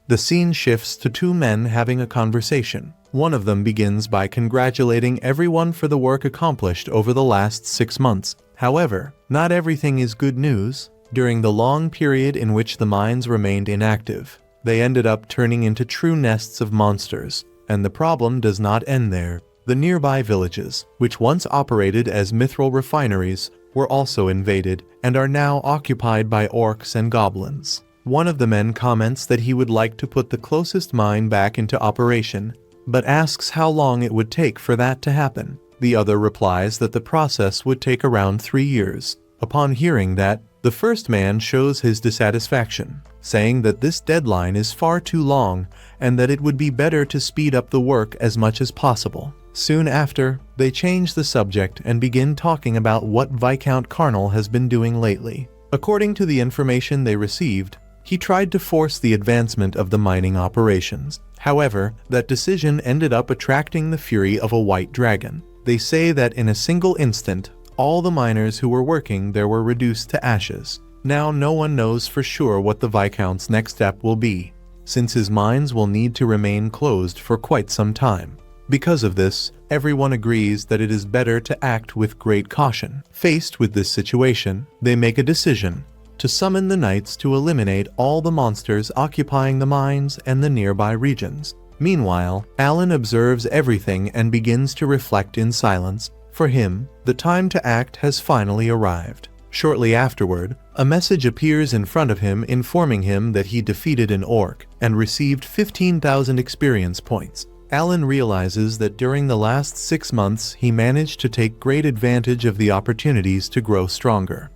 Speaker 1: The scene shifts to 2 men having a conversation. One of them begins by congratulating everyone for the work accomplished over the last 6 months. However, not everything is good news. During the long period in which the mines remained inactive, they ended up turning into true nests of monsters. And the problem does not end there. The nearby villages, which once operated as mithril refineries, were also invaded and are now occupied by orcs and goblins. One of the men comments that he would like to put the closest mine back into operation, but asks how long it would take for that to happen. The other replies that the process would take around 3 years. Upon hearing that, the first man shows his dissatisfaction, saying that this deadline is far too long and that it would be better to speed up the work as much as possible. Soon after, they change the subject and begin talking about what Viscount Carnal has been doing lately. According to the information they received, he tried to force the advancement of the mining operations. However, that decision ended up attracting the fury of a white dragon. They say that in a single instant, all the miners who were working there were reduced to ashes. Now no one knows for sure what the Viscount's next step will be, since his mines will need to remain closed for quite some time. Because of this, everyone agrees that it is better to act with great caution. Faced with this situation, they make a decision to summon the knights to eliminate all the monsters occupying the mines and the nearby regions. Meanwhile, Alan observes everything and begins to reflect in silence. For him, the time to act has finally arrived. Shortly afterward, a message appears in front of him informing him that he defeated an orc and received 15,000 experience points. Alan realizes that during the last 6 months he managed to take great advantage of the opportunities to grow stronger.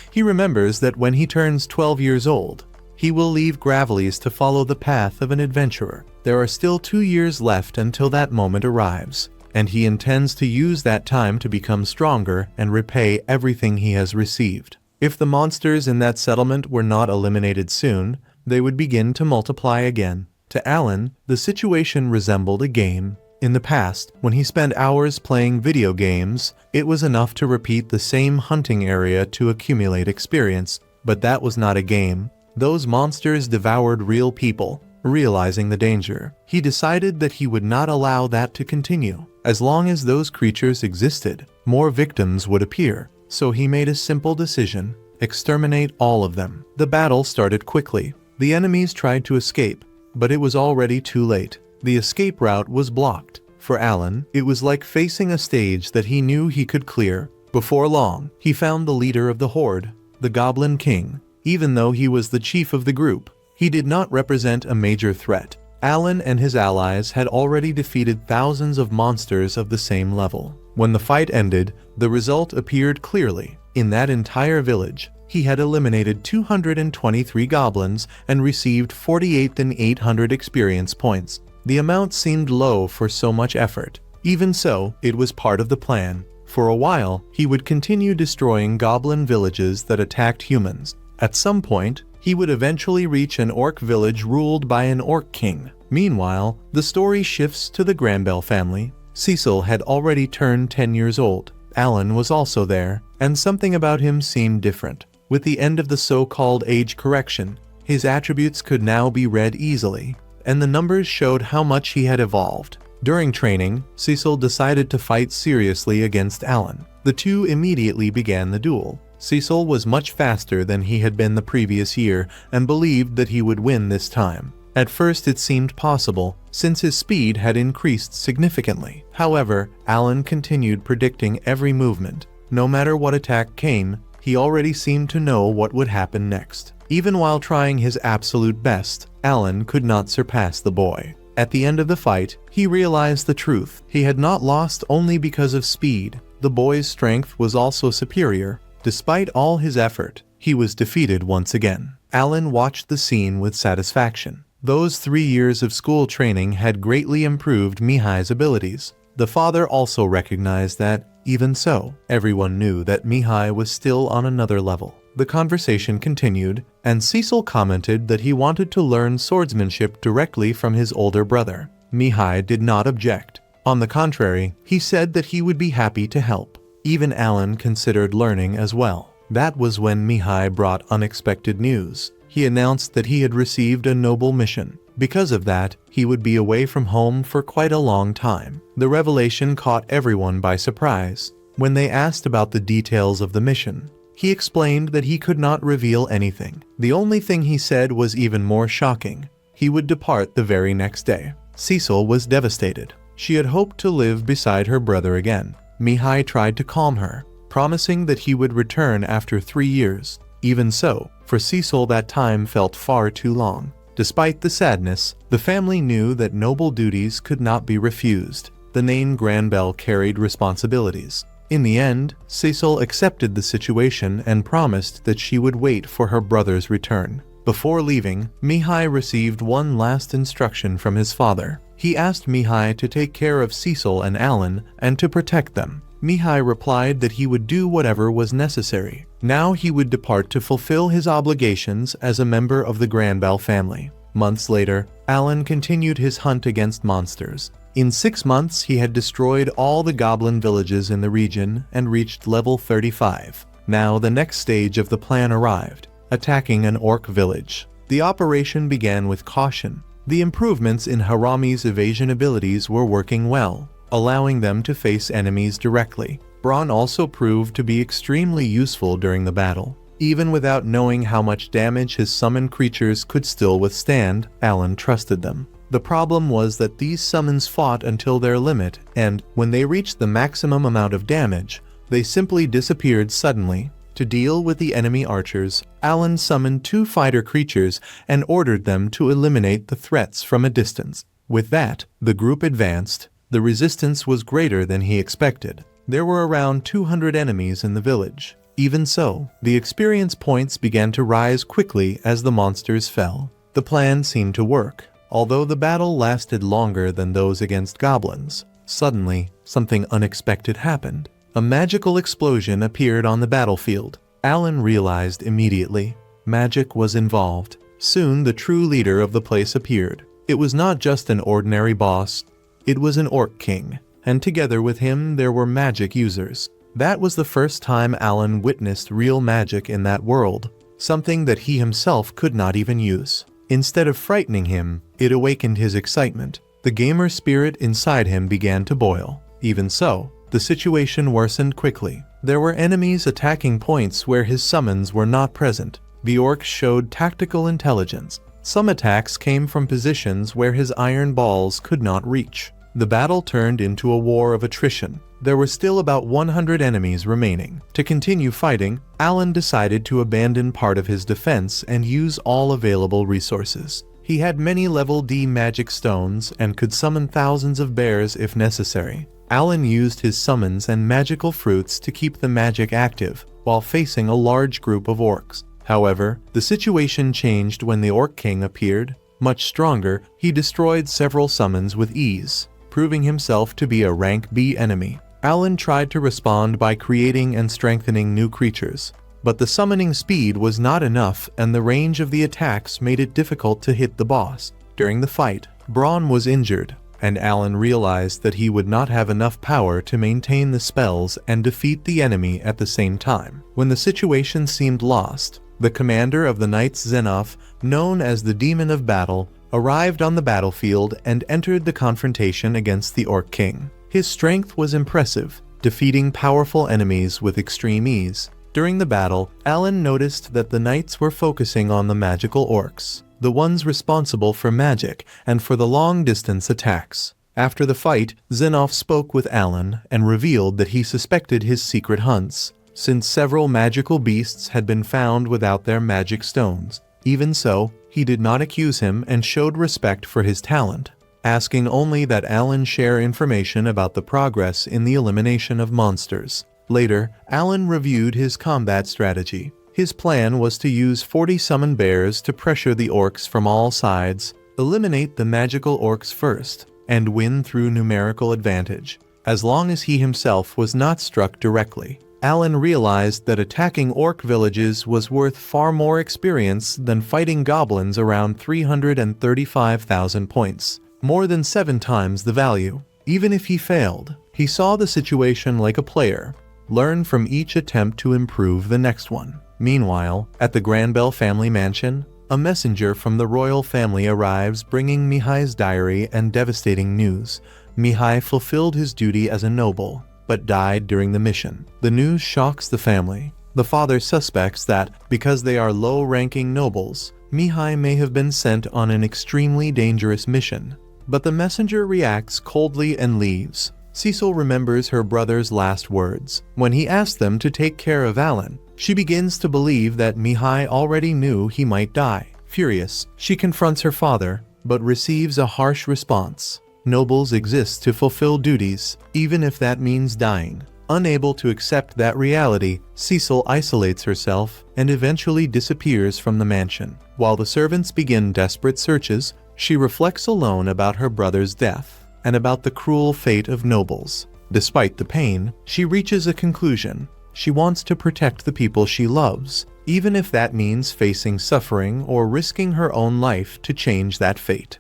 Speaker 1: He remembers that when he turns 12 years old, he will leave Gravellies to follow the path of an adventurer. There are still 2 years left until that moment arrives, and he intends to use that time to become stronger and repay everything he has received. If the monsters in that settlement were not eliminated soon, they would begin to multiply again. To Alan, the situation resembled a game. In the past, when he spent hours playing video games, it was enough to repeat the same hunting area to accumulate experience, but that was not a game. Those monsters devoured real people. Realizing the danger, he decided that he would not allow that to continue. As long as those creatures existed, more victims would appear, so he made a simple decision: exterminate all of them. The battle started quickly. The enemies tried to escape, but it was already too late. The escape route was blocked. For Alan, it was like facing a stage that he knew he could clear. Before long, he found the leader of the horde, the Goblin King. Even though he was the chief of the group, he did not represent a major threat. Alan and his allies had already defeated thousands of monsters of the same level. When the fight ended, the result appeared clearly. In that entire village, he had eliminated 223 goblins and received 48,800 experience points. The amount seemed low for so much effort. Even so, it was part of the plan. For a while, he would continue destroying goblin villages that attacked humans. At some point, he would eventually reach an orc village ruled by an orc king. Meanwhile, the story shifts to the Granbell family. Cecil had already turned 10 years old. Alan was also there, and something about him seemed different. With the end of the so-called age correction, his attributes could now be read easily, and the numbers showed how much he had evolved. During training, Cecil decided to fight seriously against Alan. The two immediately began the duel. Cecil was much faster than he had been the previous year and believed that he would win this time. At first it seemed possible, since his speed had increased significantly. However, Alan continued predicting every movement. No matter what attack came, he already seemed to know what would happen next. Even while trying his absolute best, Alan could not surpass the boy. At the end of the fight, he realized the truth. He had not lost only because of speed. The boy's strength was also superior. Despite all his effort, he was defeated once again. Alan watched the scene with satisfaction. Those 3 years of school training had greatly improved Mihai's abilities. The father also recognized that, even so, everyone knew that Mihai was still on another level. The conversation continued, and Cecil commented that he wanted to learn swordsmanship directly from his older brother. Mihai did not object. On the contrary, he said that he would be happy to help. Even Alan considered learning as well. That was when Mihai brought unexpected news. He announced that he had received a noble mission. Because of that, he would be away from home for quite a long time. The revelation caught everyone by surprise. When they asked about the details of the mission, he explained that he could not reveal anything. The only thing he said was even more shocking. He would depart the very next day. Cecil was devastated. She had hoped to live beside her brother again. Mihai tried to calm her, promising that he would return after 3 years. Even so, for Cecil that time felt far too long. Despite the sadness, the family knew that noble duties could not be refused. The name Granbell carried responsibilities. In the end, Cecil accepted the situation and promised that she would wait for her brother's return. Before leaving, Mihai received one last instruction from his father. He asked Mihai to take care of Cecil and Alan and to protect them. Mihai replied that he would do whatever was necessary. Now he would depart to fulfill his obligations as a member of the Granbell family. Months later, Alan continued his hunt against monsters. In 6 months, he had destroyed all the goblin villages in the region and reached level 35. Now the next stage of the plan arrived, attacking an orc village. The operation began with caution. The improvements in Harami's evasion abilities were working well, allowing them to face enemies directly. Braun also proved to be extremely useful during the battle. Even without knowing how much damage his summoned creatures could still withstand, Alan trusted them. The problem was that these summons fought until their limit, and when they reached the maximum amount of damage, they simply disappeared suddenly. To deal with the enemy archers, Alan summoned 2 fighter creatures and ordered them to eliminate the threats from a distance. With that, the group advanced. The resistance was greater than he expected. There were around 200 enemies in the village. Even so, the experience points began to rise quickly as the monsters fell. The plan seemed to work, although the battle lasted longer than those against goblins. Suddenly, something unexpected happened. A magical explosion appeared on the battlefield. Alan realized immediately. Magic was involved. Soon the true leader of the place appeared. It was not just an ordinary boss. It was an orc king, and together with him there were magic users. That was the first time Alan witnessed real magic in that world, something that he himself could not even use. Instead of frightening him, it awakened his excitement. The gamer spirit inside him began to boil. Even so, the situation worsened quickly. There were enemies attacking points where his summons were not present. The orcs showed tactical intelligence. Some attacks came from positions where his iron balls could not reach. The battle turned into a war of attrition. there were still about 100 enemies remaining. To continue fighting, Alan decided to abandon part of his defense and use all available resources. He had many level D magic stones and could summon thousands of bears if necessary. Alan used his summons and magical fruits to keep the magic active while facing a large group of orcs. However, the situation changed when the Orc King appeared. Much stronger, he destroyed several summons with ease, proving himself to be a rank B enemy. Alan tried to respond by creating and strengthening new creatures, but the summoning speed was not enough and the range of the attacks made it difficult to hit the boss. During the fight, Braun was injured, and Alan realized that he would not have enough power to maintain the spells and defeat the enemy at the same time. When the situation seemed lost, the commander of the Knights Xenof, known as the Demon of Battle, arrived on the battlefield and entered the confrontation against the Orc King. His strength was impressive, defeating powerful enemies with extreme ease. During the battle, Alan noticed that the knights were focusing on the magical orcs, the ones responsible for magic and for the long-distance attacks. After the fight, Xenof spoke with Alan and revealed that he suspected his secret hunts, since several magical beasts had been found without their magic stones. Even so, he did not accuse him and showed respect for his talent, asking only that Alan share information about the progress in the elimination of monsters. Later, Alan reviewed his combat strategy. His plan was to use 40 summon bears to pressure the orcs from all sides, eliminate the magical orcs first, and win through numerical advantage, as long as he himself was not struck directly. Alan realized that attacking orc villages was worth far more experience than fighting goblins around 335,000 points, more than 7 times the value. Even if he failed, he saw the situation like a player, learn from each attempt to improve the next one. Meanwhile, at the Granbell family mansion, a messenger from the royal family arrives bringing Mihai's diary and devastating news. Mihai fulfilled his duty as a noble, but died during the mission. The news shocks the family. The father suspects that, because they are low-ranking nobles, Mihai may have been sent on an extremely dangerous mission. But the messenger reacts coldly and leaves. Cecil remembers her brother's last words. When he asked them to take care of Alan, she begins to believe that Mihai already knew he might die. Furious, she confronts her father, but receives a harsh response. Nobles exist to fulfill duties, even if that means dying. Unable to accept that reality, Cecil isolates herself and eventually disappears from the mansion. While the servants begin desperate searches, she reflects alone about her brother's death and about the cruel fate of nobles. Despite the pain, she reaches a conclusion. She wants to protect the people she loves, even if that means facing suffering or risking her own life to change that fate.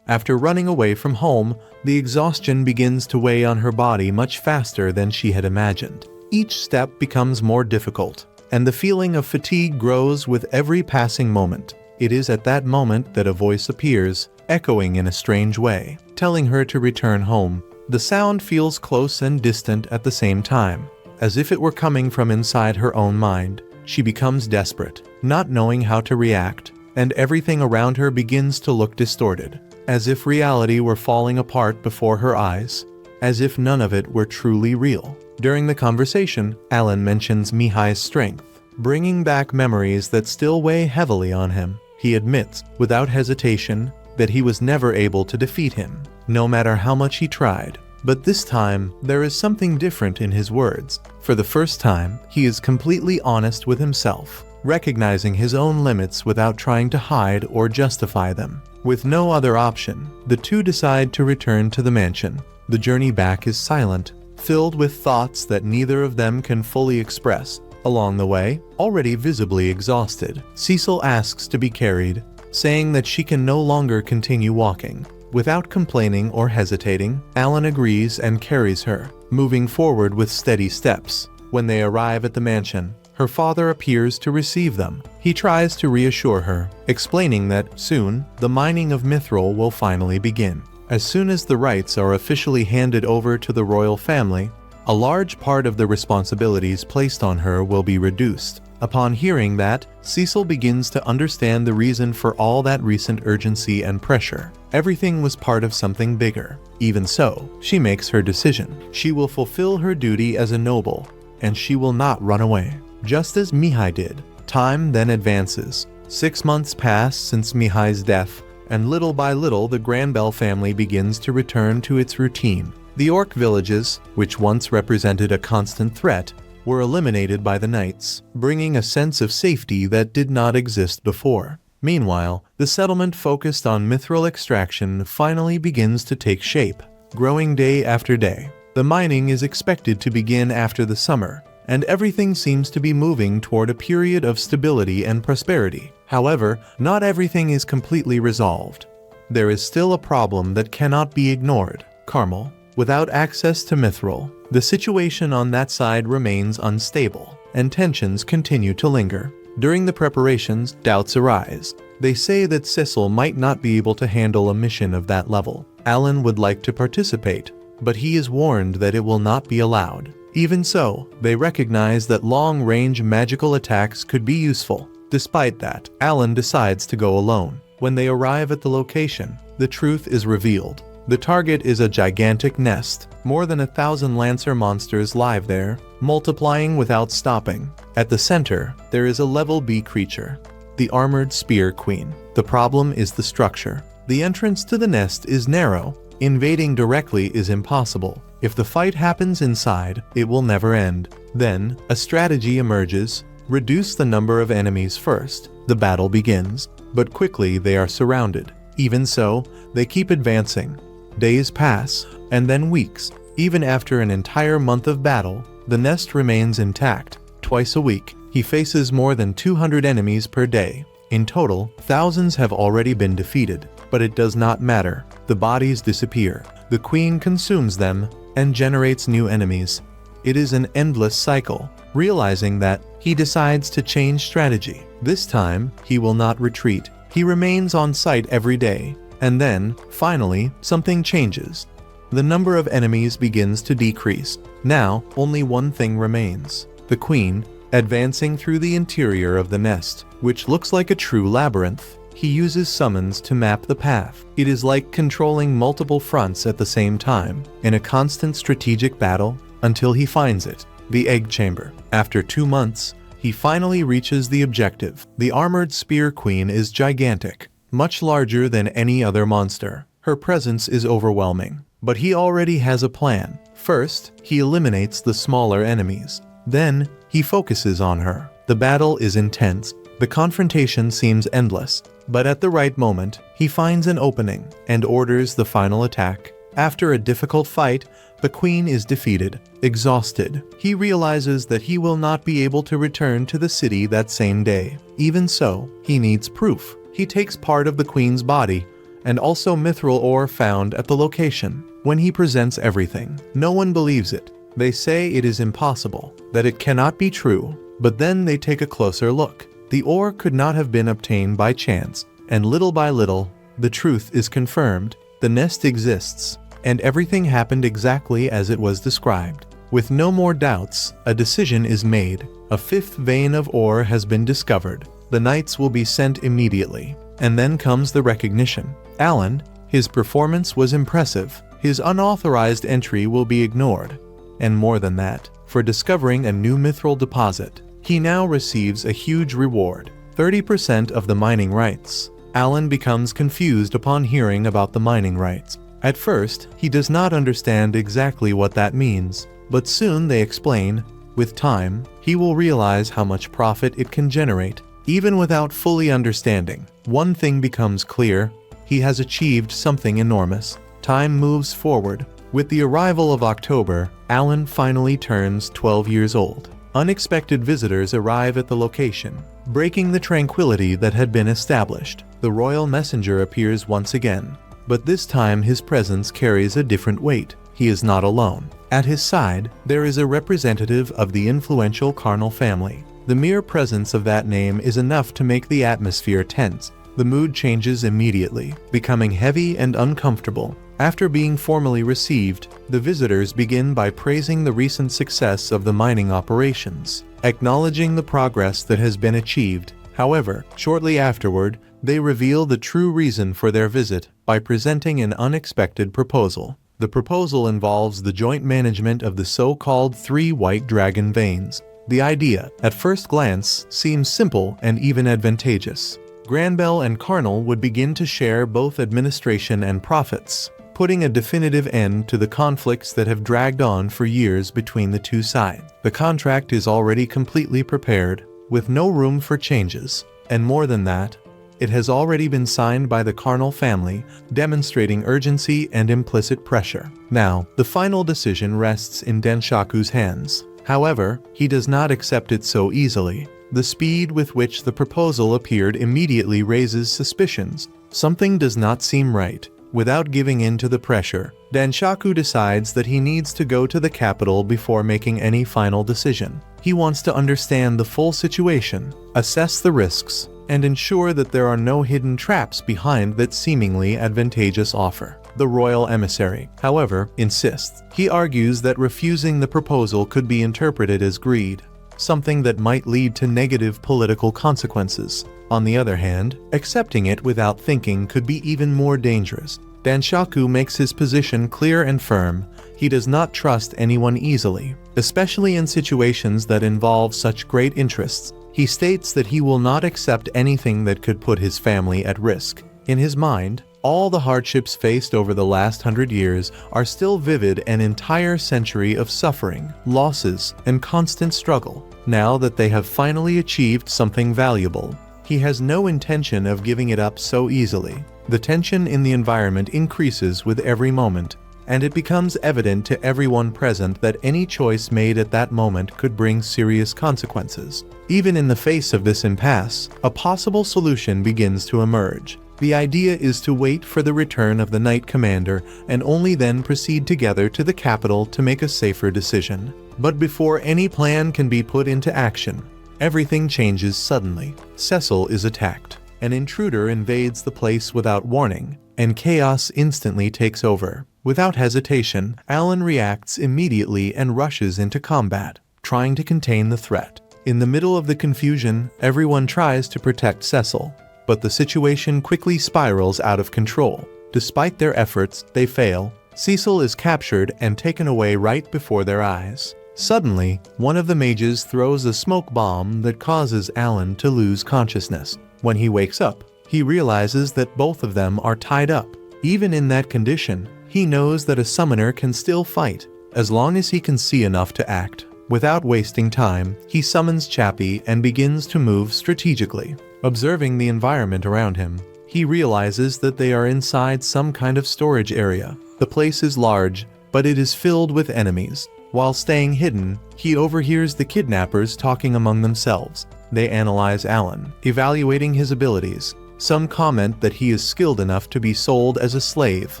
Speaker 1: After running away from home, the exhaustion begins to weigh on her body much faster than she had imagined. Each step becomes more difficult, and the feeling of fatigue grows with every passing moment. It is at that moment that a voice appears, echoing in a strange way, telling her to return home. The sound feels close and distant at the same time, as if it were coming from inside her own mind. She becomes desperate, not knowing how to react, and everything around her begins to look distorted, as if reality were falling apart before her eyes, as if none of it were truly real. During the conversation, Alan mentions Mihai's strength, bringing back memories that still weigh heavily on him. He admits, without hesitation, that he was never able to defeat him, no matter how much he tried. But this time, there is something different in his words. For the first time, he is completely honest with himself, recognizing his own limits without trying to hide or justify them. With no other option, the two decide to return to the mansion. The journey back is silent, filled with thoughts that neither of them can fully express. Along the way, already visibly exhausted, Cecil asks to be carried, saying that she can no longer continue walking. Without complaining or hesitating, Alan agrees and carries her, moving forward with steady steps. When they arrive at the mansion, her father appears to receive them. He tries to reassure her, explaining that soon, the mining of Mithril will finally begin. As soon as the rights are officially handed over to the royal family, a large part of the responsibilities placed on her will be reduced. Upon hearing that, Cecil begins to understand the reason for all that recent urgency and pressure. Everything was part of something bigger. Even so, she makes her decision. She will fulfill her duty as a noble, and she will not run away. Just as Mihai did. Time then advances. 6 months pass since Mihai's death, and little by little the Granbell family begins to return to its routine. The orc villages, which once represented a constant threat, were eliminated by the knights, bringing a sense of safety that did not exist before. Meanwhile, the settlement focused on mithril extraction finally begins to take shape, growing day after day. The mining is expected to begin after the summer, and everything seems to be moving toward a period of stability and prosperity. However, not everything is completely resolved. There is still a problem that cannot be ignored: Carmel. Without access to mithril, the situation on that side remains unstable, and tensions continue to linger. During the preparations, doubts arise. They say that Cecil might not be able to handle a mission of that level. Alan would like to participate, but he is warned that it will not be allowed. Even so, they recognize that long-range magical attacks could be useful. Despite that, Alan decides to go alone. When they arrive at the location, the truth is revealed. The target is a gigantic nest. More than 1,000 Lancer monsters live there, multiplying without stopping. At the center, there is a level B creature, the Armored Spear Queen. The problem is the structure. The entrance to the nest is narrow. Invading directly is impossible. If the fight happens inside, it will never end. Then, a strategy emerges: reduce the number of enemies first. The battle begins, but quickly they are surrounded. Even so, they keep advancing. Days pass, and then weeks. Even after an entire month of battle, the nest remains intact. Twice a week, he faces more than 200 enemies per day. In total, thousands have already been defeated, but it does not matter. The bodies disappear. The queen consumes them and generates new enemies. It is an endless cycle. Realizing that, he decides to change strategy. This time, he will not retreat. He remains on site every day. And then, finally, something changes. The number of enemies begins to decrease. Now, only one thing remains: the queen, advancing through the interior of the nest, which looks like a true labyrinth. He uses summons to map the path. It is like controlling multiple fronts at the same time, in a constant strategic battle, until he finds it: the egg chamber. After 2 months, he finally reaches the objective. The Armored Spear Queen is gigantic, much larger than any other monster. Her presence is overwhelming, but he already has a plan. First, he eliminates the smaller enemies. Then, he focuses on her. The battle is intense. The confrontation seems endless, but at the right moment, he finds an opening and orders the final attack. After a difficult fight, the queen is defeated. Exhausted, he realizes that he will not be able to return to the city that same day. Even so, he needs proof. He takes part of the queen's body, and also mithril ore found at the location. When he presents everything, no one believes it. They say it is impossible, that it cannot be true, but then they take a closer look. The ore could not have been obtained by chance, and little by little, the truth is confirmed. The nest exists, and everything happened exactly as it was described. With no more doubts, a decision is made. A 5th vein of ore has been discovered. The knights will be sent immediately. And then comes the recognition. Alan, his performance was impressive. His unauthorized entry will be ignored. And more than that, for discovering a new mithril deposit, he now receives a huge reward: 30% of the mining rights. Alan becomes confused upon hearing about the mining rights. At first, he does not understand exactly what that means, but soon they explain. With time, he will realize how much profit it can generate. Even without fully understanding, one thing becomes clear: he has achieved something enormous. Time moves forward. With the arrival of October, Alan finally turns 12 years old. Unexpected visitors arrive at the location, breaking the tranquility that had been established. The royal messenger appears once again, but this time his presence carries a different weight. He is not alone. At his side, there is a representative of the influential Carnal family. The mere presence of that name is enough to make the atmosphere tense. The mood changes immediately, becoming heavy and uncomfortable. After being formally received, the visitors begin by praising the recent success of the mining operations, acknowledging the progress that has been achieved. However, shortly afterward, they reveal the true reason for their visit. by presenting an unexpected proposal. The proposal involves the joint management of the so-called 3 white dragon veins. The idea, at first glance, seems simple and even advantageous. Granbell and Carnal would begin to share both administration and profits, putting a definitive end to the conflicts that have dragged on for years between the two sides. The contract is already completely prepared, with no room for changes, and more than that, it has already been signed by the Carnal family, demonstrating urgency and implicit pressure. Now, the final decision rests in Denshaku's hands. However, he does not accept it so easily. The speed with which the proposal appeared immediately raises suspicions. Something does not seem right. Without giving in to the pressure, Denshaku decides that he needs to go to the capital before making any final decision. He wants to understand the full situation, assess the risks, and ensure that there are no hidden traps behind that seemingly advantageous offer. The royal emissary, however, insists. He argues that refusing the proposal could be interpreted as greed, something that might lead to negative political consequences. On the other hand, accepting it without thinking could be even more dangerous. Denshaku makes his position clear and firm. He does not trust anyone easily, especially in situations that involve such great interests. He states that he will not accept anything that could put his family at risk. In his mind, all the hardships faced over the last 100 years are still vivid, an entire century of suffering, losses, and constant struggle. Now that they have finally achieved something valuable, he has no intention of giving it up so easily. The tension in the environment increases with every moment, and it becomes evident to everyone present that any choice made at that moment could bring serious consequences. Even in the face of this impasse, a possible solution begins to emerge. The idea is to wait for the return of the Knight Commander and only then proceed together to the capital to make a safer decision. But before any plan can be put into action, everything changes suddenly. Cecil is attacked. An intruder invades the place without warning, and chaos instantly takes over. Without hesitation, Alan reacts immediately and rushes into combat, trying to contain the threat. In the middle of the confusion, everyone tries to protect Cecil, but the situation quickly spirals out of control. Despite their efforts, they fail. Cecil is captured and taken away right before their eyes. Suddenly, one of the mages throws a smoke bomb that causes Alan to lose consciousness. When he wakes up, he realizes that both of them are tied up. Even in that condition, he knows that a summoner can still fight, as long as he can see enough to act. Without wasting time, he summons Chappie and begins to move strategically. Observing the environment around him, he realizes that they are inside some kind of storage area. The place is large, but it is filled with enemies. While staying hidden, he overhears the kidnappers talking among themselves. They analyze Alan, evaluating his abilities. Some comment that he is skilled enough to be sold as a slave,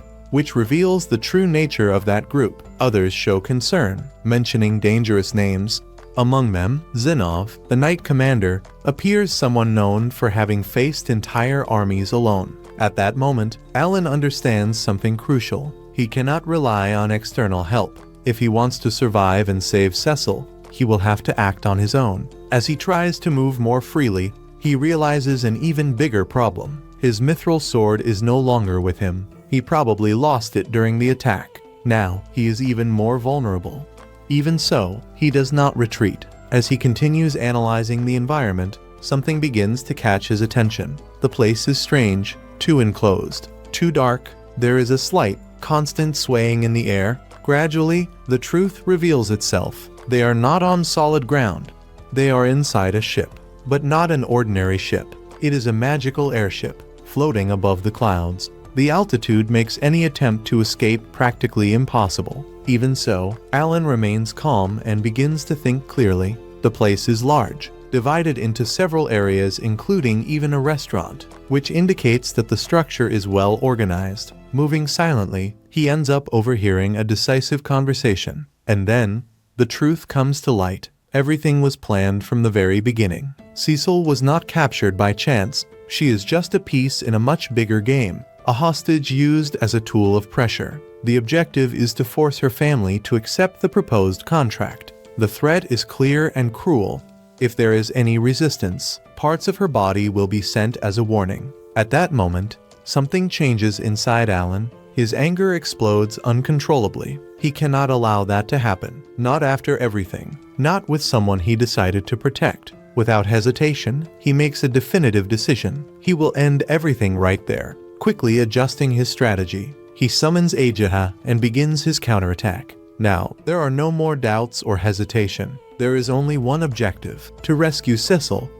Speaker 1: which reveals the true nature of that group. Others show concern, mentioning dangerous names. Among them, Zinov, the Knight Commander, appears someone known for having faced entire armies alone. At that moment, Alan understands something crucial. He cannot rely on external help. If he wants to survive and save Cecil, he will have to act on his own. As he tries to move more freely, he realizes an even bigger problem. His mithril sword is no longer with him. He probably lost it during the attack. Now, he is even more vulnerable. Even so, he does not retreat. As he continues analyzing the environment, something begins to catch his attention. The place is strange, too enclosed, too dark. There is a slight, constant swaying in the air. Gradually, the truth reveals itself. They are not on solid ground. They are inside a ship, but not an ordinary ship. It is a magical airship, floating above the clouds. The altitude makes any attempt to escape practically impossible. Even so, Alan remains calm and begins to think clearly. The place is large, divided into several areas including even a restaurant, which indicates that the structure is well organized. Moving silently, he ends up overhearing a decisive conversation. And then, the truth comes to light. Everything was planned from the very beginning. Cecil was not captured by chance. She is just a piece in a much bigger game, a hostage used as a tool of pressure. The objective is to force her family to accept the proposed contract. The threat is clear and cruel. If there is any resistance, parts of her body will be sent as a warning. At that moment, something changes inside Alan. His anger explodes uncontrollably. He cannot allow that to happen. Not after everything. Not with someone he decided to protect. Without hesitation, he makes a definitive decision. He will end everything right there. Quickly adjusting his strategy, he summons Ajaha and begins his counterattack. Now, there are no more doubts or hesitation. There is only one objective: to rescue Sissel.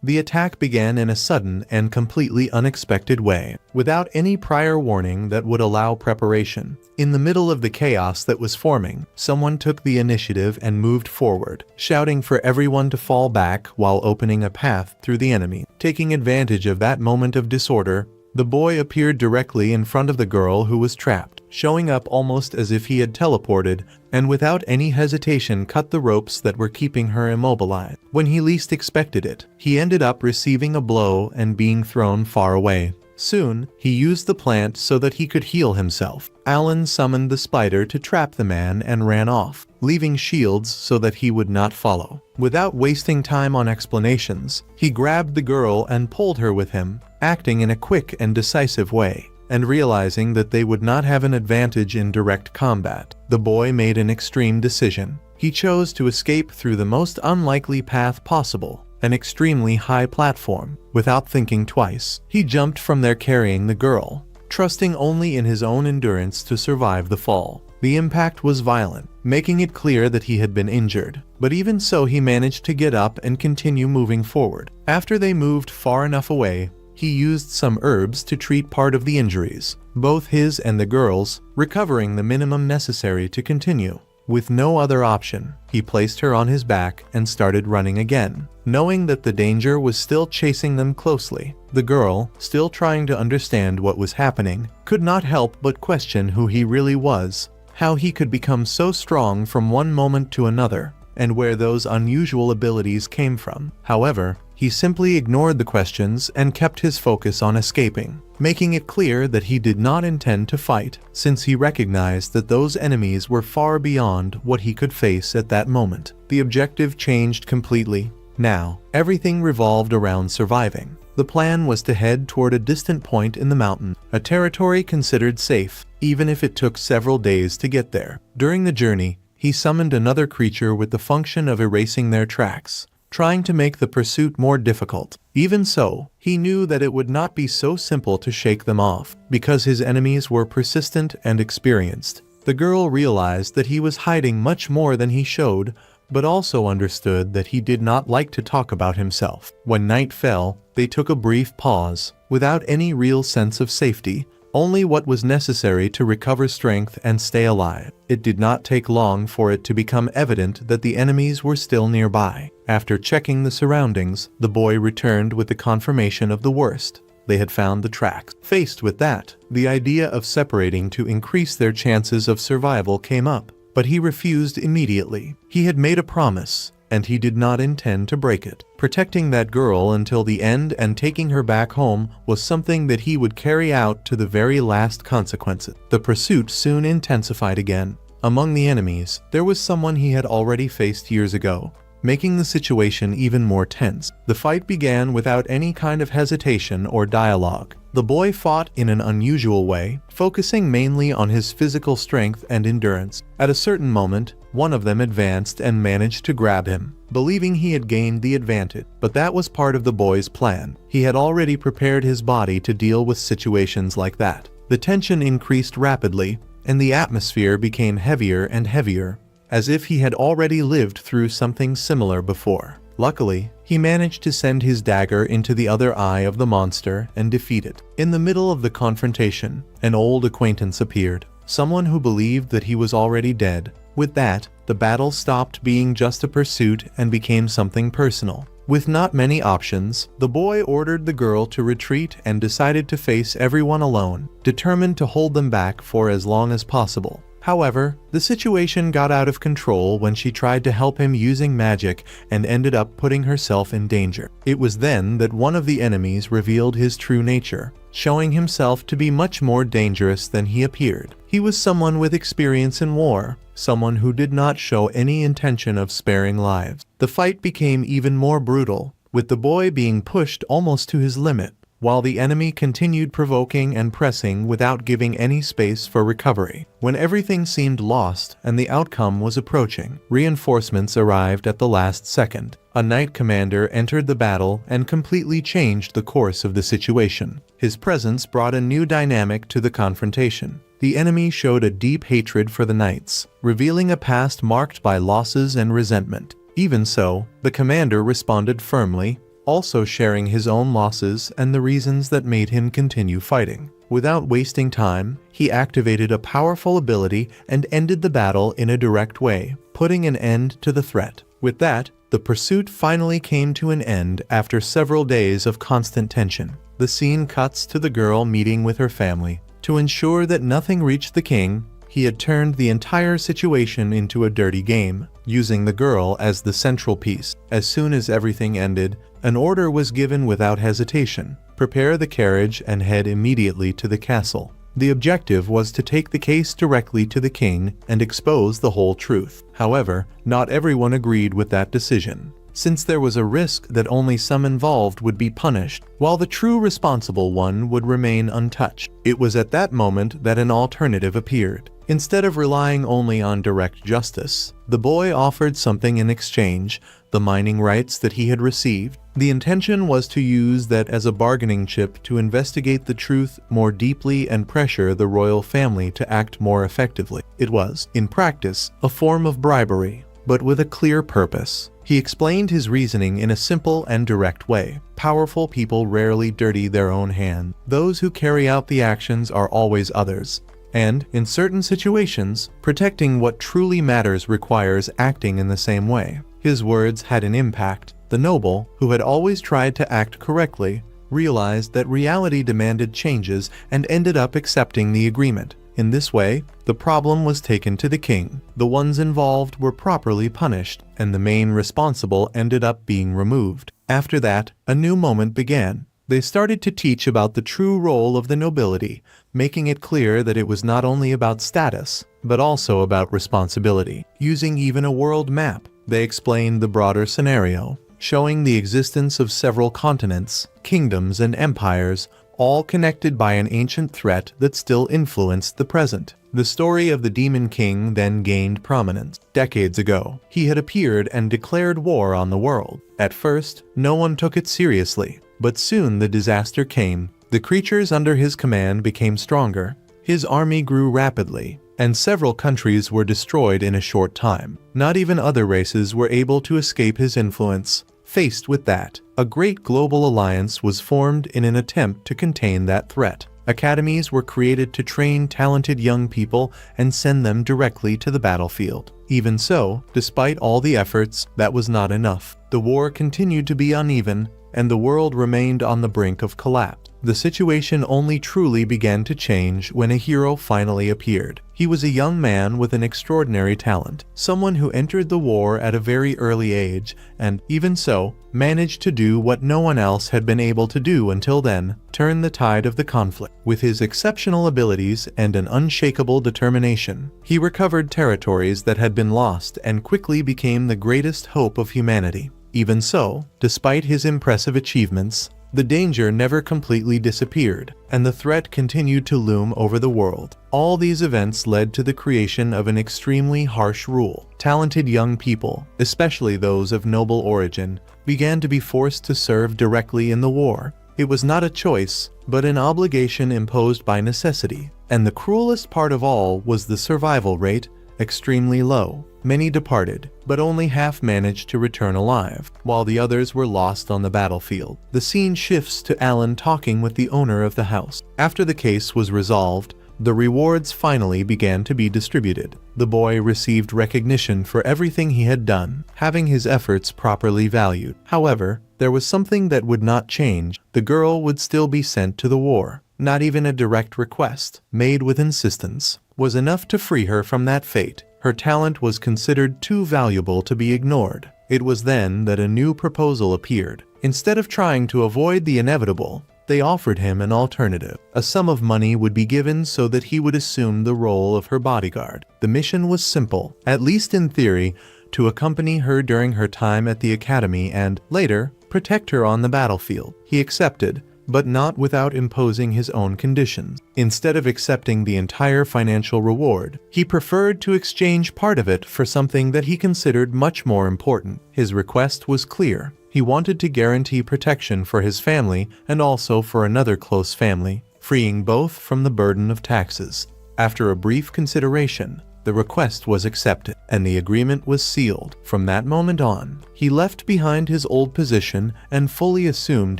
Speaker 1: The attack began in a sudden and completely unexpected way, without any prior warning that would allow preparation. In the middle of the chaos that was forming, someone took the initiative and moved forward, shouting for everyone to fall back while opening a path through the enemy. Taking advantage of that moment of disorder, the boy appeared directly in front of the girl who was trapped, showing up almost as if he had teleported, and without any hesitation cut the ropes that were keeping her immobilized. When he least expected it, he ended up receiving a blow and being thrown far away. Soon, he used the plant so that he could heal himself. Alan summoned the spider to trap the man and ran off, leaving shields so that he would not follow. Without wasting time on explanations, he grabbed the girl and pulled her with him, acting in a quick and decisive way. And realizing that they would not have an advantage in direct combat, the boy made an extreme decision. He chose to escape through the most unlikely path possible, an extremely high platform. Without thinking twice, he jumped from there carrying the girl, trusting only in his own endurance to survive the fall. The impact was violent, making it clear that he had been injured, but even so he managed to get up and continue moving forward. After they moved far enough away, he used some herbs to treat part of the injuries, both his and the girl's, recovering the minimum necessary to continue. With no other option, he placed her on his back and started running again, knowing that the danger was still chasing them closely. The girl, still trying to understand what was happening, could not help but question who he really was, how he could become so strong from one moment to another, and where those unusual abilities came from. However, he simply ignored the questions and kept his focus on escaping, making it clear that he did not intend to fight, since he recognized that those enemies were far beyond what he could face at that moment. The objective changed completely. Now, everything revolved around surviving. The plan was to head toward a distant point in the mountain, a territory considered safe, even if it took several days to get there. During the journey, he summoned another creature with the function of erasing their tracks, trying to make the pursuit more difficult. Even so, he knew that it would not be so simple to shake them off, because his enemies were persistent and experienced. The girl realized that he was hiding much more than he showed, but also understood that he did not like to talk about himself. When night fell, they took a brief pause, without any real sense of safety, only what was necessary to recover strength and stay alive. It did not take long for it to become evident that the enemies were still nearby. After checking the surroundings, the boy returned with the confirmation of the worst. They had found the tracks. Faced with that, the idea of separating to increase their chances of survival came up, but he refused immediately. He had made a promise, and he did not intend to break it. Protecting that girl until the end and taking her back home was something that he would carry out to the very last consequences. The pursuit soon intensified again. Among the enemies, there was someone he had already faced years ago, making the situation even more tense. The fight began without any kind of hesitation or dialogue. The boy fought in an unusual way, focusing mainly on his physical strength and endurance. At a certain moment, one of them advanced and managed to grab him, believing he had gained the advantage. But that was part of the boy's plan. He had already prepared his body to deal with situations like that. The tension increased rapidly, and the atmosphere became heavier and heavier, as if he had already lived through something similar before. Luckily, he managed to send his dagger into the other eye of the monster and defeat it. In the middle of the confrontation, an old acquaintance appeared, someone who believed that he was already dead. With that, the battle stopped being just a pursuit and became something personal. With not many options, the boy ordered the girl to retreat and decided to face everyone alone, determined to hold them back for as long as possible. However, the situation got out of control when she tried to help him using magic and ended up putting herself in danger. It was then that one of the enemies revealed his true nature, showing himself to be much more dangerous than he appeared. He was someone with experience in war, someone who did not show any intention of sparing lives. The fight became even more brutal, with the boy being pushed almost to his limit. while the enemy continued provoking and pressing without giving any space for recovery. When everything seemed lost and the outcome was approaching, reinforcements arrived at the last second. A knight commander entered the battle and completely changed the course of the situation. His presence brought a new dynamic to the confrontation. The enemy showed a deep hatred for the knights, revealing a past marked by losses and resentment. Even so, the commander responded firmly, also sharing his own losses and the reasons that made him continue fighting. Without wasting time, he activated a powerful ability and ended the battle in a direct way, putting an end to the threat. With that, the pursuit finally came to an end after several days of constant tension. The scene cuts to the girl meeting with her family. To ensure that nothing reached the king, he had turned the entire situation into a dirty game, using the girl as the central piece. As soon as everything ended, an order was given without hesitation: prepare the carriage and head immediately to the castle. The objective was to take the case directly to the king and expose the whole truth. However, not everyone agreed with that decision, since there was a risk that only some involved would be punished, while the true responsible one would remain untouched. It was at that moment that an alternative appeared. Instead of relying only on direct justice, the boy offered something in exchange: the mining rights that he had received. The intention was to use that as a bargaining chip to investigate the truth more deeply and pressure the royal family to act more effectively. It was, in practice, a form of bribery, but with a clear purpose. He explained his reasoning in a simple and direct way. Powerful people rarely dirty their own hand. Those who carry out the actions are always others. And, in certain situations, protecting what truly matters requires acting in the same way. His words had an impact. The noble, who had always tried to act correctly, realized that reality demanded changes and ended up accepting the agreement. In this way, the problem was taken to the king. The ones involved were properly punished, and the main responsible ended up being removed. After that, a new moment began. They started to teach about the true role of the nobility, making it clear that it was not only about status, but also about responsibility. Using even a world map, they explained the broader scenario, showing the existence of several continents, kingdoms, and empires, all connected by an ancient threat that still influenced the present. The story of the Demon King then gained prominence. Decades ago, he had appeared and declared war on the world. At first, no one took it seriously, but soon the disaster came. The creatures under his command became stronger, his army grew rapidly, and several countries were destroyed in a short time. Not even other races were able to escape his influence. Faced with that, a great global alliance was formed in an attempt to contain that threat. Academies were created to train talented young people and send them directly to the battlefield. Even so, despite all the efforts, that was not enough. The war continued to be uneven, and the world remained on the brink of collapse. The situation only truly began to change when a hero finally appeared. He was a young man with an extraordinary talent, someone who entered the war at a very early age and, even so, managed to do what no one else had been able to do until then: turn the tide of the conflict. With his exceptional abilities and an unshakable determination, he recovered territories that had been lost and quickly became the greatest hope of humanity. Even so, despite his impressive achievements, the danger never completely disappeared, and the threat continued to loom over the world. All these events led to the creation of an extremely harsh rule. Talented young people, especially those of noble origin, began to be forced to serve directly in the war. It was not a choice, but an obligation imposed by necessity. And the cruelest part of all was the survival rate, extremely low. Many departed, but only half managed to return alive, while the others were lost on the battlefield. The scene shifts to Alan talking with the owner of the house. After the case was resolved, the rewards finally began to be distributed. The boy received recognition for everything he had done, having his efforts properly valued. However, there was something that would not change. The girl would still be sent to the war. Not even a direct request, made with insistence, was enough to free her from that fate. Her talent was considered too valuable to be ignored. It was then that a new proposal appeared. Instead of trying to avoid the inevitable, they offered him an alternative. A sum of money would be given so that he would assume the role of her bodyguard. The mission was simple, at least in theory, to accompany her during her time at the academy and, later, protect her on the battlefield. He accepted, but not without imposing his own conditions. Instead of accepting the entire financial reward, he preferred to exchange part of it for something that he considered much more important. His request was clear. He wanted to guarantee protection for his family and also for another close family, freeing both from the burden of taxes. After a brief consideration, the request was accepted, and the agreement was sealed. From that moment on, he left behind his old position and fully assumed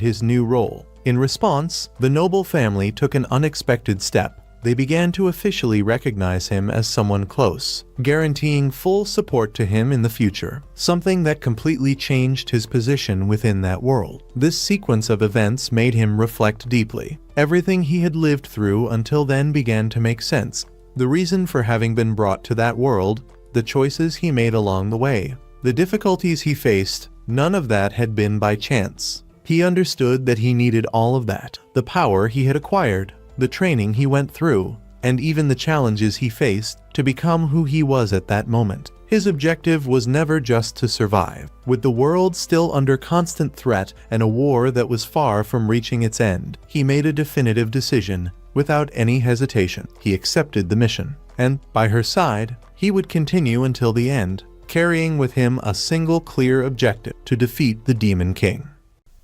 Speaker 1: his new role. In response, the noble family took an unexpected step. They began to officially recognize him as someone close, guaranteeing full support to him in the future, something that completely changed his position within that world. This sequence of events made him reflect deeply. Everything he had lived through until then began to make sense. The reason for having been brought to that world, the choices he made along the way, the difficulties he faced, none of that had been by chance. He understood that he needed all of that, the power he had acquired, the training he went through, and even the challenges he faced to become who he was at that moment. His objective was never just to survive. With the world still under constant threat and a war that was far from reaching its end, he made a definitive decision. Without any hesitation, he accepted the mission, and by her side, he would continue until the end, carrying with him a single clear objective: to defeat the Demon King.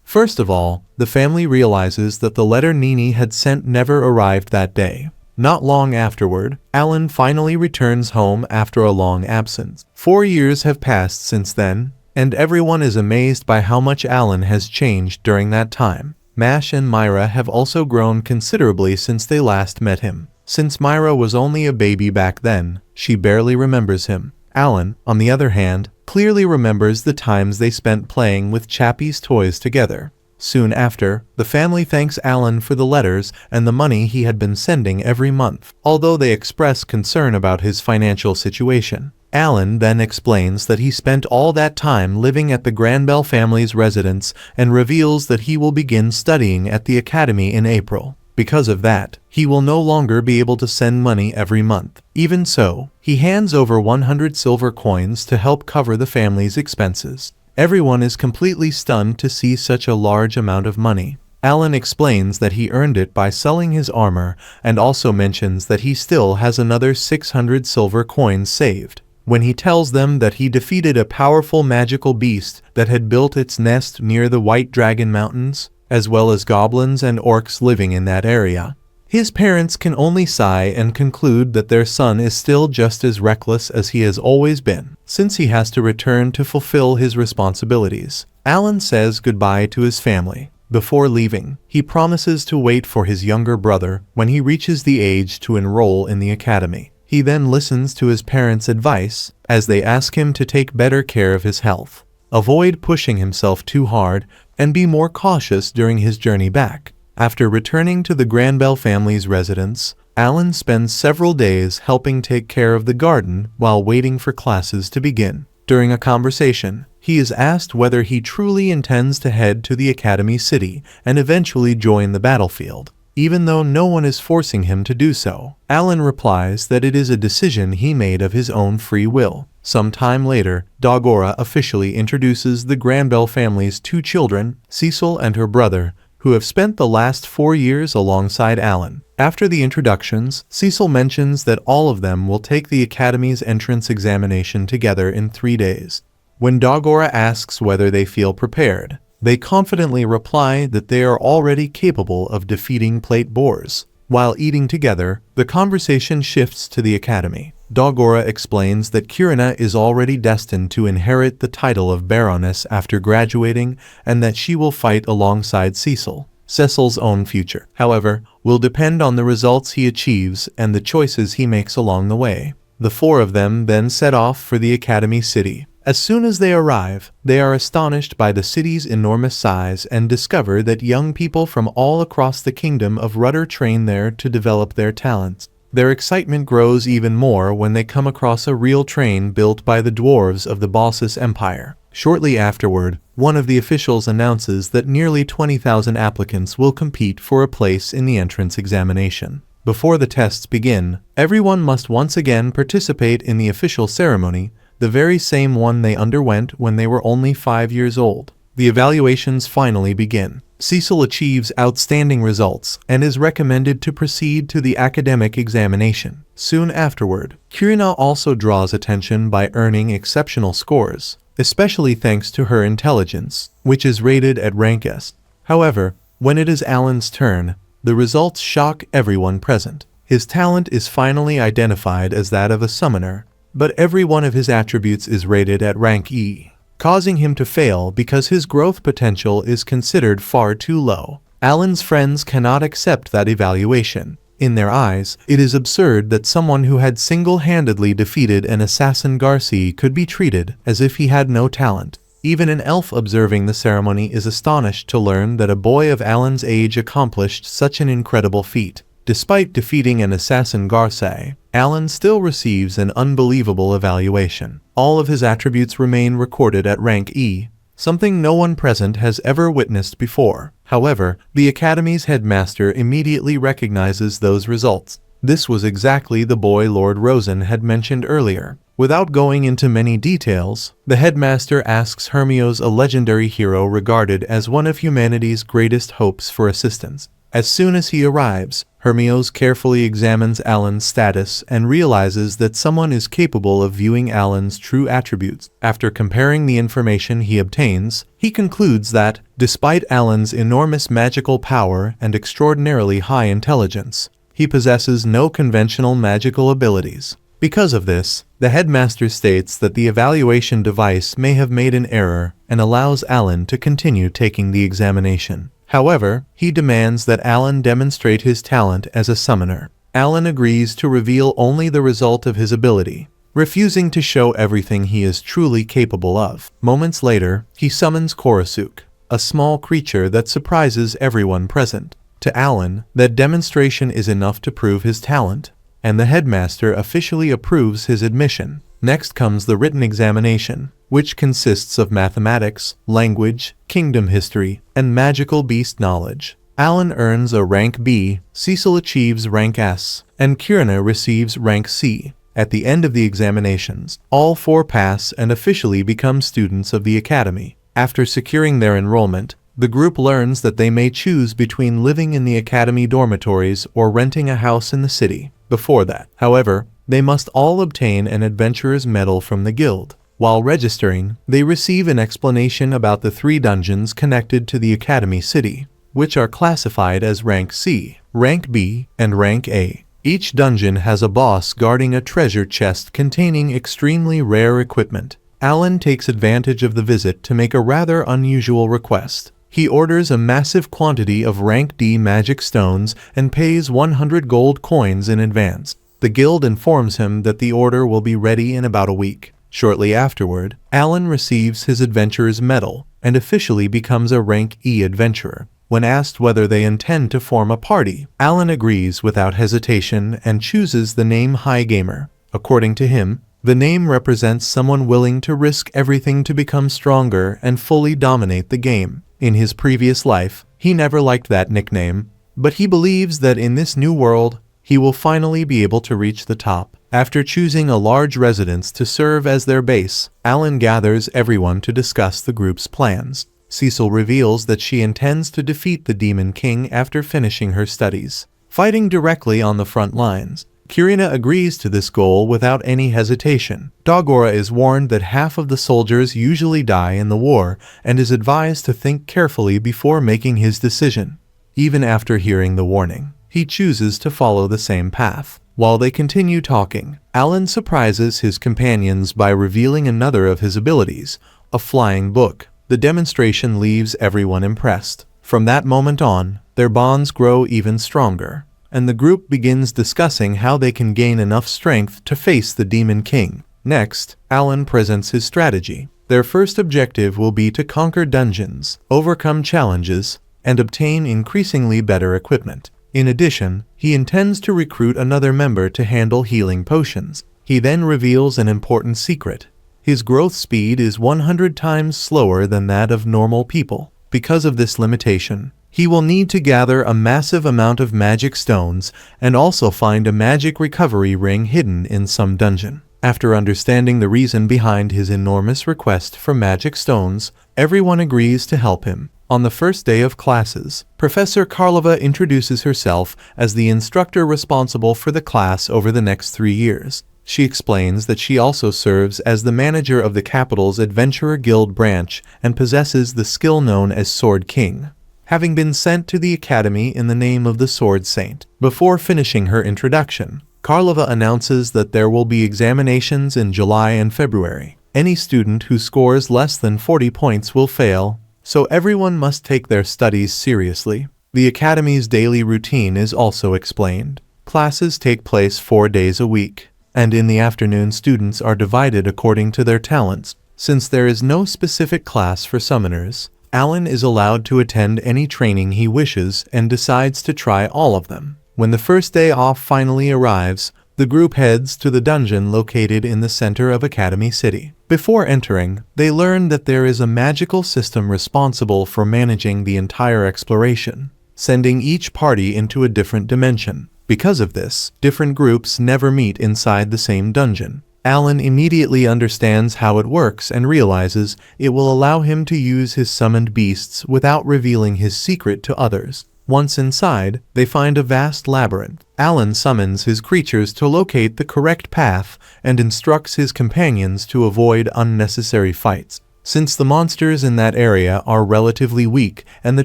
Speaker 1: First of all, the family realizes that the letter Nini had sent never arrived that day. Not long afterward, Alan finally returns home after a long absence. 4 years have passed since then, and everyone is amazed by how much Alan has changed during that time. Mash and Myra have also grown considerably since they last met him. Since Myra was only a baby back then, she barely remembers him. Alan, on the other hand, clearly remembers the times they spent playing with Chappie's toys together. Soon after, the family thanks Alan for the letters and the money he had been sending every month, although they express concern about his financial situation. Alan then explains that he spent all that time living at the Granbell family's residence and reveals that he will begin studying at the academy in April. Because of that, he will no longer be able to send money every month. Even so, he hands over 100 silver coins to help cover the family's expenses. Everyone is completely stunned to see such a large amount of money. Alan explains that he earned it by selling his armor and also mentions that he still has another 600 silver coins saved. When he tells them that he defeated a powerful magical beast that had built its nest near the White Dragon Mountains, as well as goblins and orcs living in that area, his parents can only sigh and conclude that their son is still just as reckless as he has always been, since he has to return to fulfill his responsibilities. Alan says goodbye to his family. Before leaving, he promises to wait for his younger brother when he reaches the age to enroll in the academy. He then listens to his parents' advice as they ask him to take better care of his health, avoid pushing himself too hard, and be more cautious during his journey back. After returning to the Granbell family's residence, Alan spends several days helping take care of the garden while waiting for classes to begin. During a conversation, he is asked whether he truly intends to head to the Academy City and eventually join the battlefield. Even though no one is forcing him to do so, Alan replies that it is a decision he made of his own free will. Some time later, Dogora officially introduces the Granbell family's 2 children, Cecil and her brother, who have spent the last 4 years alongside Alan. After the introductions, Cecil mentions that all of them will take the Academy's entrance examination together in 3 days. When Dogora asks whether they feel prepared, they confidently reply that they are already capable of defeating plate boars. While eating together, the conversation shifts to the academy. Dogora explains that Kirina is already destined to inherit the title of Baroness after graduating and that she will fight alongside Cecil. Cecil's own future, however, will depend on the results he achieves and the choices he makes along the way. The 4 of them then set off for the Academy City. As soon as they arrive, they are astonished by the city's enormous size and discover that young people from all across the kingdom of Rudder train there to develop their talents. Their excitement grows even more when they come across a real train built by the dwarves of the Bossus Empire. Shortly afterward, one of the officials announces that nearly 20,000 applicants will compete for a place in the entrance examination. Before the tests begin, everyone must once again participate in the official ceremony, the very same one they underwent when they were only 5 years old. The evaluations finally begin. Cecil achieves outstanding results and is recommended to proceed to the academic examination. Soon afterward, Kirina also draws attention by earning exceptional scores, especially thanks to her intelligence, which is rated at rank S. However, when it is Alan's turn, the results shock everyone present. His talent is finally identified as that of a summoner, but every one of his attributes is rated at rank E, causing him to fail because his growth potential is considered far too low. Alan's friends cannot accept that evaluation. In their eyes, it is absurd that someone who had single-handedly defeated an assassin Garcia could be treated as if he had no talent. Even an elf observing the ceremony is astonished to learn that a boy of Alan's age accomplished such an incredible feat. Despite defeating an assassin Garcia, Alan still receives an unbelievable evaluation. All of his attributes remain recorded at rank E, something no one present has ever witnessed before. However, the Academy's headmaster immediately recognizes those results. This was exactly the boy Lord Rosen had mentioned earlier. Without going into many details, the headmaster asks Hermios, a legendary hero regarded as one of humanity's greatest hopes, for assistance. As soon as he arrives, Hermios carefully examines Alan's status and realizes that someone is capable of viewing Alan's true attributes. After comparing the information he obtains, he concludes that, despite Alan's enormous magical power and extraordinarily high intelligence, he possesses no conventional magical abilities. Because of this, the headmaster states that the evaluation device may have made an error and allows Alan to continue taking the examination. However, he demands that Alan demonstrate his talent as a summoner. Alan agrees to reveal only the result of his ability, refusing to show everything he is truly capable of. Moments later, he summons Korosuk, a small creature that surprises everyone present. To Alan, that demonstration is enough to prove his talent, and the headmaster officially approves his admission. Next comes the written examination, which consists of mathematics, language, kingdom history, and magical beast knowledge. Alan earns a rank B, Cecil achieves rank S, and Kirina receives rank C. At the end of the examinations, all four pass and officially become students of the Academy. After securing their enrollment, the group learns that they may choose between living in the Academy dormitories or renting a house in the city. Before that, however, they must all obtain an adventurer's medal from the guild. While registering, they receive an explanation about the 3 dungeons connected to the Academy city, which are classified as rank C, rank B, and rank A. Each dungeon has a boss guarding a treasure chest containing extremely rare equipment. Alan takes advantage of the visit to make a rather unusual request. He orders a massive quantity of rank D magic stones and pays 100 gold coins in advance. The guild informs him that the order will be ready in about a week. Shortly afterward, Alan receives his adventurer's medal and officially becomes a rank E adventurer. When asked whether they intend to form a party, Alan agrees without hesitation and chooses the name High Gamer. According to him, the name represents someone willing to risk everything to become stronger and fully dominate the game. In his previous life, he never liked that nickname, but he believes that in this new world, he will finally be able to reach the top. After choosing a large residence to serve as their base, Alan gathers everyone to discuss the group's plans. Cecil reveals that she intends to defeat the Demon King after finishing her studies, fighting directly on the front lines. Kirina agrees to this goal without any hesitation. Dagora is warned that half of the soldiers usually die in the war and is advised to think carefully before making his decision. Even after hearing the warning, he chooses to follow the same path. While they continue talking, Alan surprises his companions by revealing another of his abilities, a flying book. The demonstration leaves everyone impressed. From that moment on, their bonds grow even stronger, and the group begins discussing how they can gain enough strength to face the Demon King. Next, Alan presents his strategy. Their first objective will be to conquer dungeons, overcome challenges, and obtain increasingly better equipment. In addition, he intends to recruit another member to handle healing potions. He then reveals an important secret. His growth speed is 100 times slower than that of normal people. Because of this limitation, he will need to gather a massive amount of magic stones and also find a magic recovery ring hidden in some dungeon. After understanding the reason behind his enormous request for magic stones, Everyone agrees to help him. On the first day of classes, Professor Karlova introduces herself as the instructor responsible for the class over the next 3 years. She explains that she also serves as the manager of the capital's Adventurer Guild branch and possesses the skill known as Sword King, having been sent to the academy in the name of the Sword Saint. Before finishing her introduction, Karlova announces that there will be examinations in July and February. Any student who scores less than 40 points will fail, so everyone must take their studies seriously. The academy's daily routine is also explained. Classes take place 4 days a week, and in the afternoon students are divided according to their talents. Since there is no specific class for summoners, Alan is allowed to attend any training he wishes and decides to try all of them. When the first day off finally arrives, the group heads to the dungeon located in the center of Academy City. Before entering, they learn that there is a magical system responsible for managing the entire exploration, sending each party into a different dimension. Because of this, different groups never meet inside the same dungeon. Alan immediately understands how it works and realizes it will allow him to use his summoned beasts without revealing his secret to others. Once inside, they find a vast labyrinth. Alan summons his creatures to locate the correct path and instructs his companions to avoid unnecessary fights. Since the monsters in that area are relatively weak and the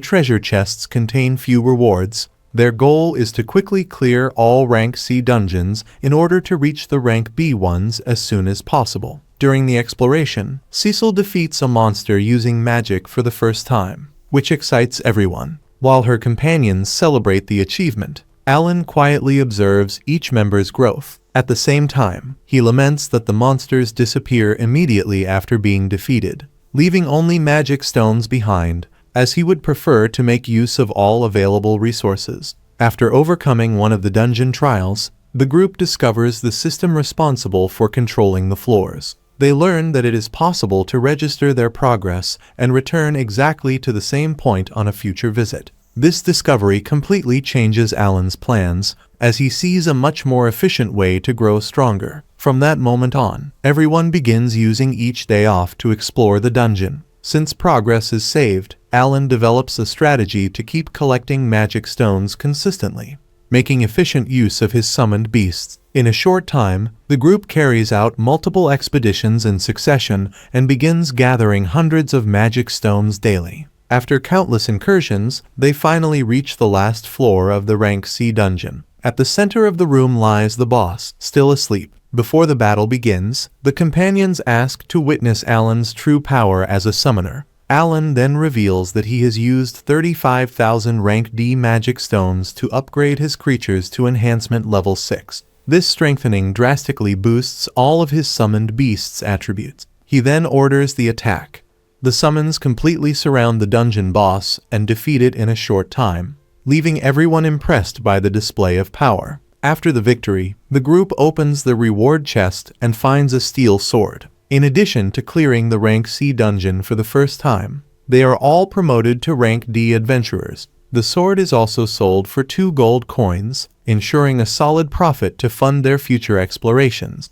Speaker 1: treasure chests contain few rewards, their goal is to quickly clear all rank C dungeons in order to reach the rank B ones as soon as possible. During the exploration, Cecil defeats a monster using magic for the first time, which excites everyone. While her companions celebrate the achievement, Alan quietly observes each member's growth. At the same time, he laments that the monsters disappear immediately after being defeated, leaving only magic stones behind, as he would prefer to make use of all available resources. After overcoming one of the dungeon trials, the group discovers the system responsible for controlling the floors. They learn that it is possible to register their progress and return exactly to the same point on a future visit. This discovery completely changes Alan's plans, as he sees a much more efficient way to grow stronger. From that moment on, everyone begins using each day off to explore the dungeon. Since progress is saved, Alan develops a strategy to keep collecting magic stones consistently, making efficient use of his summoned beasts. In a short time, the group carries out multiple expeditions in succession and begins gathering hundreds of magic stones daily. After countless incursions, they finally reach the last floor of the rank C dungeon. At the center of the room lies the boss, still asleep. Before the battle begins, the companions ask to witness Alan's true power as a summoner. Alan then reveals that he has used 35,000 rank D magic stones to upgrade his creatures to enhancement level 6. This strengthening drastically boosts all of his summoned beasts' attributes. He then orders the attack. The summons completely surround the dungeon boss and defeat it in a short time, leaving everyone impressed by the display of power. After the victory, the group opens the reward chest and finds a steel sword. In addition to clearing the rank C dungeon for the first time, they are all promoted to rank D adventurers. The sword is also sold for 2 gold coins, ensuring a solid profit to fund their future explorations.